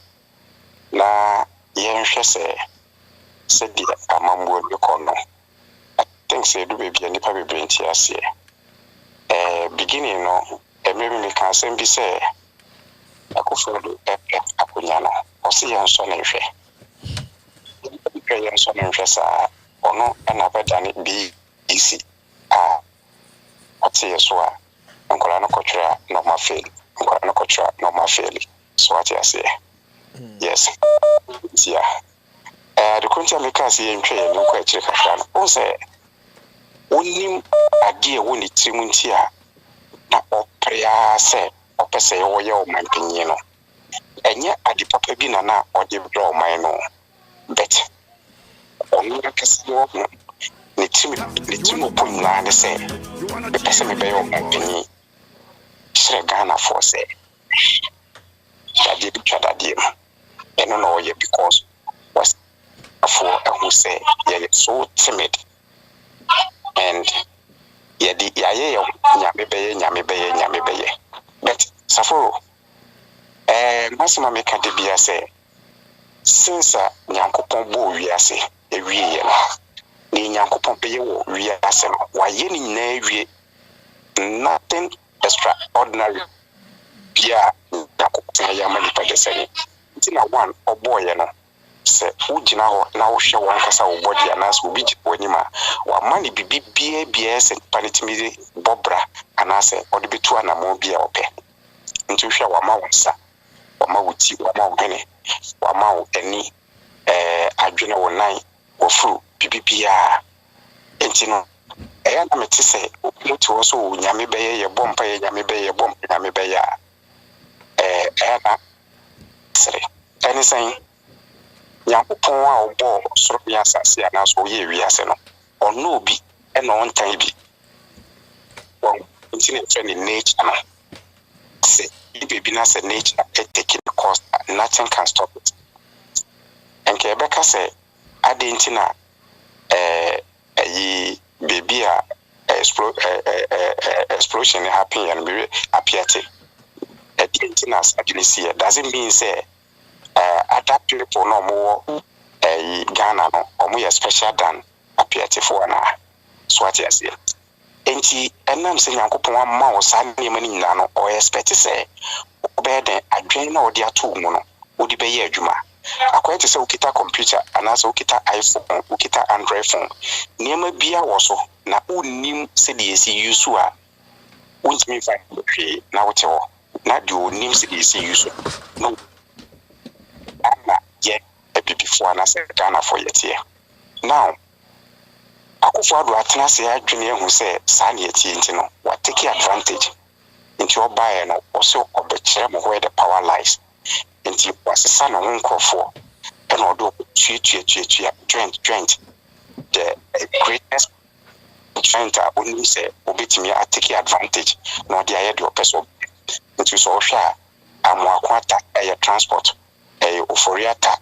Na yen shese, said the Amambo Yokono. I think say do baby and nipa be here. Beginning no, maybe me can send be say. Akufuru akunyano osi yanso na nhwe yanso na nhwe sa ono na bedane bi isi ati yeso a nkola no kotwera no ma fail nkola no kotwera no ma fail so ati ase yes yeah the kunta me kan se nhwe no kwa chire kakra no o se onim ade e woni trimunti a na oprea se opese wo ye o mampinye no Enya adi papa bi na na odi draw man no bet onu akasi wo no ne tim opon na ne se the person me be yo company sire Ghana for say that dey twada no eno no ye because was for who say ye so timid and ye di ye nyame beye but saforo masima me ka de bia say since nyankopon bo wiase ewie no ni nyankopon beye wo wiase no wa ye ni na ewie nothing extraordinary bia nyankopon ya mani pa de say tina one oboye no se ugina ho na wo hwe won kasa wo body anas obi onima wa mani bibi bia se panitimi bobra anase odi betu anamo bia ope nti hwe wa ma wonsa wa ma wuti wa ma wene wa ma eni adwene wo nan wo fru bibi bia enti no eya na meti se muti wo so nyame beye ye bompa ye nyame beye nyame beye eya na sere eni sen nyankopon a obo soro bi asase ana so ye wiase no ono obi e no ntan bi won nti ne trend nature no say baby na say nature taking the cost nothing can stop it and Quebec say adentina baby explosion happen and be appeared adentina agency doesn't mean say other people no more Ghana no or special than appeared for na so what you say enti enam se nyankopon amma wo sa nema ni nyina no o expect say obeden adwen na odi ato mu no odi be ye adwuma akwete se ukita computer anase ukita iPhone ukita Android phone nema bia wo so na unnim se de esi use a untimi fa hwe na wote wo na de onnim se de esi use no ana ye before anase Ghana for yet here now akufo atena se adwene ehu se saa ne eti enti no what take advantage into your buyer no also obekere mo where the power lies enti wasesa no nkrofo and odo joint the greatest joint only say obetimi take advantage no dey aye the person into so hwa amwakwata transport oforiata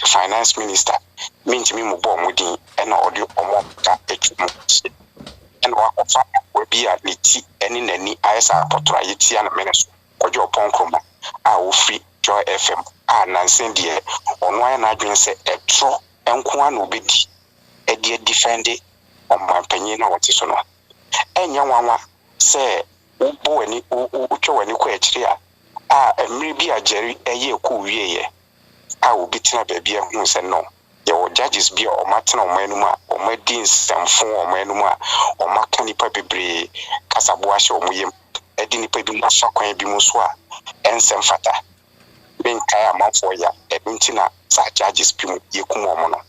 finance minister minti mi mo bo modin e na odi omo ka etumu e na wakofa we bia leti eni nani ayesa potro ayeti ana meneso kojo ponkroma a wo free Joy FM a nansen de ono ay na adwen se etro enko ana obedi e de defend omampanyin na wote so no enya nwanwa se wo ani wo twani ko akiri a emri bi ageri eye ko wieye a obi tina baabi ehun se no ye wo judges bi o matena o manum a o madi nsamfo o manum a o maka nipa bebre kasabo ahye o moyem edi nipa bi mo fa kwan bi mo so a ensem fata ben kai amanfo ya ebintina sa judges bi mo yekum o mo no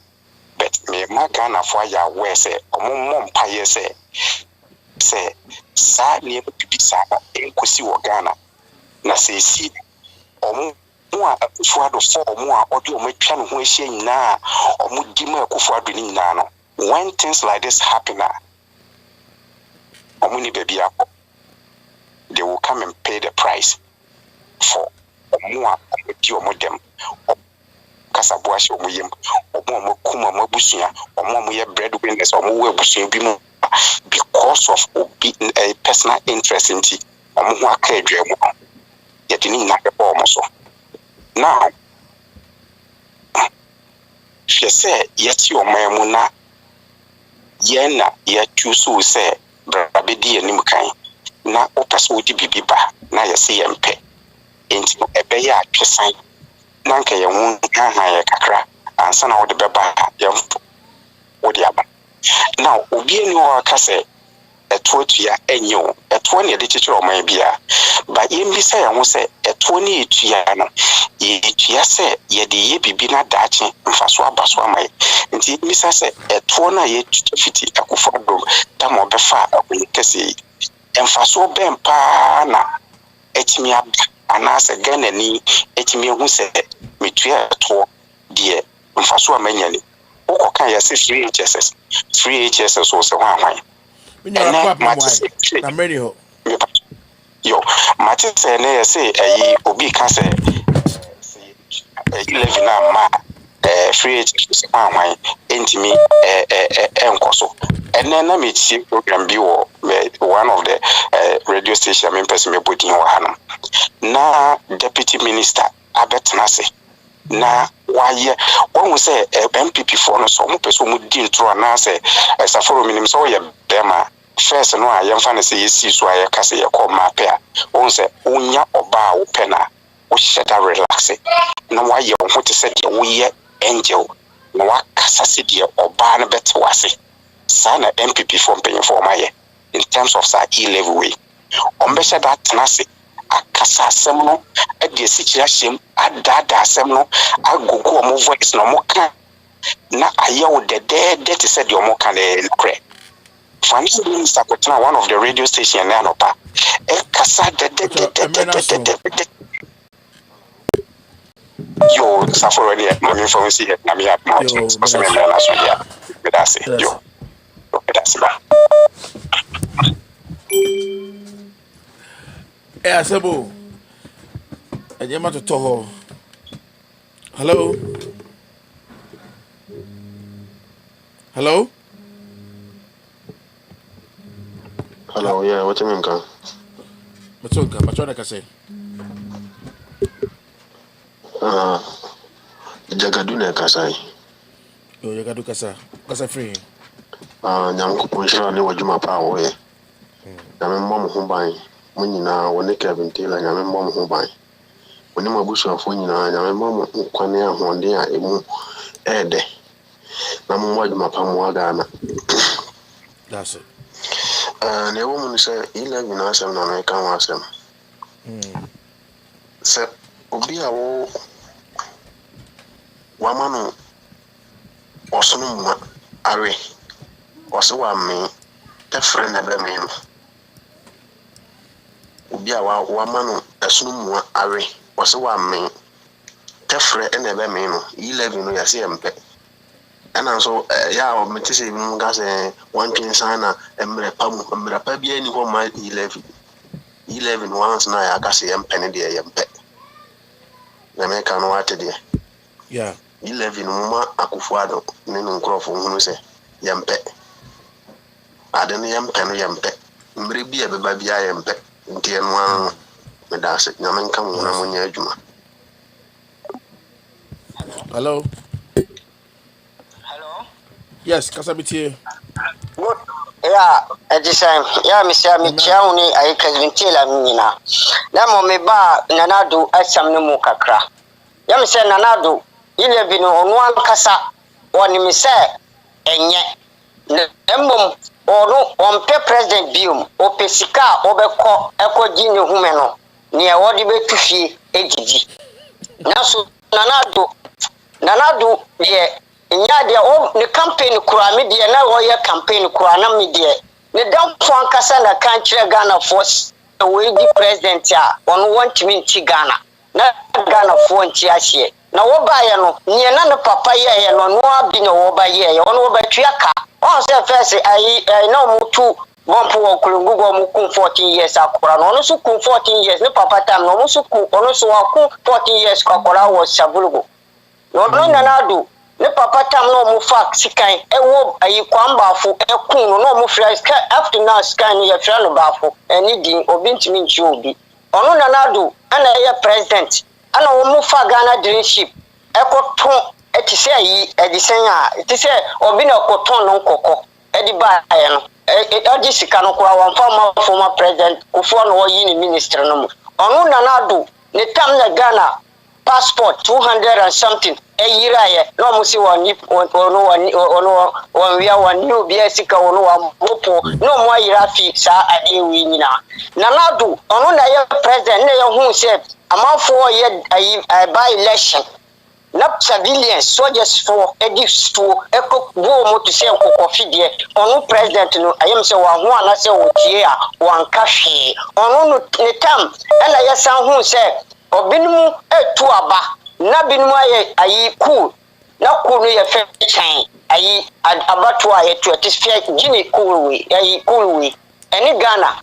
but me magana fo ya we se o mo mpa ye se sa ne bi sa enkosi wo Ghana na se si omu a akufuado for omu a odi omu atwa no ho ahia nyina omu dima akufuado ni nyina no when things like this happen omu ni baby akọ they will come and pay the price for omu a odi omu dem kasabo ahye omu yem omu kuma omu busua omu ye breadwinners omu we busua bi mu because of a personal interest inti omu ho aka adwa mu yetini na bebo omu so now she say yeti omamu na ye na ye tusu se brabedi anim kan na opese odi bibiba na ye se yempe enti ebe ya atwesan na nka ye hu ha ye kakra ansa na wode beba yempo wode aba now obi eni o aka se eto tua enyo eto ne de chichiro oman bia ba yembi se ye hu se eto ne etua no etua se ye de ye bibi na daache mfaso abaso amai nti misa se eto na ye fiti akufodom tam obefa akukese mfaso bempa na etimi aba ana se Ghana ni etimi metimi ehu se metua to de mfaso amanyane wo kan ya se free HSS so se hwan na many ho yo mate se na ya se ayi obi ka se 11 na ma free HSS hwan entimi enkoso ene na metie program bi wo one of the radio station me person me bodin wa hanum na deputy minister abetna se na waye won say MPP for no so mo person mo di ntro na say saforo minim so ye bema first no aye mfa na say yesi so aye ka say ye call mape a won say onya oba wo pena wo sheta relax na waye won ho te say de wo ye angel na wakasa se de oba na bete wase sana MPP for penye for maye in terms of sa E-level way ombesha that tenase akasa asem no e de sikira hyem adada asem no agogo omo voice no mo ka na aye wo de te said de omo ka na kre finance minister kwetna one of the radio station na no pa e kasa de yo saforo ni mo information here na me have not so me na so dia that's it yo that's ba Asebo. Ejema to toho. Hello. Hello. Hello, yeah, what you mean, ka? Macho na kase. Jagadu na kasai. Yo, jagadu kasa. Kasa free. Nyam ko ponshira ne wajuma pa wo ye. Na mom ho ban. Mo nyina woni Kevin Taylor nyame mom ho ban. Woni mabusuafo nyina nyame mom kwane ahonde a emu ede. Na mo wajuma pa mo Ghana. That's it. Ne wo mun say 11 asem na me kan wasem. Se obi a wo wamano osunu ma awe oso wa me tefre na be me no obi a wamano esunu mu awe oso wa me tefre na be me no 11 no ya se empe ana so ya o metise bi mu ga se one twin sana emre pa bi ani ho ma 11 once na ya ga se empe ne de empe na me kan wate de yeah 11 muma akufuado ne nkrofo hunu se yempe ade ne yempe no yempe mbre bi e beba bia yempe ntie no an me da se nyame nka mu na munya adwuma. Hello. Yes, Kasabitie. Good. Yeah, Edison. Yeah, Mr. Michauni, I can tell Mina. Namo me ba nanadu asam no mu kakra. Ya Mr. Nanadu, 11 no one kasa woni mi se enye. Embom onu ompe president biom opesika obekọ ekogi ne hume no ne e wodi betufie ejiji. Naso Nanadu ye nya de o ne campaign kura me de na wo ye campaign kura na me de ne damfo ankasa na kan kire Ghana force we di president a on want me nti Ghana na Ghana fo nti ahye na wo ba ye no nye na ne papa ye no no abi na wo ba ye on wo ba tuaka on say first ai na mo tu bompo wo kulungu go mo kun 14 years akora no so kun 14 years ne papa tam no mo so kun ono so wa kun 14 years akora wo sabulugo no Nanadu ne papa tam no mo fa sikan ewo ayi kwambafo ekun no mo fra sky after now sky no ye fra no bafo eni din obi ntimi nchi obi ono Nanadu ana ye president ana wo mo fa Ghana dreamship ekoton etise ayi edisen a etise obi na koton no nkokọ edi ba aye no edi sika no kwa wan former president Kufuor no yi ni minister no mo ono Nanadu ne tam na Ghana passport 200 and something eyiraye no mo si woni wia woni obi asika wono wa mopo no mo ayira fi sa ade wi nyina Nanadu ono na ye president na ye hu se amafo ye by election na civilians soldiers for edifo eko wo mo to se nkoko fidie ono president no ayem se wa ho ana se wo tie a wanka hwe ono no ne tam na ye san hu se Obinmu etu aba na binmu ayi cool na cool no ye fe chan ayi abatu ayi to atisfia gini cool we ayi cool we eni Ghana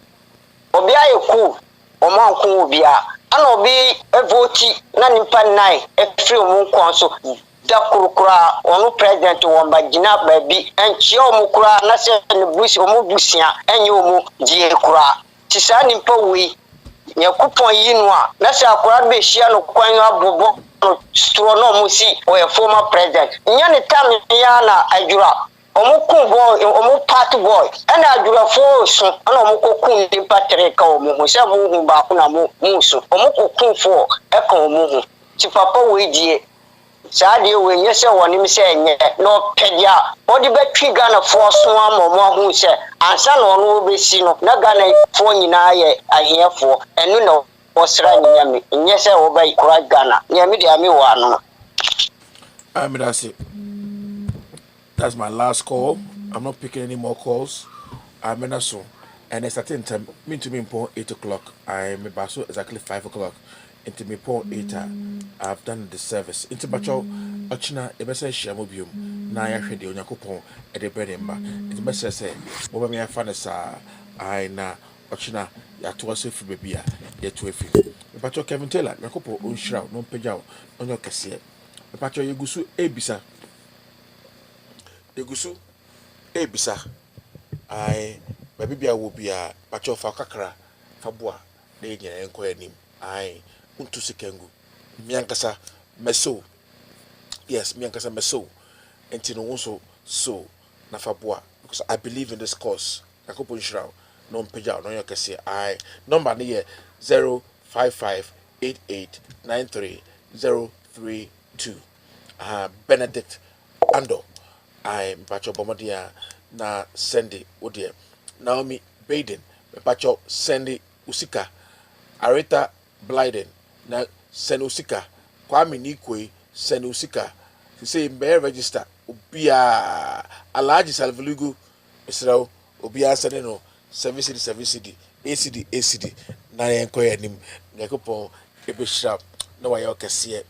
obi ayi cool oman ko obi a ana obi evoti na nimpa nine efri omun kon so da kurukura onu president won gina baabi enchi omukura na se ne busi omubusia enye omu die kura tisa nimpa we Yakupon yinwa na se akura be hia no kwan abobo stro no mo si o ye former president nya ne tam ya na adwura omuku boy omu party boy ana adwura fo so ana omukokun de patre ka omu ho se mo hu ba ko na mo so omukokun fo e ka omu ho ti papa we die saade we nye se wonim se enye no pedia odi betwi Ghana fo so amomo hu se ansa no no obesi no na Ghana fo nyina ye ahiefo enu no osra nyame nye se wo bai kura Ghana nyame dia me wa no that's my last call. I'm not picking any more calls. I'm in a soon. And it's a time, mean to me in 8 o'clock. I'm about so exactly 5 o'clock. Into me point 8. I've done the service. Into Bacho, Ochina, the best shamobium. Naya Shady on Yakupon at the bread and bar. It's best say, over me, I found a I na Ochina, Yatuasu for baby, yet to a few. Bacho Kevin Taylor, Yakupo, on shroud, no pejao, on your cassia. Bacho Yagusu, Ebisa. Yagusu, Ebisa. I baby will be a Bacho for Kakra, Fabua, they enquire him. I unto Sikengu. Miankasa meso. Yes, Miankasa meso. And Tino also so Nafabua. Because I believe in this cause. Nakopon Shroud, non Peja, no Yakasi. I number near 05588930332. Benedict Ando. I Bacho Bomodia na Sandy Udia. Naomi Baden, Bacho Sandy Usika. Arita Blyden na Senusika Kwame Nikwe Senusika say may register Ubia Alaji Salvalugu Israel Ubia Saneno 7CD ACD na enkoya nim Yakupon Ebishap no wa kese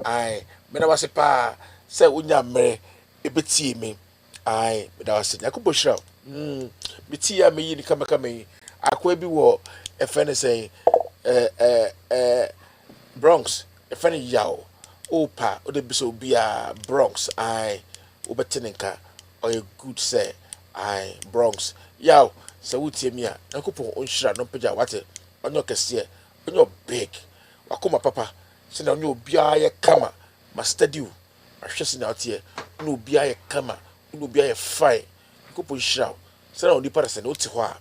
ai mena wase pa say unya mere ebeti me ai meda wase Yakupon Shroud meti ya meyi ni kama yi akwa bi wo efene say Bronx, a funny yaw, Opa, or the biso be a Bronx, I, Ubeteninka, or a good say, I, Bronx, yaw, so would see me, Uncle on shra, no peja water, on your cassia, on your big, Wakuma papa, send on your bia kama, must study you, a chasing out here, no bia kama, no bia fine, Coupon shroud, send on the person, Otiwa,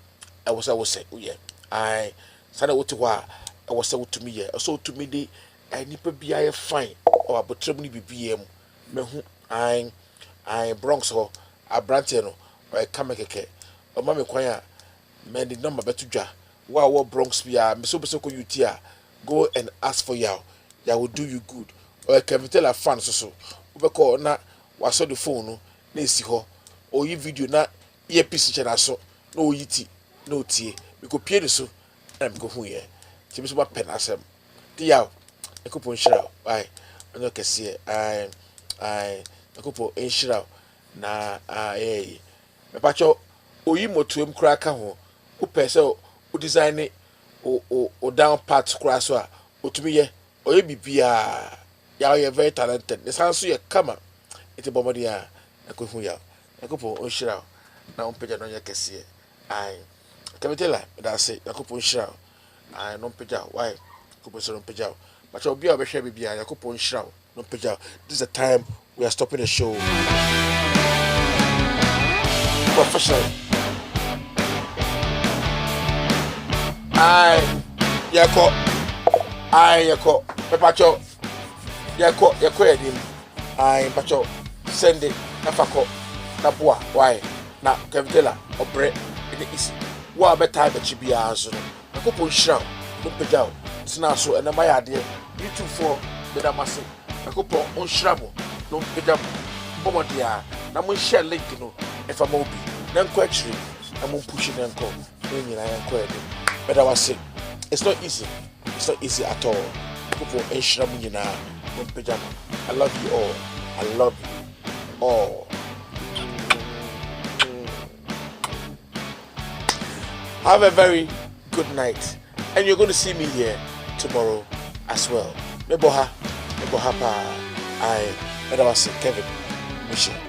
I was say, oh yeah, I. Sana Otiwa, I was so to me, so to me, the I nipper be I fine or but trouble be BM. I Bronx or a Branteno or a Kamake or Mammy Quire, man the number betuja. Wow, Bronx be a Mesopoko Utia. Go and ask for yaw. Ya will do you good. Or I can tell a fan so. Ubeko na was on the phone, no, see ho. Or you video na earpiece channel so. No yiti, no tea. We could pay the so. I'm going here. Timis wa pen asem. Diaw. Ekupo nshira. Why? Onyo kese. I ekupo nshira na Me pacho oyi motuem kura ka ho. O pese o design o down part kura so a otumi ye. Oye bibia. Ya you very talented. The sound so ye kama. Ite bomodi a ekufu ya. Ekupo nshira na onpeja no nya kese. Kamitela, that's it. Yakupon shroud. I non peja. Why? Kupon peja. But you'll be a baby. Yakupon shroud. Non peja. This is the time we are stopping the show. Professional. Yako. Pepacho. Yako edim. Pacho. Send it. Nafako. Nabua. Why? Na Kamitela. Obre. In the east. Wa better the chibia so no ko shroud no peja tina so and my idea YouTube for the damase ko on shrabo no peja bomodia na mo share link no if am obi na nko actually na mo push na nko nyina nko e better was it's not easy at all Kupo Enshram Yina, Pajama. I love you all. I love you all. Have a very good night. And you're going to see me here tomorrow as well. Meboha pa. I was Kevin Michelle.